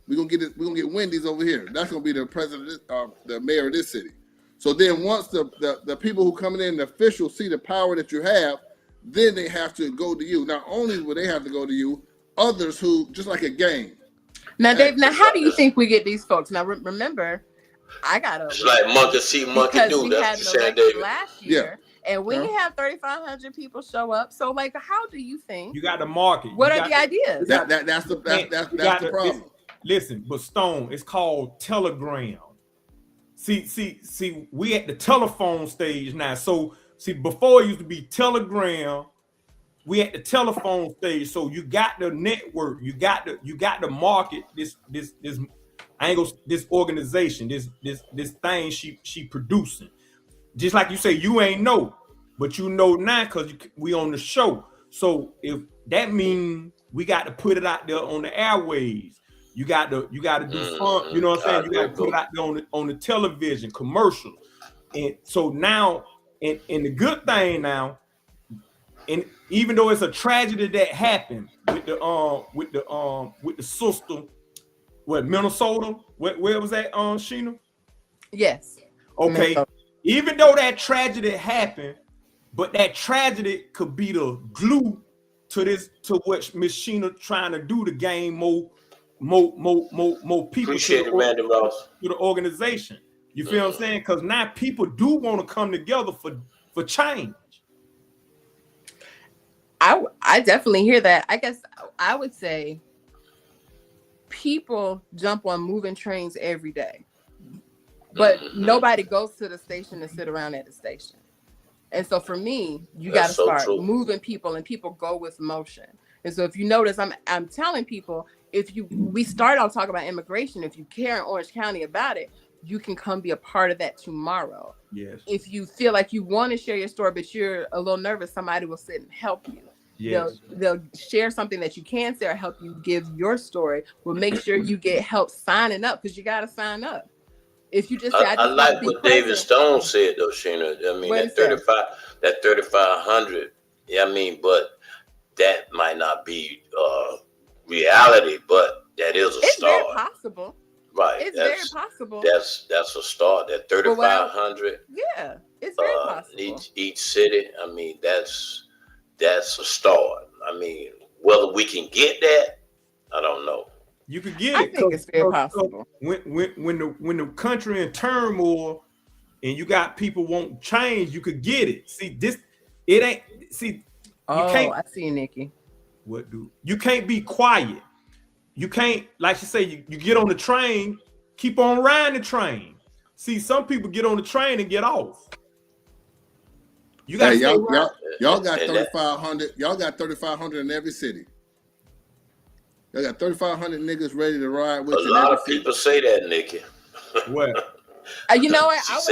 S8: We're gonna get Wendy's over here. That's gonna be the president, the mayor of this city. So then once the people who come in, the officials, see the power that you have, then they have to go to you. Not only will they have to go to you, others who, just like a game.
S11: Now, Dave, how do you think we get these folks? Now, remember, I got
S2: it's like monkey see, monkey do. That's
S11: the election last year. And we have 3,500 people show up. So, how do you think
S1: you got to market?
S11: What are the ideas?
S8: That's the problem.
S5: listen, but Stone, it's called Telegram. See, we at the telephone stage now. So see, before it used to be Telegram, we at the telephone stage. So you got the network, you got the market, this organization, this thing she producing. Just like you say, you ain't know, but you know now because we on the show. So if that means we got to put it out there on the airways. You got to do fun, you know what I'm saying? You got to put it out there on the television, commercial. And so now, and the good thing now, and even though it's a tragedy that happened with the sister, what, Minnesota? Where was that, Sheena?
S11: Yes.
S5: Okay.
S11: Minnesota.
S5: Even though that tragedy happened, but that tragedy could be the glue to what Miss Sheena trying to do to gain more people
S2: Appreciate it, Randy Ross.
S5: to the organization. You feel what I'm saying? Because now people do want to come together for change.
S11: I definitely hear that. I guess I would say people jump on moving trains every day, but nobody goes to the station to sit around at the station. And so for me, you got to start moving people, and people go with motion. And so if you notice, I'm telling people, we start off talking about immigration. If you care in Orange County about it, you can come be a part of that tomorrow.
S5: Yes.
S11: If you feel like you want to share your story, but you're a little nervous, somebody will sit and help you.
S5: Yes.
S11: They'll share something that you can say or help you give your story. We'll make sure you get help signing up, because you got to sign up. If you just say,
S2: I like what David Stone said though, Sheena. I mean, that 3,500. Yeah, I mean, but that might not be reality, but that is a start.
S11: It's very possible.
S2: Right.
S11: It's very possible.
S2: That's a start. That 3,500.
S11: Yeah, it's very possible.
S2: Each city. I mean, that's a start. I mean, whether we can get that, I don't know.
S5: You could get it.
S11: I think it's very possible.
S5: When the country in turmoil and you got people want change, you could get it. See, it ain't. See,
S11: you can't. I see, Nikki.
S5: What do you can't be quiet? You can't, like you say, you get on the train, keep on riding the train. See, some people get on the train and get off. You got
S8: y'all got 3,500. Y'all got 3,500 in every city. Y'all got 3,500 niggas ready to ride with you.
S2: A lot of people say that, Nikki.
S5: What?
S11: You know what? I would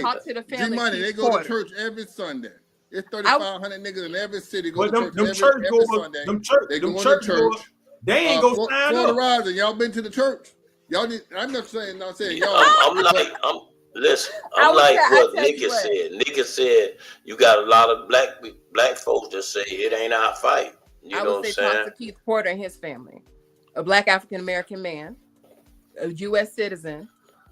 S11: talk to the family.
S8: G-Money, they go to church every Sunday. It's 3,500 niggas in every city go to church every Sunday. They go to church.
S5: They ain't go sign
S8: Florida
S5: up.
S8: Rising, y'all been to the church? Y'all need, I'm not saying y'all.
S2: I'm like what Nikki said. Nikki said you got a lot of black folks that say it ain't our fight. You know what I'm saying?
S11: Talk to Keith Porter and his family, a Black African American man, a U.S. citizen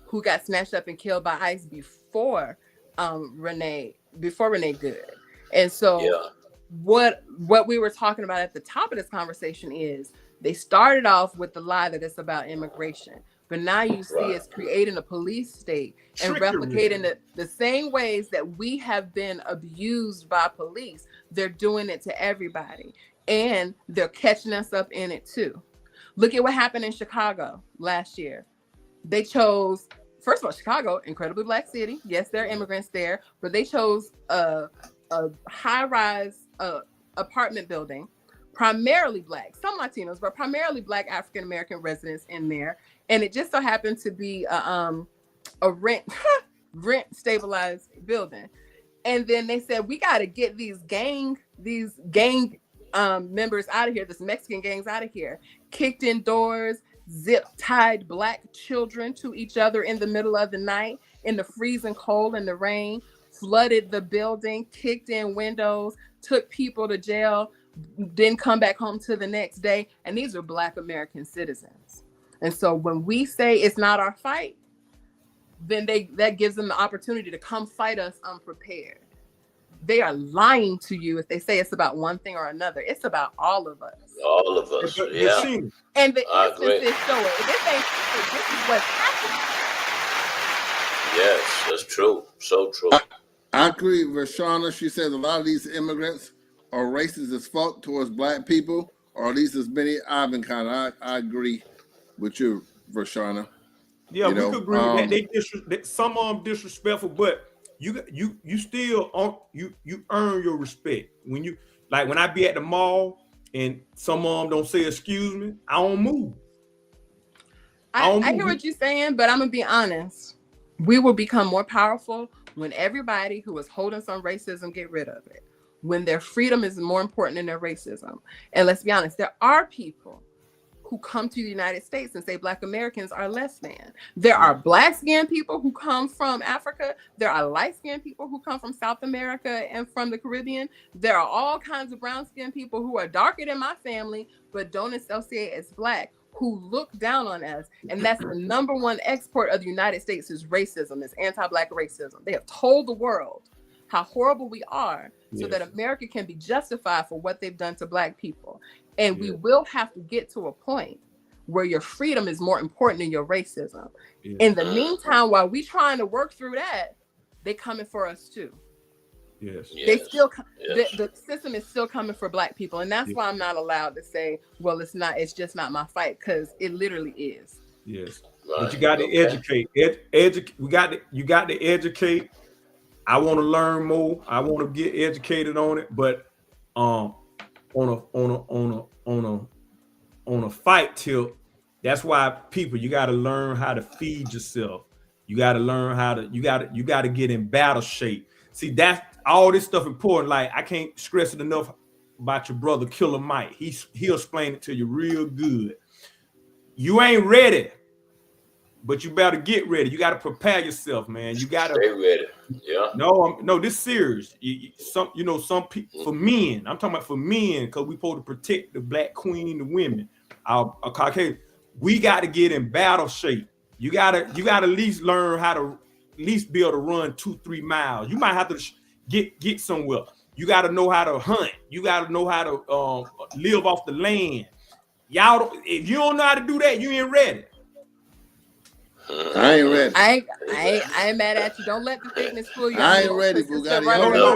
S11: who got snatched up and killed by ICE before Renee Good. And so what we were talking about at the top of this conversation is they started off with the lie that it's about immigration, but now you see it's creating a police state and replicating the same ways that we have been abused by police. They're doing it to everybody, and they're catching us up in it too. Look at what happened in Chicago last year. They chose, first of all, Chicago, incredibly black city. Yes, there are immigrants there, but they chose a high-rise apartment building, primarily black, some Latinos, but primarily black African-American residents in there. And it just so happened to be a rent stabilized building. And then they said, we got to get these gang members out of here, this Mexican gangs out of here. Kicked in doors, zip-tied black children to each other in the middle of the night, in the freezing cold and the rain, flooded the building, kicked in windows, took people to jail, didn't come back home to the next day. And these are Black American citizens. And so when we say it's not our fight, then that gives them the opportunity to come fight us unprepared. They are lying to you if they say it's about one thing or another. It's about all of us.
S2: All of us, yeah.
S11: And the instances show it. This is what's happening.
S2: Yes, that's true. So true.
S8: I agree with Shauna. She says a lot of these immigrants are racist as fuck towards black people, or at least as many I've encountered. I agree with you, Rashana.
S5: Yeah,
S8: You
S5: we
S8: know,
S5: could agree that some of them disrespectful, but you still you earn your respect when you like when I be at the mall and some of them don't say excuse me, I don't move.
S11: I hear what you're saying, but I'm gonna be honest. We will become more powerful when everybody who is holding some racism get rid of it. When their freedom is more important than their racism. And let's be honest, there are people who come to the United States and say Black Americans are less than. There are Black-skinned people who come from Africa. There are light-skinned people who come from South America and from the Caribbean. There are all kinds of brown-skinned people who are darker than my family, but don't associate as Black, who look down on us. And that's the number one export of the United States is racism, is anti-Black racism. They have told the world how horrible we are so that America can be justified for what they've done to Black people. And we will have to get to a point where your freedom is more important than your racism. In the meantime, while we trying to work through that, they coming for us too. They still the system is still coming for Black people, and that's why I'm not allowed to say, well, it's just not my fight, because it literally is.
S5: But you got to educate. You got to educate. I want to learn more. I want to get educated on it, but on a fight tip, that's why people, you got to learn how to feed yourself. You got to learn how to you got to get in battle shape. See, that's all this stuff important. Like, I can't stress it enough about your brother Killer Mike. He'll explain it to you real good. You ain't ready, but you better get ready. You got to prepare yourself, man. You got to
S2: stay ready. Yeah.
S5: No, this serious. Some people, for men, I'm talking about for men, because we supposed to protect the Black queen, the women. Our Caucasian, we got to get in battle shape. You gotta at least learn how to at least be able to run 2-3 miles. You might have to get somewhere. You got to know how to hunt. You got to know how to live off the land. Y'all, if you don't know how to do that, you ain't ready.
S8: I ain't ready.
S11: I ain't mad at you. Don't let the thickness fool you.
S8: I ain't ready, Bugatti.
S11: No.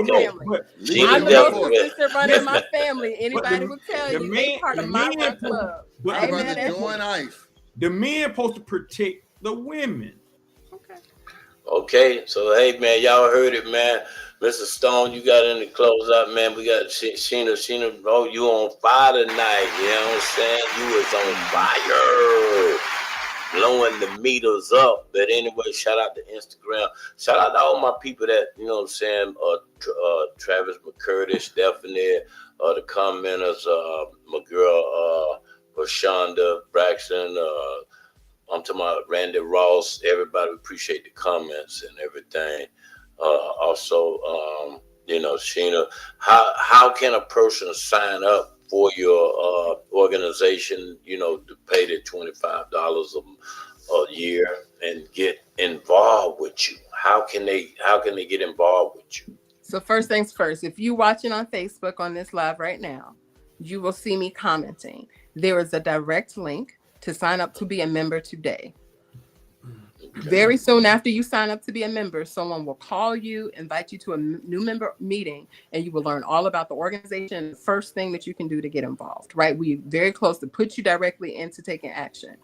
S11: I'm the most sister running my family. Anybody will tell you they part of my club. I ain't mad at you.
S5: The men supposed to protect the women.
S2: Okay, so hey man, y'all heard it, man. Mr. Stone, you got in the close up, man. We got Sheena, bro, you on fire tonight. You know what I'm saying? You was on fire, blowing the meters up. But anyway, shout out to Instagram. Shout out to all my people that, you know what I'm saying, Travis McCurdy, Stephanie, the commenters, my girl, Rashonda Braxton, I'm talking about Randy Ross. Everybody appreciate the comments and everything. Also, you know, Sheena, how can a person sign up for your organization, you know, to pay the $25 a year and get involved with you? How can they get involved with you?
S11: So first things first, if you're watching on Facebook on this live right now, you will see me commenting. There is a direct link to sign up to be a member today. Very soon after you sign up to be a member, someone will call you, invite you to a new member meeting, and you will learn all about the organization. The first thing that you can do to get involved, right? We're very close to put you directly into taking action.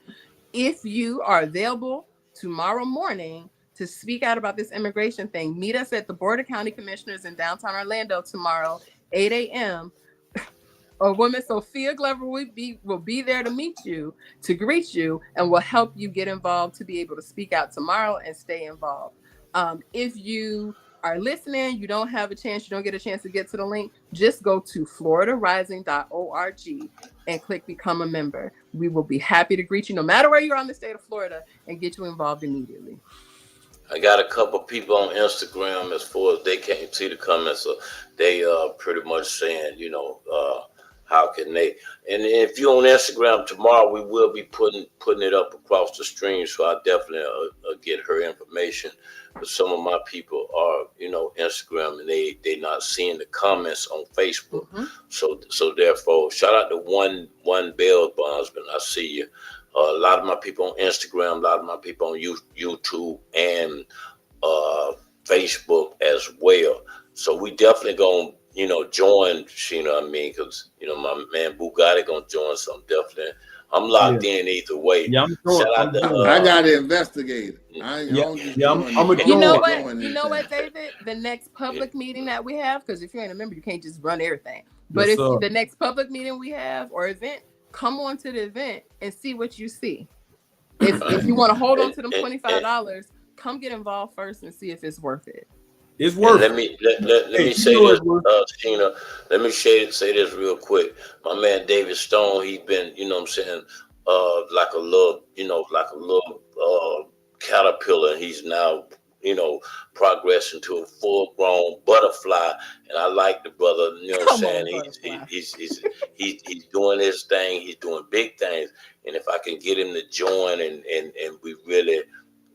S11: If you are available tomorrow morning to speak out about this immigration thing, meet us at the Board of County Commissioners in downtown Orlando tomorrow, 8 a.m. A woman, Sophia Glover, will be there to meet you, to greet you, and will help you get involved to be able to speak out tomorrow and stay involved. If you are listening, you don't get a chance to get to the link, just go to floridarising.org and click become a member. We will be happy to greet you no matter where you're on the state of Florida and get you involved immediately.
S2: I got a couple people on Instagram, as far as they can't see the comments, so they pretty much saying, you know, how can they? And if you're on Instagram tomorrow, we will be putting it up across the stream. So I definitely get her information. But some of my people are, you know, Instagram, and they not seeing the comments on Facebook. Mm-hmm. So therefore, shout out to one Bell Bondsman. I see you. A lot of my people on Instagram, a lot of my people on YouTube and Facebook as well. So we definitely gonna, you know, join, you know what I mean? Because, you know, my man Bugatti gonna join, so I'm definitely I'm locked in either way.
S5: Yeah,
S2: Shout out to
S8: I got to investigate. I'm just doing it.
S11: You know what?
S8: doing
S11: You know what,
S8: anything.
S11: David? The next public meeting that we have, because if you ain't a member, you can't just run everything. But
S5: Yes,
S11: if
S5: sir.
S11: the next public meeting we have or event, come on to the event and see what you see. If you want to hold on to them $25, come get involved first and see if it's worth it.
S5: It's worth
S2: let
S5: it.
S2: me say this, Sheena. Let me say this real quick. My man David Stone, he's been, you know what I'm saying, like a little caterpillar. He's now, you know, progressing to a full-grown butterfly. And I like the brother, you know what I'm saying? He's doing his thing, he's doing big things. And if I can get him to join and we really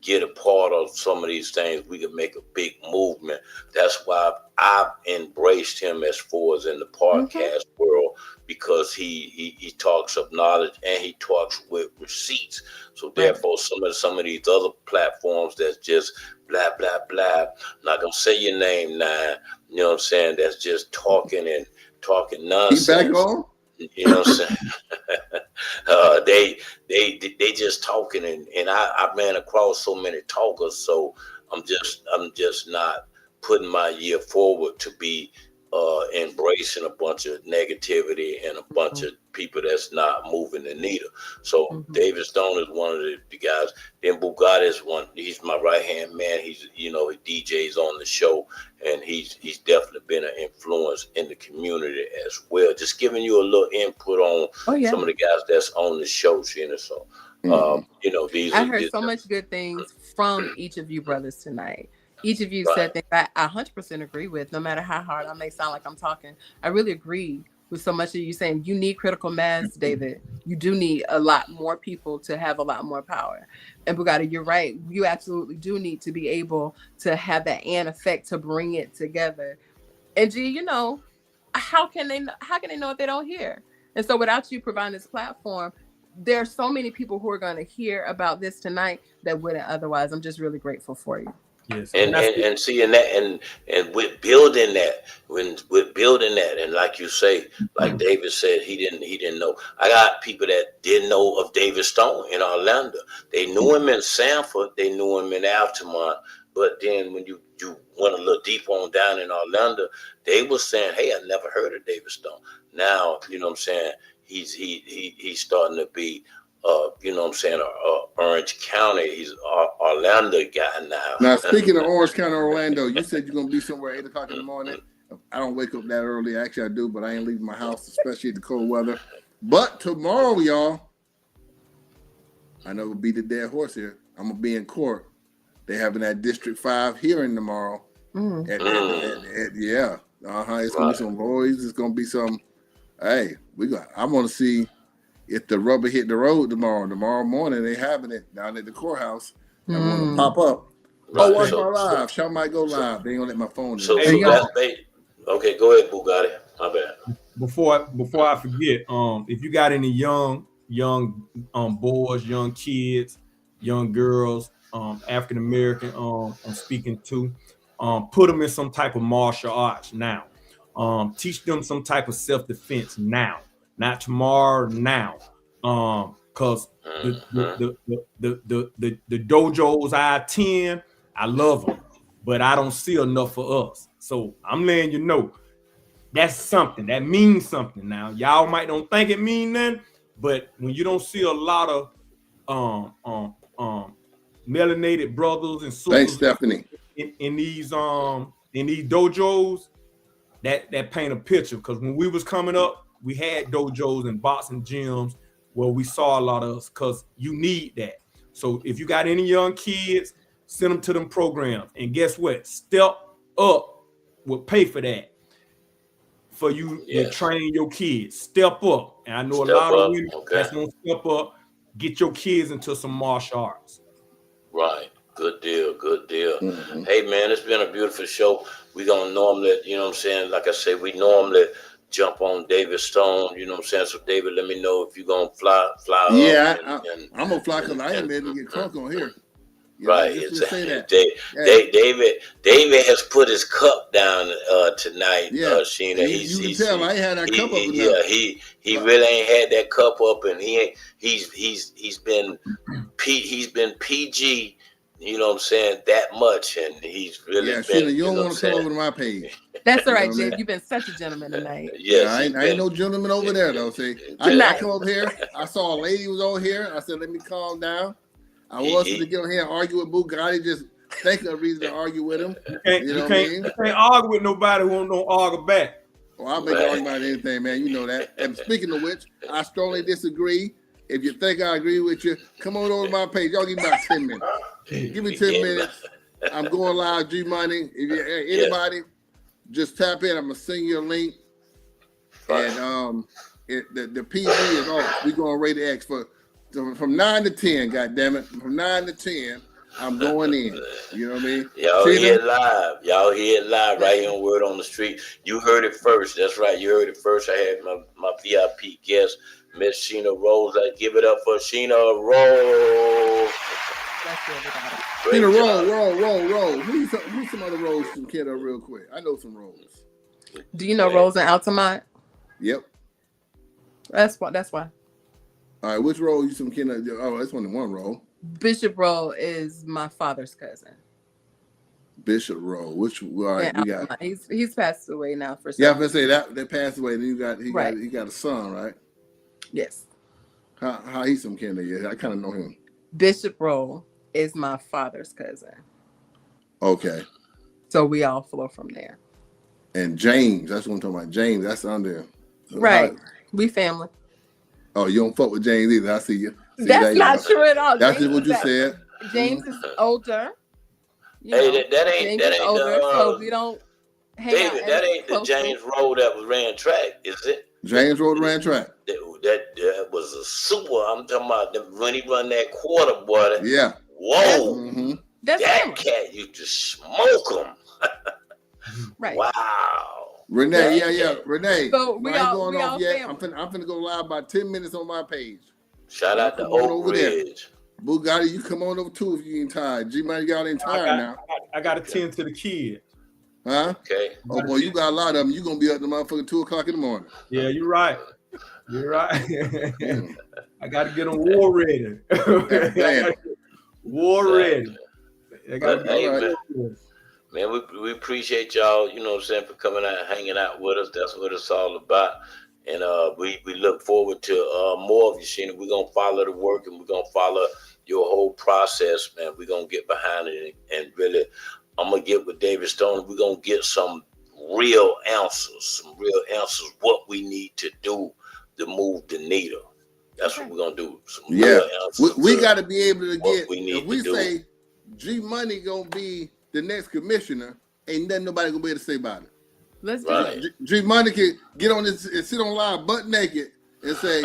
S2: get a part of some of these things, we can make a big movement. That's why I've embraced him as far as in the podcast world, because he talks of knowledge and he talks with receipts. So therefore, some of these other platforms that's just blah blah blah, I'm not gonna say your name now, you know what I'm saying, that's just talking nonsense.
S8: He back on?
S2: You know what I'm saying? They just talking, and I ran across so many talkers, so I'm just not putting my year forward to be embracing a bunch of negativity and a bunch of people that's not moving the needle. So David Stone is one of the guys. Then Bugatti is one. He's my right hand man. He's, you know, he DJs on the show, and he's definitely been an influence in the community as well. Just giving you a little input on some of the guys that's on the show, Sheena. So you know,
S11: I heard so much good things from each of you brothers tonight. Each of you said things I 100% agree with, no matter how hard I may sound like I'm talking. I really agree with so much of you saying you need critical mass, David. You do need a lot more people to have a lot more power. And Bugatti, you're right. You absolutely do need to be able to have that and effect to bring it together. And G, you know, how can they know if they don't hear? And so without you providing this platform, there are so many people who are going to hear about this tonight that wouldn't otherwise. I'm just really grateful for you.
S5: Yes.
S2: And seeing that and with building that, and like you say, like David said, he didn't know. I got people that didn't know of David Stone in Orlando. They knew him in Sanford, they knew him in Altamont, but then when you went a little deeper on down in Orlando, they were saying, "Hey, I never heard of David Stone." Now, you know what I'm saying, he's starting to be you know what I'm saying, Orange County. He's Orlando guy now.
S8: Now, speaking of Orange County, Orlando, you said you're going to be somewhere 8 o'clock in the morning. I don't wake up that early. Actually, I do, but I ain't leaving my house, especially in the cold weather. But tomorrow, y'all, I know we'll beat the dead horse here. I'm going to be in court. They're having that District 5 hearing tomorrow. Yeah. It's going to be some boys. It's going to be some, hey, I want to see if the rubber hit the road tomorrow morning. They having it down at the courthouse. I want to pop up. Watch my live. Shaw might go live. They ain't gonna let my phone in.
S2: Okay, go ahead, Bugatti. My bad.
S5: Before I forget, if you got any young boys, young kids, young girls, African American, I'm speaking to, put them in some type of martial arts now. Teach them some type of self-defense now. Not tomorrow, now, because the dojos I attend, I love them, but I don't see enough for us. So I'm letting you know that's something that means something. Now, y'all might don't think it mean nothing, but when you don't see a lot of melanated brothers and sisters,
S8: thanks, Stephanie,
S5: in these dojos, that paint a picture. Because when we was coming up, we had dojos and boxing gyms where we saw a lot of us, because you need that. So if you got any young kids, send them to them programs. And guess what? Step Up will pay for that. For you to train your kids. Step Up. And I know a lot of women that's going to step up, get your kids into some martial arts.
S2: Right. Good deal. Hey, man, it's been a beautiful show. We're going to normally, you know what I'm saying, like I said, we normally jump on David Stone, you know what I'm saying? So, David, let me know if you're going to fly
S8: yeah,
S2: up.
S8: I'm going to fly because I ain't ready to get crunk on here.
S2: Right,
S8: just say that.
S2: David has put his cup down tonight. Sheena,
S8: you can tell I ain't had that cup up enough.
S2: Yeah, he really ain't had that cup up, and he's been PG. You know what I'm saying? That much, and he's really been.
S8: Sheena, you don't want to come over to my page.
S11: That's all right, Jim. You've been such a gentleman tonight.
S2: Yes,
S8: I ain't no gentleman over there though. See, I come over here. I saw a lady was over here. I said, let me calm down. I wasn't to get on here and argue with Bugatti. Just think of a reason to argue with him.
S5: You can't argue with nobody who don't argue back.
S8: Well, I'll make an argument about anything, man. You know that. And speaking of which, I strongly disagree. If you think I agree with you, come on over to my page. Y'all give me about 10 minutes. Give me 10 minutes. I'm going live, G Money. If you anybody, just tap in. I'm gonna send you a link. And the PG is off. We're going rated X from 9 to 10. God damn it, from 9 to 10. I'm going in. You know what I mean?
S2: Y'all hear it live. Y'all hear it live right here on Word on the Street. You heard it first. That's right. You heard it first. I had my VIP guest, Miss Sheena Rose. I give it up for Sheena Rose.
S8: Sheena Rose. Who's some other Rose from Kiddo real quick? I know some Rose.
S11: Do you know Rose in Altamont?
S8: Yep.
S11: That's why.
S8: All right, which Rose you some Kiddo? Oh, that's only one Rose.
S11: Bishop Rowe is my father's cousin.
S8: Bishop Rowe. Which all right, we got.
S11: He's passed away now for.
S8: Yeah, I'm gonna say that they passed away. Then he got a son, right?
S11: Yes.
S8: How he's some kind of I kind of know him.
S11: Bishop Rowe is my father's cousin.
S8: Okay.
S11: So we all flow from there.
S8: And James, that's what I'm talking about. James, that's under.
S11: Right. We family.
S8: Oh, you don't fuck with James either. I see you.
S11: That's not true at all.
S8: That's just what you said.
S11: James is older.
S2: Hey, that ain't
S11: older, so we don't hang
S2: David,
S11: out
S2: that ain't the James Rowe that was ran track, is it?
S8: James Rowe ran track.
S2: That was a super. I'm talking about when he run that quarter, boy.
S8: Yeah.
S2: Whoa. That cat used to smoke him.
S11: Right.
S2: Wow.
S8: Renee, yeah. Renee.
S11: So we all family.
S8: I'm finna go live about 10 minutes on my page.
S2: Shout out to Oak Ridge.
S8: Bugatti, you come on over too if you ain't tired. G-Man, y'all ain't tired now.
S5: I got to tend to the kids.
S8: Huh?
S2: Okay.
S8: Oh, boy, you got a lot of them. You're going to be up to motherfucking 2 o'clock in the morning.
S5: Yeah, you're right. I got to get them war ready. War ready.
S2: Man, we appreciate y'all, you know what I'm saying, for coming out and hanging out with us. That's what it's all about. And we look forward to more of you, Sheena. We're going to follow the work and we're going to follow your whole process, man. We're going to get behind it and really, I'm going to get with David Stone. We're going to get some real answers, what we need to do to move the needle. That's what we're going to do. Some real answers.
S8: We got to be able to get, if we
S2: do.
S8: say G-Money going to be the next commissioner, ain't nothing nobody going to be able to say about it.
S11: Let's do it.
S8: G-Money can get on this and sit on live butt naked and say,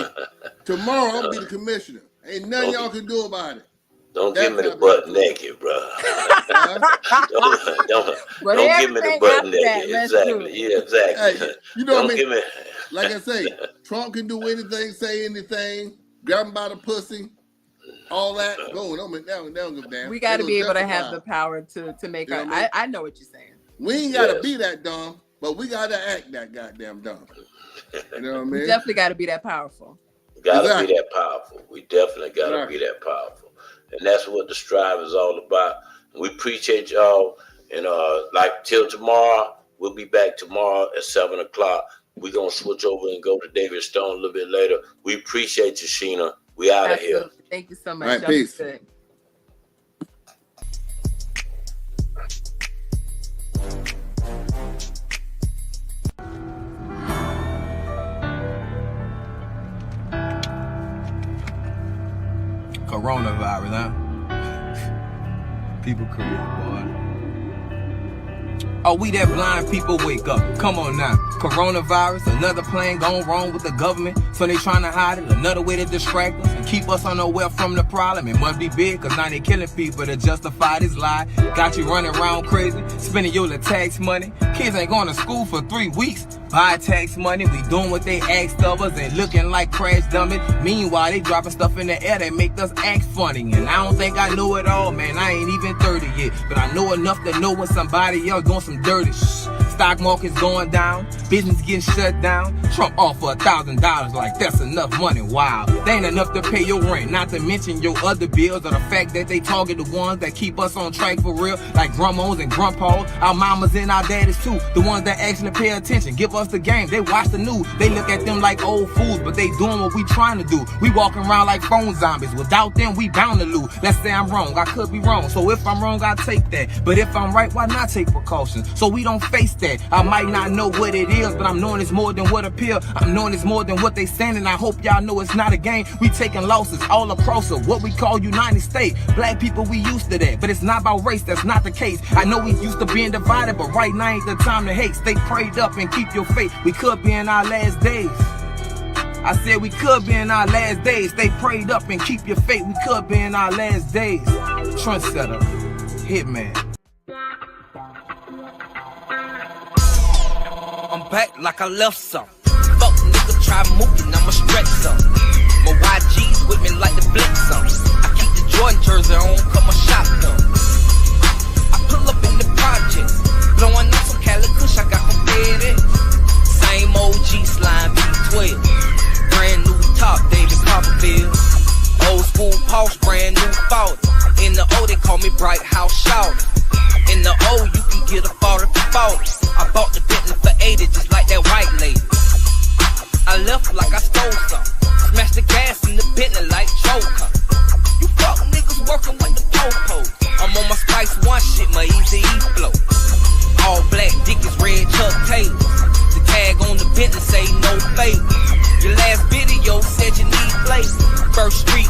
S8: tomorrow I'll be the commissioner. Ain't nothing y'all can do about it.
S2: Don't give me the butt naked, bro. don't give me the butt naked. Exactly. Yeah, exactly.
S8: Hey, you know what I mean? Like I say, Trump can do anything, say anything, grab him by the pussy, all that. Go on.
S11: We got to be able to have the power to make our. I know what you're saying.
S8: We ain't got to be that dumb, but we got to act that goddamn dumb. You know what I mean?
S11: We definitely got to be that powerful.
S2: Gotta be that powerful. We definitely gotta be that powerful. And that's what the strive is all about. We appreciate y'all. And like till tomorrow, we'll be back tomorrow at 7 o'clock. We're gonna switch over and go to David Stone a little bit later. We appreciate you, Sheena. We out of here.
S11: Thank you so much.
S8: All right, peace.
S12: Coronavirus, huh? People career, boy. Oh, we that blind people wake up. Come on now. Coronavirus, another plan gone wrong with the government. So they trying to hide it, another way to distract us and keep us unaware from the problem. It must be big, cause now they killing people to justify this lie. Got you running around crazy, spending your little tax money. Kids ain't going to school for 3 weeks. buy tax money. We doing what they asked of us and looking like crash dummies. Meanwhile, they dropping stuff in the air that make us act funny. And I don't think I know it all, man. I ain't even 30 yet. But I know enough to know when somebody else doing some dirty shit. Stock market's going down, business getting shut down. Trump offer $1,000 like that's enough money. Wow, they ain't enough to pay your rent, not to mention your other bills, or the fact that they target the ones that keep us on track for real, like grandmas and grandpas, our mamas and our daddies too, the ones that actually pay attention, give us the game. They watch the news, they look at them like old fools, but they doing what we trying to do. We walking around like phone zombies. Without them, we bound to lose. Let's say I'm wrong, I could be wrong. So if I'm wrong, I take that. But if I'm right, why not take precautions? So we don't face that. I might not know what it is, but I'm knowing it's more than what appear. I'm knowing it's more than what they saying, and I hope y'all know it's not a game. We taking losses all across what we call United States. Black people, we used to that, but it's not about race, that's not the case. I know we used to being divided, but right now ain't the time to hate. Stay prayed up and keep your faith. We could be in our last days. I said we could be in our last days. Stay prayed up and keep your faith. We could be in our last days. Trendsetter, Hitman.
S13: I'm back like I left some. Fuck nigga, try moving, I'ma stretch some. My YG's with me like the Blitz some. I keep the Jordan jersey on, cut my shotgun. I pull up in the projects, blowing up some Cali Kush I got from Fed. Same OG slime B12. Brand new top, David Copperfield. Old school Porsche, brand new 40. In the O, they call me Bright House Shout. In the O, you can get a 40 for 40. I bought the Bentley for 80, just like that white lady. I left like I stole some. Smashed the gas in the Bentley like Joker. You fuck niggas working with the po-po. I'm on my Spice One shit, my Easy E flow. All black Dickies, red Chuck Taylor. The tag on the Bentley say no favor. Your last video said you need flavor. First street